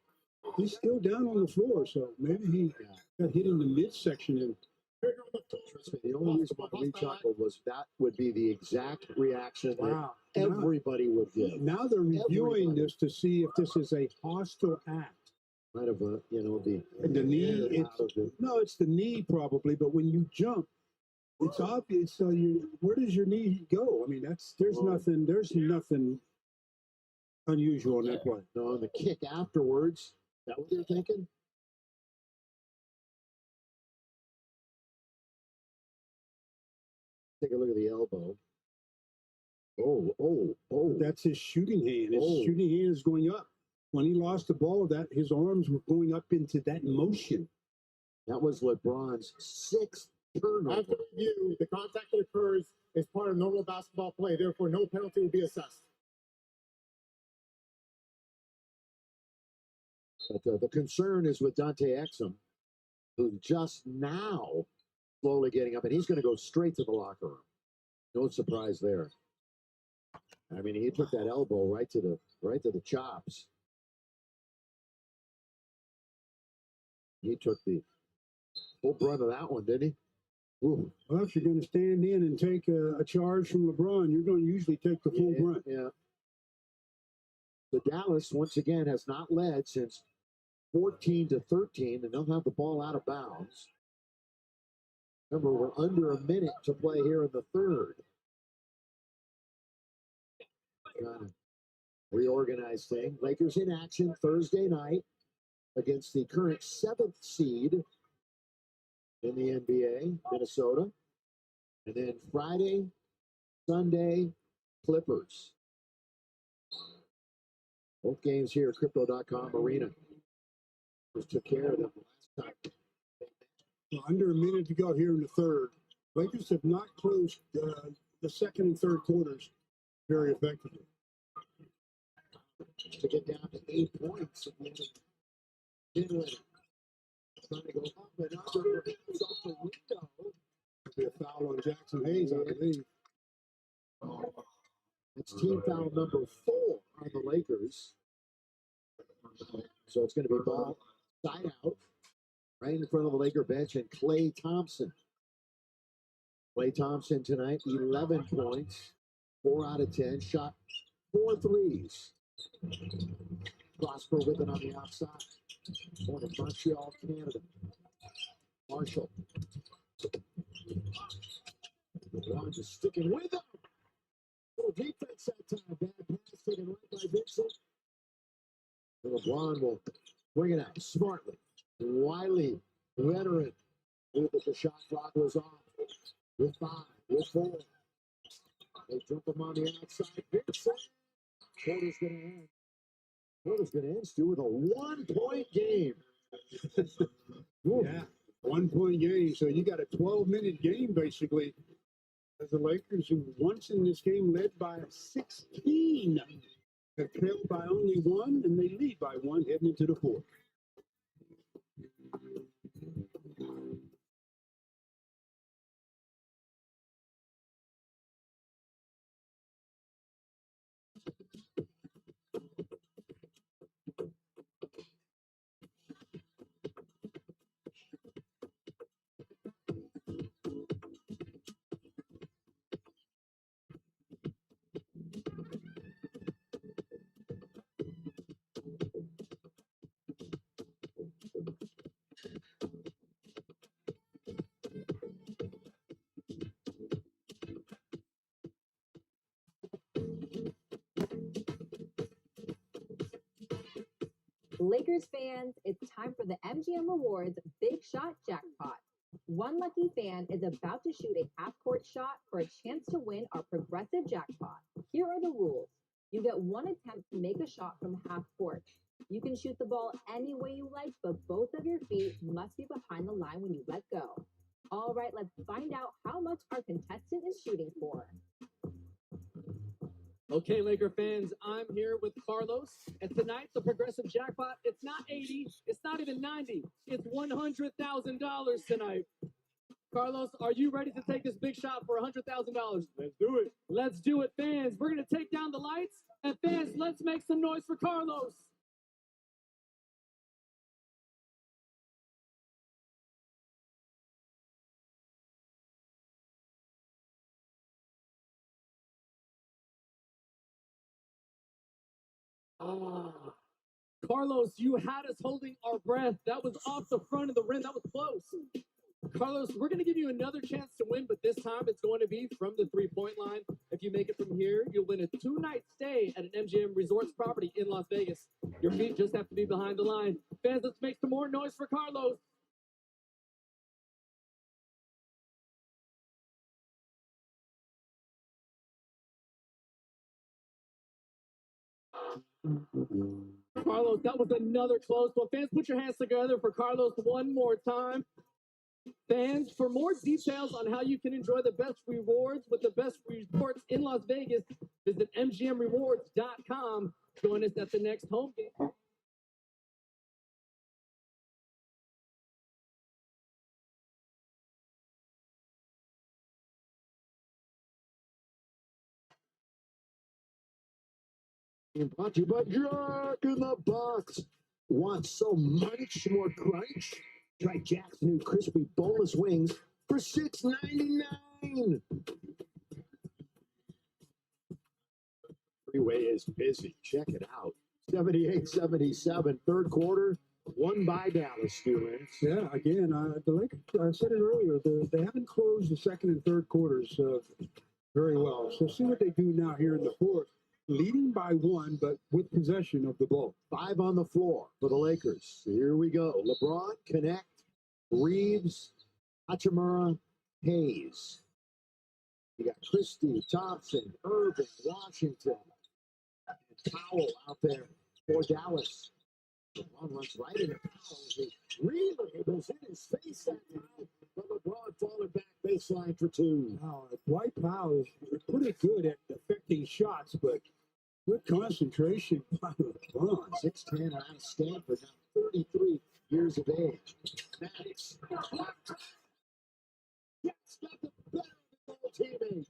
he's still down on the floor, so maybe he got hit in the midsection. And trust me, the only reason why we chuckled was that would be the exact reaction that everybody would give. Now they're reviewing this to see if this is a hostile act. Kind of a, the knee. It's the knee probably, but when you jump, it's obvious. So where does your knee go? I mean, there's nothing unusual in that play. No, and the kick afterwards. Is that what they're thinking? Take a look at the elbow. Oh. That's his shooting hand. His shooting hand is going up. When he lost the ball, his arms were going up into that motion. That was LeBron's 6th turnover. After review, the contact that occurs is part of normal basketball play. Therefore, no penalty will be assessed. But the concern is with Dante Exum, who's just now slowly getting up, and he's going to go straight to the locker room. No surprise there. I mean, he took that elbow right to the chops. He took the full brunt of that one, didn't he? Ooh. Well, if you're going to stand in and take a charge from LeBron, you're going to usually take the full brunt. Yeah. The Dallas, once again, has not led since 14-13, and they'll have the ball out of bounds. Remember, we're under a minute to play here in the third. Trying to reorganize things. Lakers in action Thursday night. against the current 7th seed in the NBA, Minnesota. And then Friday, Sunday, Clippers. Both games here at Crypto.com Arena. Just took care of them last time. Well, under a minute to go here in the third. Lakers have not closed the second and third quarters very effectively. To get down to 8 points at the end of the dinner. Trying to go up and under. It's off the window. There'll be a foul on Jackson Hayes, I believe. It's team foul number 4 on the Lakers. So it's going to be ball side out, right in front of the Laker bench, and Klay Thompson. Klay Thompson tonight, 11 points, 4 out of 10, shot 4 threes. Prosper with it on the outside. Born in Montreal, Canada. Marshall. LeBron just sticking with him. Little defense that time. Bad pass taken right by Vincent. And LeBron will bring it out smartly. Wiley, veteran, knew that the shot clock was off. With 5, with 4. They jump him on the outside. Vincent. Quarter's going to end. Quarter's going to end, Stu, with a 1-point game. Yeah, 1-point game. So you got a 12-minute game, basically. As the Lakers, who once in this game led by 16, have trailed by only 1, and they lead by 1 heading into the fourth. Lakers fans, it's time for the MGM Rewards Big Shot Jackpot. One lucky fan is about to shoot a half-court shot for a chance to win our progressive jackpot. Here are the rules. You get 1 attempt to make a shot from half court. You can shoot the ball any way you like, but both of your feet must be behind the line when you let go. All right, let's find out how much our contestant is shooting for. Okay, Laker fans, I'm here with Carlos, and tonight the progressive jackpot, it's not 80, it's not even 90, it's $100,000 tonight. Carlos, are you ready to take this big shot for $100,000? Let's do it. Let's do it, fans. We're going to take down the lights, and fans, let's make some noise for Carlos. Carlos, you had us holding our breath. That was off the front of the rim. That was close. Carlos, we're going to give you another chance to win, but this time it's going to be from the three-point line. If you make it from here, you'll win a 2-night stay at an MGM Resorts property in Las Vegas. Your feet just have to be behind the line. Fans, let's make some more noise for Carlos. Carlos, that was another close one. Fans, put your hands together for Carlos one more time. Fans, for more details on how you can enjoy the best rewards with the best resorts in Las Vegas, visit mgmrewards.com. Join us at the next home game. Brought to you by Jack in the Box. Want so much more crunch? Try Jack's new crispy boneless wings for $6.99. Freeway is busy. Check it out. 78-77, third quarter, won by Dallas, students. Yeah, again, the Lakers, I said it earlier, they haven't closed the second and third quarters very well. So see what they do now here in the fourth. leading by 1, but with possession of the ball. 5 on the floor for the Lakers. Here we go. LeBron, connect, Reeves, Hachimura, Hayes. You got Christie, Thompson, Irving, Washington, and Powell out there for Dallas. LeBron runs right into Powell. He really was in his face that time, but LeBron falling back baseline for 2. Dwight Powell is pretty good at affecting shots, but good concentration by LeBron. 6'10" out of Stanford, now 33 years of age. Mavericks. Yes, got the better of his old teammate.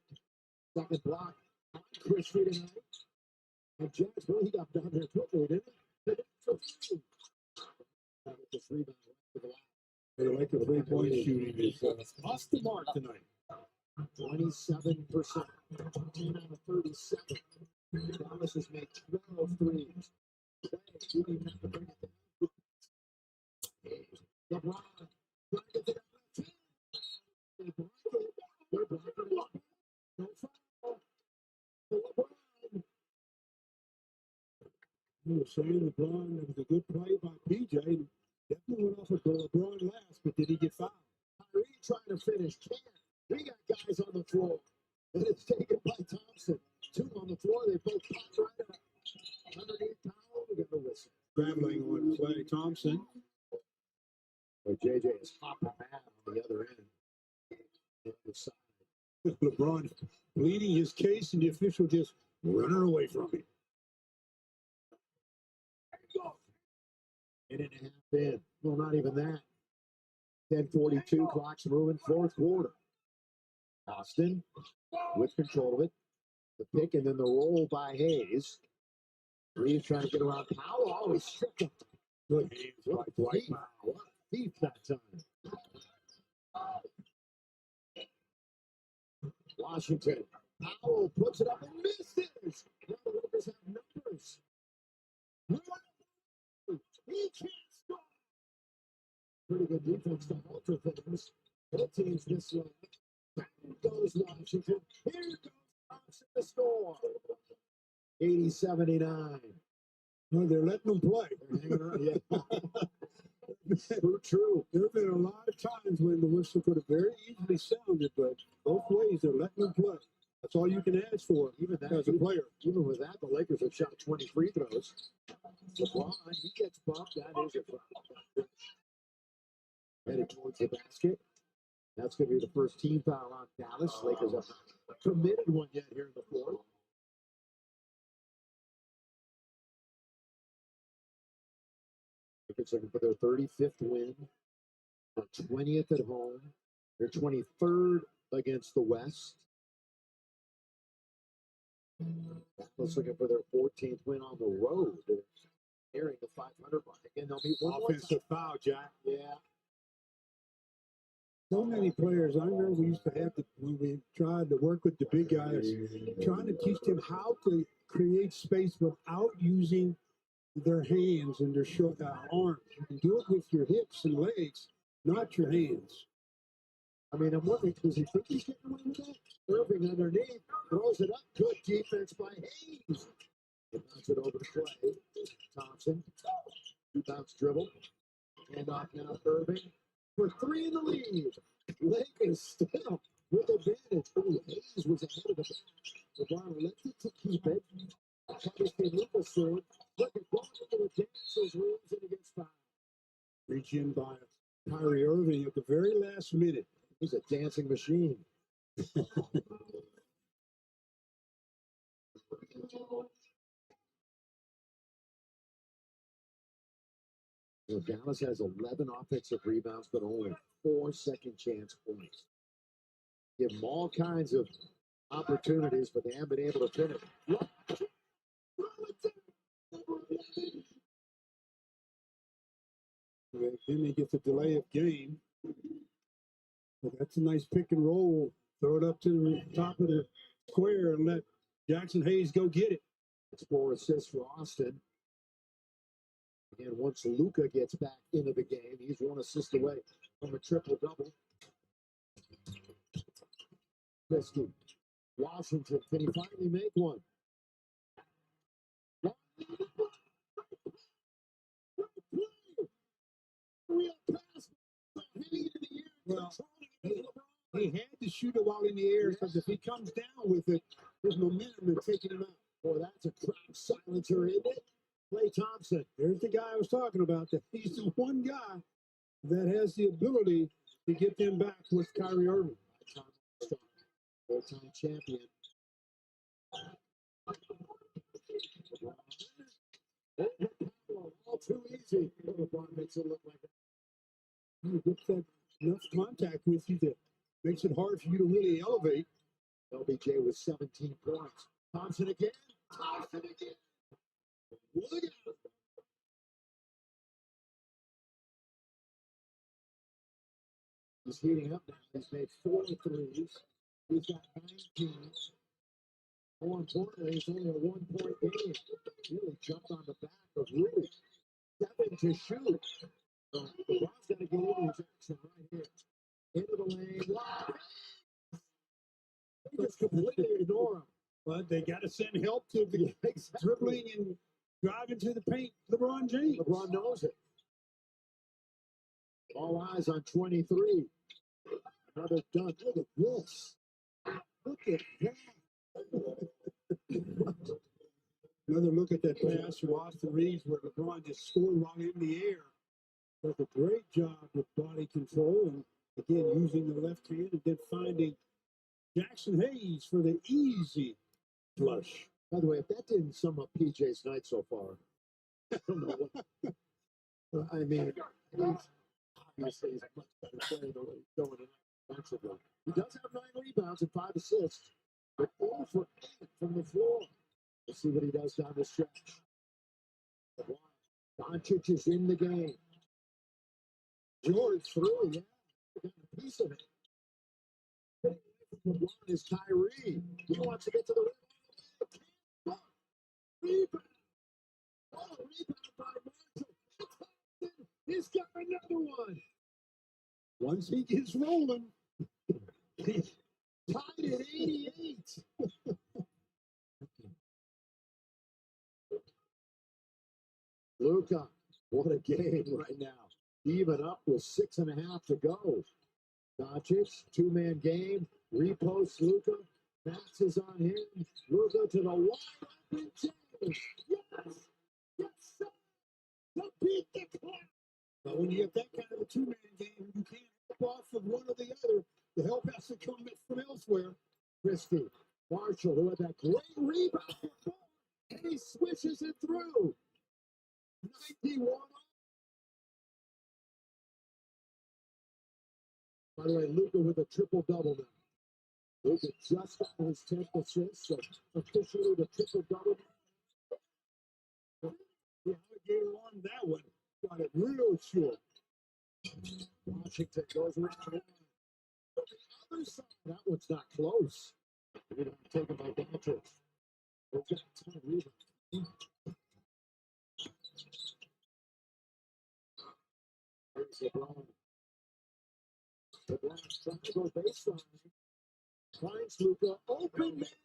Second block on Christie tonight. And Jazz, well, he got down there quickly, didn't he? This rebound for the last. They like the 3-point shooting is off the mark tonight. 27%. 10 out of 37. Dallas has made 12 threes. You didn't have to bring it down. LeBron trying to get it up. They're blocking it up. No foul. LeBron. You were saying LeBron, it was a good play by PJ. Definitely went off of LeBron last, but did he get fouled? Kyrie trying to finish. Can't. We got guys on the floor. And it's taken by Thompson. 2 on the floor. They both popped right up. Underneath Powell, we got the whistle. Traveling on Klay Thompson. But JJ is hopping mad on the other end. The other side. LeBron pleading his case, and the official just running away from him. Minute and a half in. Well, not even that. 10:42, clock's moving, fourth quarter. Austin with control of it. The pick and then the roll by Hayes. Reeves trying to get around Powell. Oh, he stripped him. Good hands by Dwight. What a thief that time. Washington. Powell puts it up and misses. Now the Lakers have numbers. He can't score. Pretty good defense to alter things. Both teams this way. Back goes Washington. Here goes Thompson to score. 80-79. Well, they're letting them play. They're hanging around. Yeah. True. There have been a lot of times when the whistle could have very easily sounded, but both ways they're letting them play. That's all you can ask for, even that, as a player. Even with that, the Lakers have shot 20 free throws. LeBron, he gets bumped. That is a foul. Headed towards the basket. That's going to be the first team foul on Dallas. Lakers have not committed one yet here in the fourth. Lakers looking for their 35th win. Their 20th at home. Their 23rd against the West. Dallas looking for their 14th win on the road. They're nearing the 500 mark. Again, they'll meet one offensive foul, Jack. Yeah. So many players. I remember we used to have when we tried to work with the big guys, trying to teach them how to create space without using their hands and their short arms. You can do it with your hips and legs, not your hands. I mean, I'm wondering, does he think he's getting away with that? Irving underneath, throws it up. Good defense by Hayes. He bounces it over to Clay. Thompson. 2-bounce dribble. Hand off now, Irving. For 3 in the lead. Lakers still with advantage. Ooh, Hayes was ahead of the back. LeBron elected to keep it. Obviously, Lucas through. Look at going into the dances rooms and against foul. Reach in by Kyrie Irving at the very last minute. He's a dancing machine. So Dallas has 11 offensive rebounds, but only 4 second chance points. Give them all kinds of opportunities, but they haven't been able to finish. Then they get the delay of game. But that's a nice pick and roll. Throw it up to the top of the square and let Jackson Hayes go get it. It's 4 assists for Austin. And once Luka gets back into the game, he's 1 assist away from a triple-double. Risky. Washington, can he finally make one? Well, he had to shoot it while in the air because if he comes down with it, his momentum is taking him out. Boy, that's a crowd silencer, isn't it? Klay Thompson. There's the guy I was talking about. That he's the one guy that has the ability to get them back with Kyrie Irving. Four-time champion. All too easy. LeBron makes it look like that. You get that enough contact with you that makes it hard for you to really elevate. LBJ with 17 points. Thompson again. Thompson again. Look at it. He's heating up now. He's made 4 threes. He's got 19. More importantly, it's only a 1-point game. Really jumped on the back of Rudy. 7 to shoot. So LeBron's got to get into his action right here. Into the lane. Wow. They just completely ignore him. But they got to send help to the dribbling and driving to the paint. LeBron James. LeBron knows it. All eyes on 23. Another dunk. Look at this. Look at that. Another look at that pass to Austin Reeves where LeBron just scored while in the air. Does a great job with body control and, again, using the left hand and then finding Jackson Hayes for the easy flush. By the way, if that didn't sum up PJ's night so far, I don't know what. I mean, obviously he's a much better player than what he's doing tonight offensively. He does have 9 rebounds and 5 assists, but 4 for 8 from the floor. Let's see what he does down the stretch. Doncic is in the game. George through, yeah. Got a piece of it. LeBron is Kyrie. He wants to get to the rim. Rebound. Oh, rebound by Marshall. He's got another one. Once he gets rolling, he's tied at 88. Luka, what a game right now. Even up with 6.5 to go. Doncic, 2-man game, reposts Luka, passes on him. Luka to the wide open James. Yes, yes, sir. To beat the clock. But when you get that kind of a 2-man game, you can't help off of one or the other. The help has to come from elsewhere. Christie, Marshall, who had that great rebound before, and he swishes it through. 91. By the way, Luka with a triple-double now. Luka just got his 10th assist, so officially the triple-double. The alligator on that one got it real short. Washington goes around the other side. That one's not close. We're going to take him by Doncic. They've got a ton of rebounds. Here's LeBron. LeBron's trying to go baseline. Finds Luka. Open man.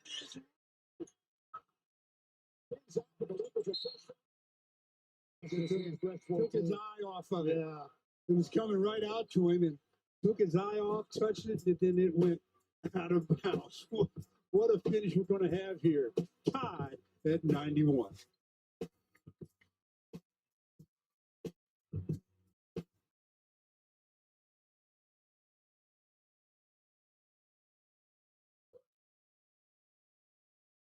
Things up for the Lakers Took his eye off of it. Yeah. It was coming right out to him and took his eye off, touched it, and then it went out of bounds. What a finish we're going to have here. Tied at 91.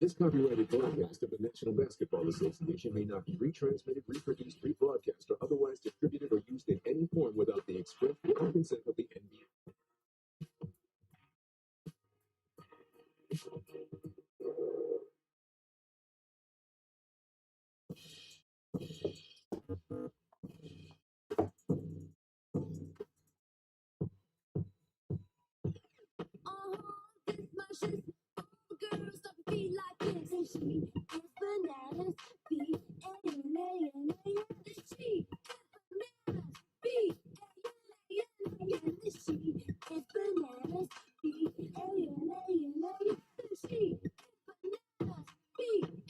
This copyrighted broadcast of the National Basketball Association may not be retransmitted, reproduced, rebroadcast, or otherwise distributed or used in any form without the express written consent of the NBA. Girls don't be like this, and she is bananas. B-A-N-A-N-A-N. She is bananas. B-A-N-A-N-A-N. She is bananas. B-A-N-A-N-A-N. She is bananas. B-A-N-A-N-A-N.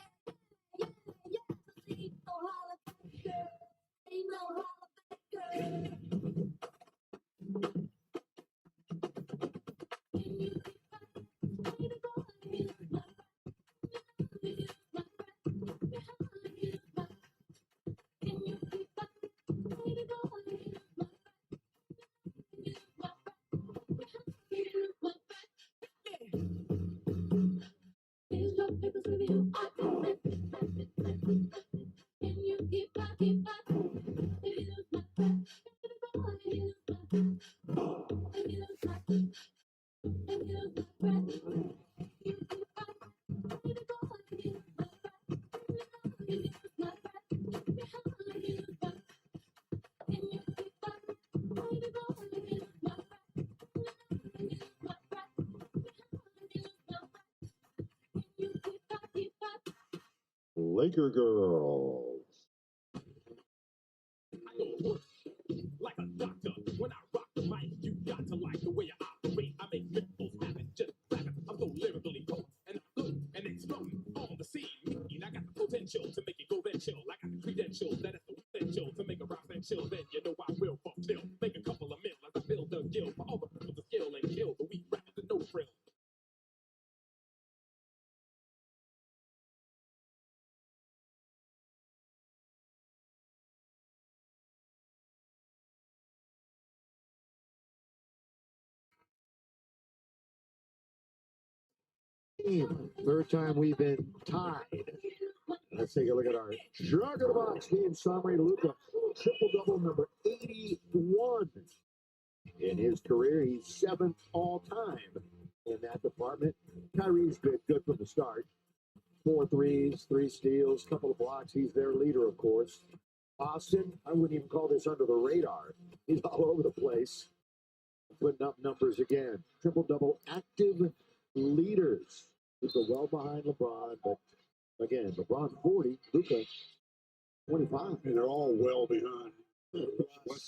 Laker girls. Like a doctor, when I rock the mic, you got to like the way I operate. I make miracles happen, just rapping. I'm so lyrically potent, and I'm good and exploding on the scene. I got the potential to make it go then chill. I got the credentials that is the potential to make a rock and chill. Then you know I will fulfill, make a couple of mil as I build the guild for all the people to skill and kill the weak rappers and no frill. Third time we've been tied. Let's take a look at our Jug of the Box team summary. Luka, triple-double number 81 in his career. He's 7th all-time in that department. Kyrie's been good from the start. 4 threes, 3 steals, couple of blocks. He's their leader, of course. Austin, I wouldn't even call this under the radar. He's all over the place, putting up numbers again. Triple-double active leaders. Luka well behind LeBron, but again, LeBron 40, Luka 25. And they're all well behind Westbrook.